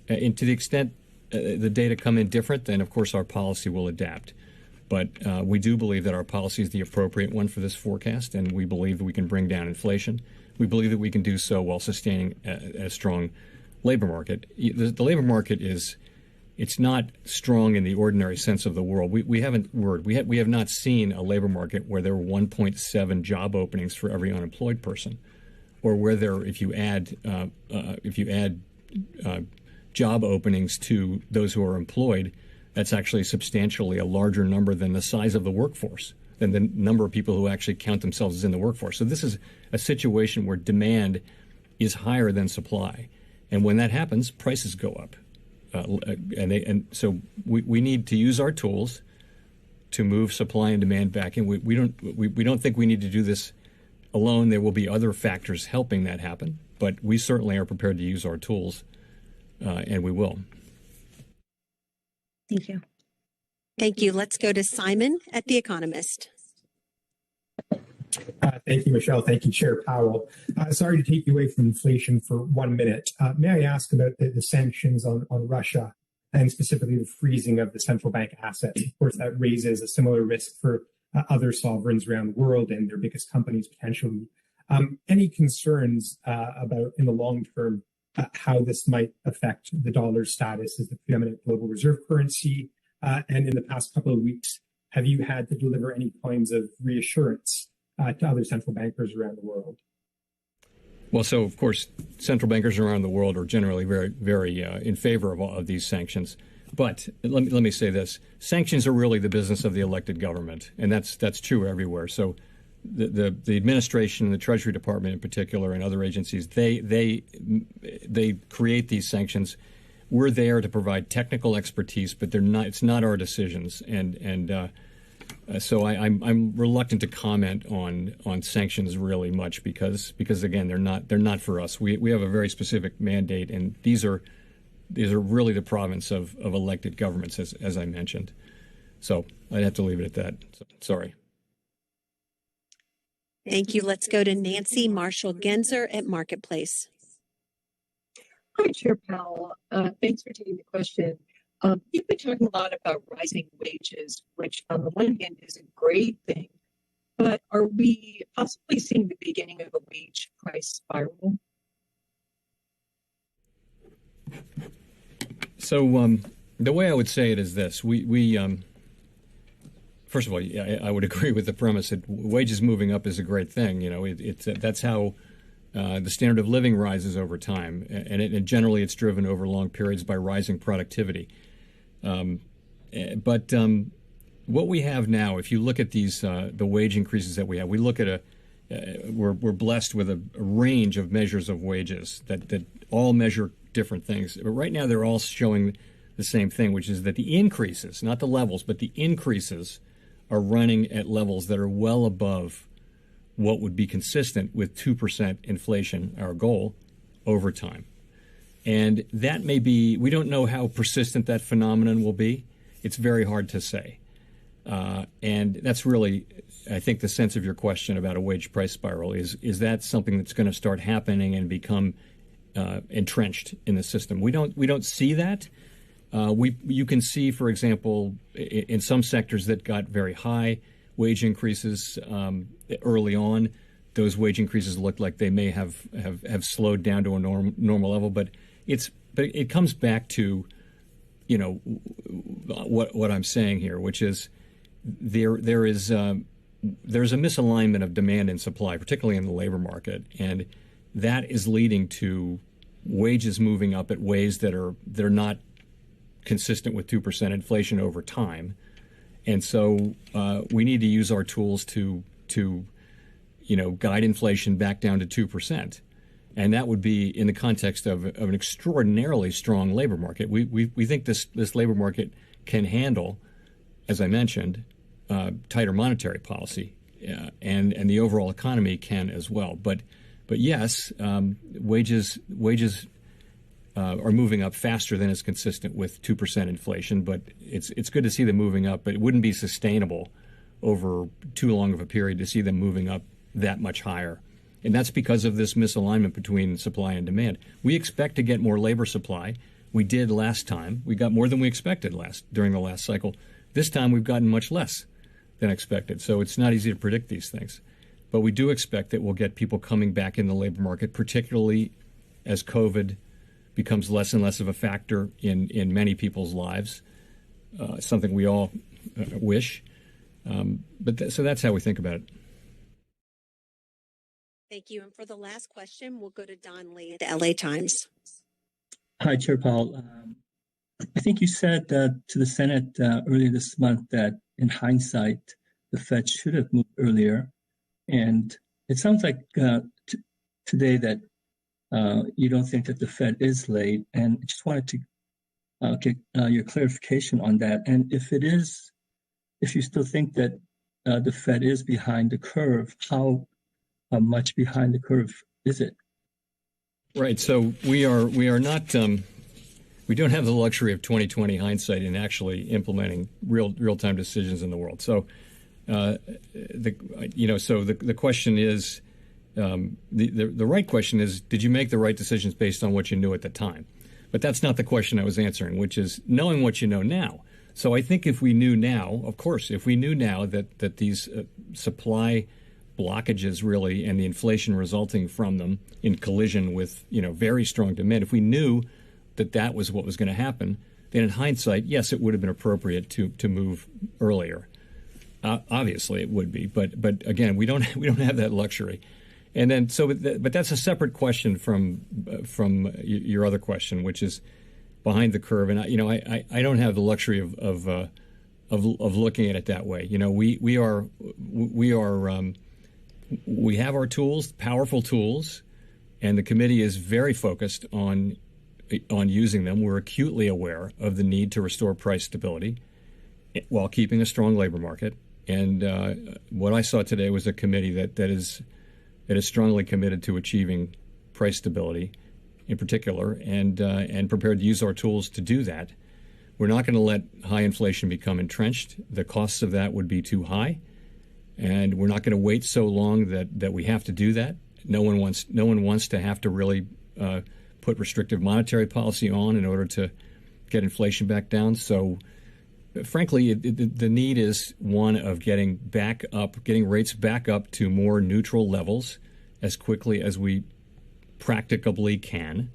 And to the extent the data come in different, then of course our policy will adapt. But we do believe that our policy is the appropriate one for this forecast, and we believe that we can bring down inflation. We believe that we can do so while sustaining a strong labor market. The labor market is it's not strong in the ordinary sense of the word. We have not seen a labor market where there are 1.7 job openings for every unemployed person, or where there, if you add job openings to those who are employed, that's actually substantially a larger number than the size of the workforce, than the number of people who actually count themselves as in the workforce. So this is a situation where demand is higher than supply, and when that happens, prices go up. So we need to use our tools to move supply and demand back in. We don't think we need to do this alone. There will be other factors helping that happen, but we certainly are prepared to use our tools, and we will. Thank you. Thank you. Let's go to Simon at The Economist. Thank you, Michelle. Thank you, Chair Powell. Sorry to take you away from inflation for 1 minute. May I ask about the sanctions on Russia, and specifically the freezing of the central bank assets? Of course, that raises a similar risk for other sovereigns around the world and their biggest companies potentially. Any concerns about, in the long term, how this might affect the dollar's status as the preeminent global reserve currency? And in the past couple of weeks, have you had to deliver any kinds of reassurance to other central bankers around the world? Well, so of course, central bankers around the world are generally very, very in favor of all of these sanctions. But let me say this: sanctions are really the business of the elected government, and that's true everywhere. So the administration and the Treasury Department in particular, and other agencies, they create these sanctions. We're there to provide technical expertise, but they're not. It's not our decisions, so I'm reluctant to comment on sanctions really much because again they're not for us. We have a very specific mandate, and these are really the province of elected governments, as I mentioned. So I'd have to leave it at that. So, sorry. Thank you. Let's go to Nancy Marshall-Genzer at Marketplace. Hi, Chair Powell. Thanks for taking the question. You've been talking a lot about rising wages, which on the one hand is a great thing, but are we possibly seeing the beginning of a wage price spiral? So the way I would say it is this: we first of all, I would agree with the premise that wages moving up is a great thing. You know, that's how the standard of living rises over time, and generally it's driven over long periods by rising productivity. But what we have now, if you look at these the wage increases that we have, we look at we're blessed with a range of measures of wages that all measure different things. But right now they're all showing the same thing, which is that the increases, not the levels, but the increases are running at levels that are well above what would be consistent with 2% inflation, our goal, over time. And that may be, we don't know how persistent that phenomenon will be. It's very hard to say. And that's really, I think, the sense of your question about a wage price spiral is that something that's going to start happening and become entrenched in the system? We don't see that. You can see, for example, in some sectors that got very high wage increases early on, those wage increases look like they may have slowed down to a normal level. But it comes back to, you know, what I'm saying here, which is there's a misalignment of demand and supply, particularly in the labor market, and that is leading to wages moving up at ways they're not consistent with 2% inflation over time. And so we need to use our tools to guide inflation back down to 2%. And that would be in the context of an extraordinarily strong labor market. We think this labor market can handle, as I mentioned, tighter monetary policy, and the overall economy can as well. But yes, wages are moving up faster than is consistent with 2% inflation. But it's good to see them moving up, but it wouldn't be sustainable over too long of a period to see them moving up that much higher. And that's because of this misalignment between supply and demand. We expect to get more labor supply. We did last time. We got more than we expected during the last cycle. This time we've gotten much less than expected. So it's not easy to predict these things. But we do expect that we'll get people coming back in the labor market, particularly as COVID becomes less and less of a factor in many people's lives, something we all wish. So that's how we think about it. Thank you. And for the last question, we'll go to Don Lee at the LA Times. Hi, Chair Powell. I think you said to the Senate earlier this month that in hindsight, the Fed should have moved earlier. And it sounds like today that you don't think that the Fed is late. And I just wanted to get your clarification on that. And if it is, if you still think that the Fed is behind the curve, how much behind the curve is it? Right. So we are not. We don't have the luxury of 20/20 hindsight in actually implementing real-time decisions in the world. So, the question is, the right question is, did you make the right decisions based on what you knew at the time? But that's not the question I was answering, which is knowing what you know now. So I think if we knew now, of course, if we knew now that these supply blockages really and the inflation resulting from them in collision with very strong demand, if we knew that was what was going to happen, then in hindsight, yes, it would have been appropriate to move earlier. Obviously, it would be, but again, we don't have that luxury. And then but that's a separate question from your other question, which is behind the curve. And I don't have the luxury of looking at it that way. We have our tools, powerful tools, and the committee is very focused on using them. We're acutely aware of the need to restore price stability while keeping a strong labor market. And what I saw today was a committee that is strongly committed to achieving price stability, in particular, and prepared to use our tools to do that. We're not going to let high inflation become entrenched. The costs of that would be too high, and we're not going to wait so long that we have to do that. No one wants to have to really put restrictive monetary policy on in order to get inflation back down. So, frankly, the need is one of getting rates back up to more neutral levels as quickly as we practicably can,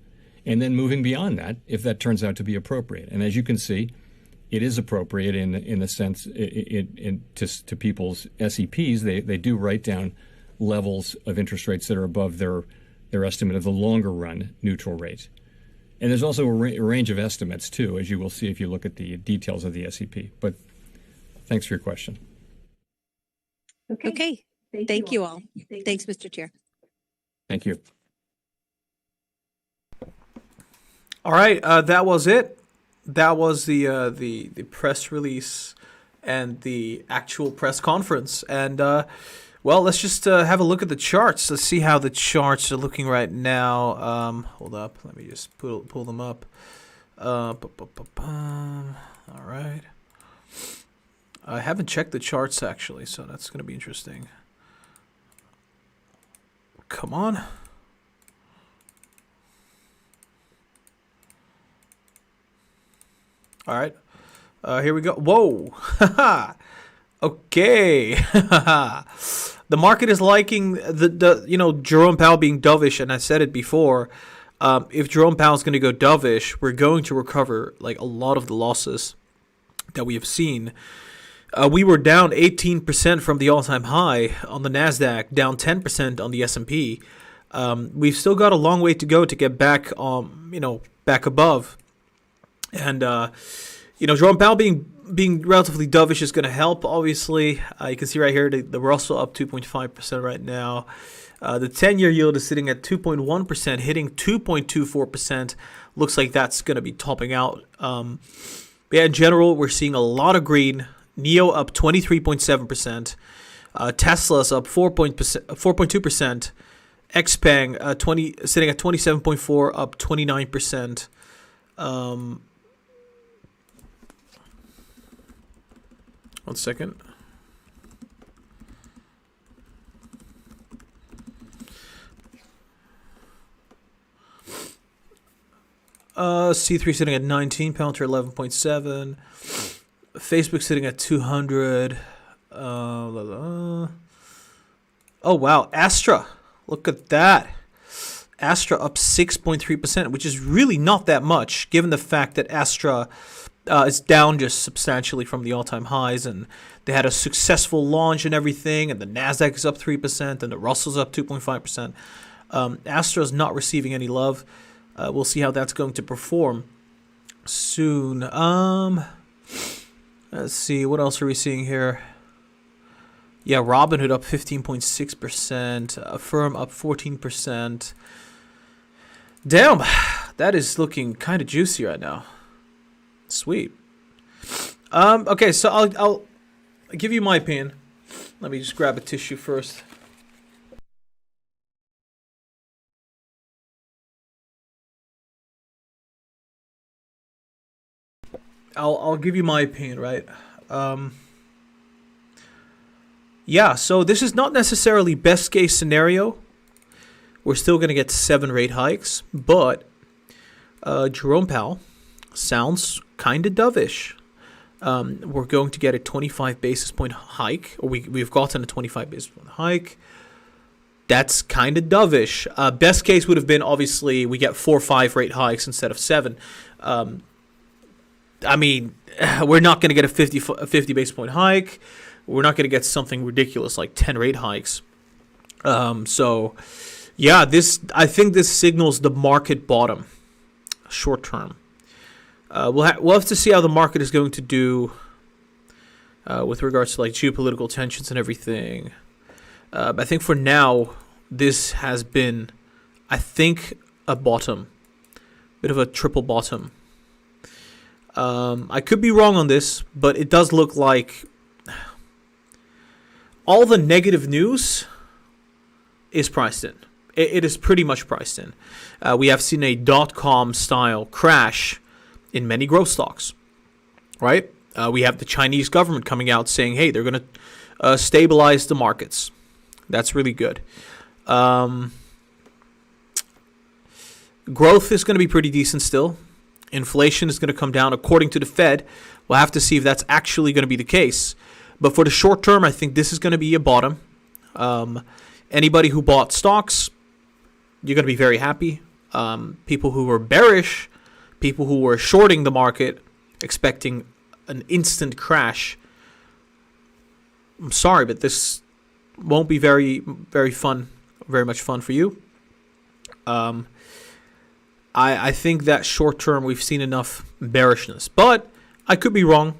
and then moving beyond that if that turns out to be appropriate. And as you can see, it is appropriate in the sense to people's SEPs. They do write down levels of interest rates that are above their estimate of the longer run neutral rate. And there's also a range of estimates, too, as you will see if you look at the details of the SEP. But thanks for your question. Okay. Thank you all. Thanks, Mr. Chair. Thank you. All right. That was it. That was the press release and the actual press conference. And, well, let's just have a look at the charts. Let's see how the charts are looking right now. Hold up. Let me just pull them up. All right. I haven't checked the charts, actually, so that's going to be interesting. Come on. All right. Here we go. Whoa. Okay. The market is liking the Jerome Powell being dovish, and I said it before. If Jerome Powell is going to go dovish, we're going to recover like a lot of the losses that we have seen. We were down 18% from the all-time high on the Nasdaq, down 10% on the S&P. We've still got a long way to go to get back, back above. And Jerome Powell being relatively dovish is going to help, obviously. You can see right here the Russell up 2.5% right now. The 10-year yield is sitting at 2.1%, hitting 2.24%. Looks like that's going to be topping out. In general, we're seeing a lot of green. NEO up 23.7%. Tesla's up 4.2%. XPeng sitting at 27.4, up 29%. One second. C3 sitting at 19, Palantir 11.7. Facebook sitting at 200. Oh, wow. Astra. Look at that. Astra up 6.3%, which is really not that much, given the fact that Astra is down just substantially from the all-time highs, and they had a successful launch and everything, and the Nasdaq is up 3%, and the Russell's up 2.5%. Astra is not receiving any love. We'll see how that's going to perform soon. Let's see, what else are we seeing here? Yeah, Robinhood up 15.6%, Affirm up 14%. Damn, that is looking kind of juicy right now. Sweet. Okay, so I'll give you my opinion. Let me just grab a tissue first. I'll give you my opinion, right? Yeah, so this is not necessarily best case scenario. We're still going to get 7 rate hikes, but Jerome Powell sounds kind of dovish. We're going to get a 25 basis point hike, or we've gotten a 25 basis point hike. That's kind of dovish. Best case would have been, obviously, we get 4 or 5 rate hikes instead of 7. I mean, we're not going to get a 50 basis point hike. We're not going to get something ridiculous like 10 rate hikes. So, yeah, I think this signals the market bottom, short term. We'll have to see how the market is going to do with regards to like geopolitical tensions and everything. I think for now, this has been, I think, a bottom, bit of a triple bottom. I could be wrong on this, but it does look like all the negative news is priced in. It is pretty much priced in. We have seen a .com style crash in many growth stocks, right? We have the Chinese government coming out saying, hey, they're going to stabilize the markets. That's really good. Growth is going to be pretty decent still. Inflation is going to come down according to the Fed. We'll have to see if that's actually going to be the case. But for the short term, I think this is going to be a bottom. Anybody who bought stocks, you're going to be very happy. People who were bearish, people who were shorting the market, expecting an instant crash. I'm sorry, but this won't be very, very fun, very much fun for you. I think that short term we've seen enough bearishness, but I could be wrong.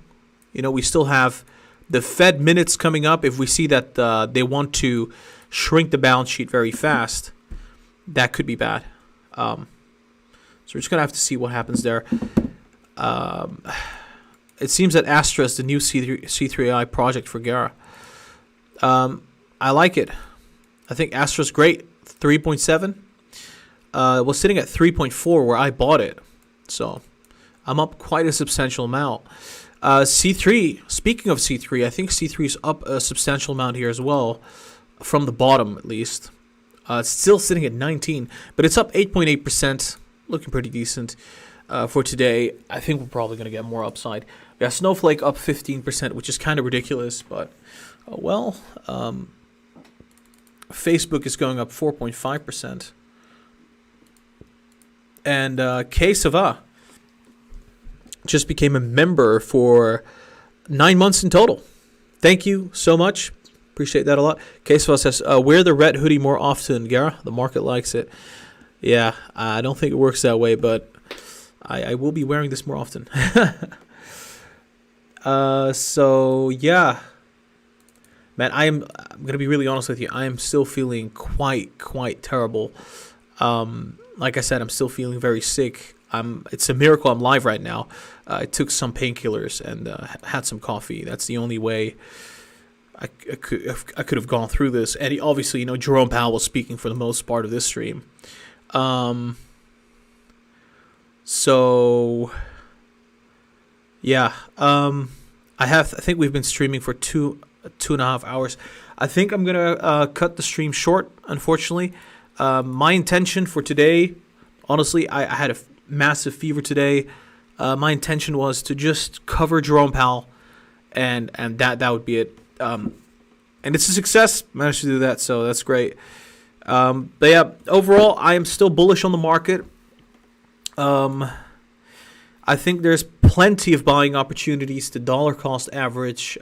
You know, we still have the Fed minutes coming up. If we see that they want to shrink the balance sheet very fast, that could be bad. So we're just gonna have to see what happens there. It seems that Astra is the new C3AI project for Gara. I like it. I think Astra's great. 3.7. Was sitting at 3.4 where I bought it. So I'm up quite a substantial amount. C3, speaking of C3, I think C3 is up a substantial amount here as well, from the bottom at least. It's still sitting at 19, but it's up 8.8%, looking pretty decent for today. I think we're probably going to get more upside. We got Snowflake up 15%, which is kind of ridiculous, but Facebook is going up 4.5%. And K-Sava just became a member for 9 months in total. Thank you so much. Appreciate that a lot. K-Sava says, wear the red hoodie more often, Gara. The market likes it. Yeah, I don't think it works that way, but I will be wearing this more often. So, yeah. Man, I'm going to be really honest with you. I am still feeling quite terrible. Like I said, I'm still feeling very sick. It's a miracle I'm live right now. I took some painkillers and had some coffee. That's the only way I could have gone through this. And obviously, Jerome Powell was speaking for the most part of this stream. So, yeah. I think we've been streaming for two and a half hours. I think I'm gonna cut the stream short, unfortunately. My intention for today, honestly, I had a massive fever today. My intention was to just cover Jerome Powell, and that would be it. And it's a success. Managed to do that, so that's great. But yeah, overall, I am still bullish on the market. I think there's plenty of buying opportunities to dollar cost average.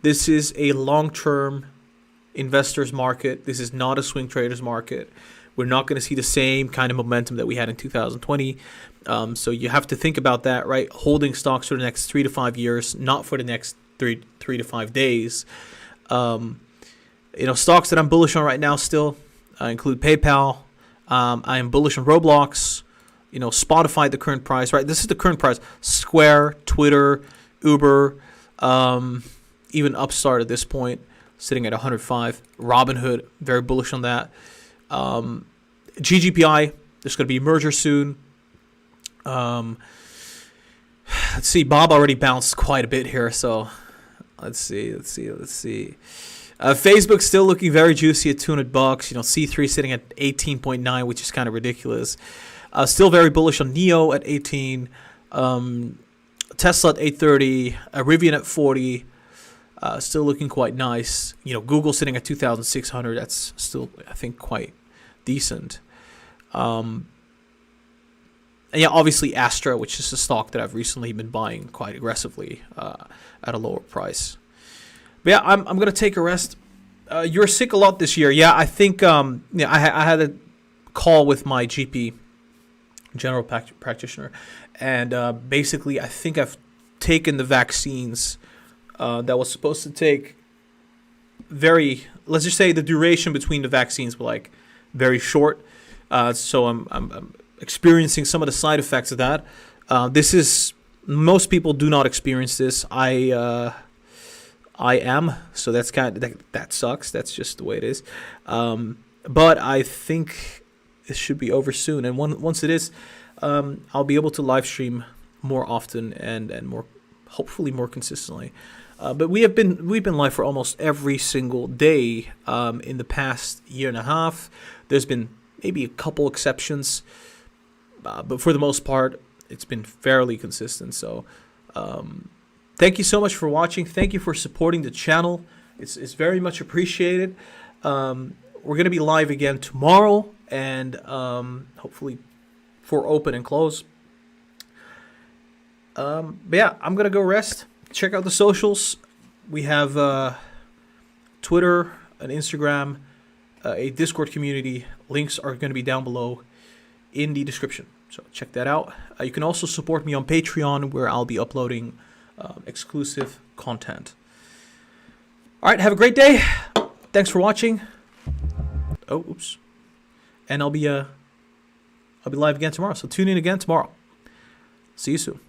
This is a long-term investors market. This is not a swing traders market. We're not going to see the same kind of momentum that we had in 2020. So you have to think about that, right? Holding stocks for the next 3 to 5 years, not for the next three to 5 days. Stocks that I'm bullish on right now still include PayPal. I am bullish on Roblox. Spotify at the current price, right? This is the current price. Square, Twitter, Uber, even Upstart at this point, sitting at 105. Robinhood, very bullish on that. GGPI, there's going to be a merger soon. Let's see. Bob already bounced quite a bit here, so let's see. Facebook's still looking very juicy at $200. C3 sitting at 18.9, which is kind of ridiculous. Still very bullish on NEO at 18, Tesla at 830, Rivian at 40. Still looking quite nice. Google sitting at 2,600. That's still, I think, quite decent. And yeah, obviously Astra, which is a stock that I've recently been buying quite aggressively at a lower price. But yeah, I'm gonna take a rest. You're sick a lot this year. Yeah, I think I had a call with my GP, general practitioner, and basically I think I've taken the vaccines that was supposed to take let's just say the duration between the vaccines were like very short. So I'm experiencing some of the side effects of that. Most people do not experience this. I am, so that's that sucks. That's just the way it is. But I think it should be over soon, and once it is, I'll be able to live stream more often and more, hopefully more consistently. But we've been live for almost every single day in the past year and a half. There's been maybe a couple exceptions, but for the most part, it's been fairly consistent. So thank you so much for watching. Thank you for supporting the channel. It's very much appreciated. We're going to be live again tomorrow, and hopefully for open and close. But yeah, I'm going to go rest. Check out the socials. We have Twitter, an Instagram, a Discord community. Links are going to be down below in the description. So check that out. You can also support me on Patreon, where I'll be uploading exclusive content. All right, have a great day. Thanks for watching. Oh, oops. And I'll be live again tomorrow. So tune in again tomorrow. See you soon.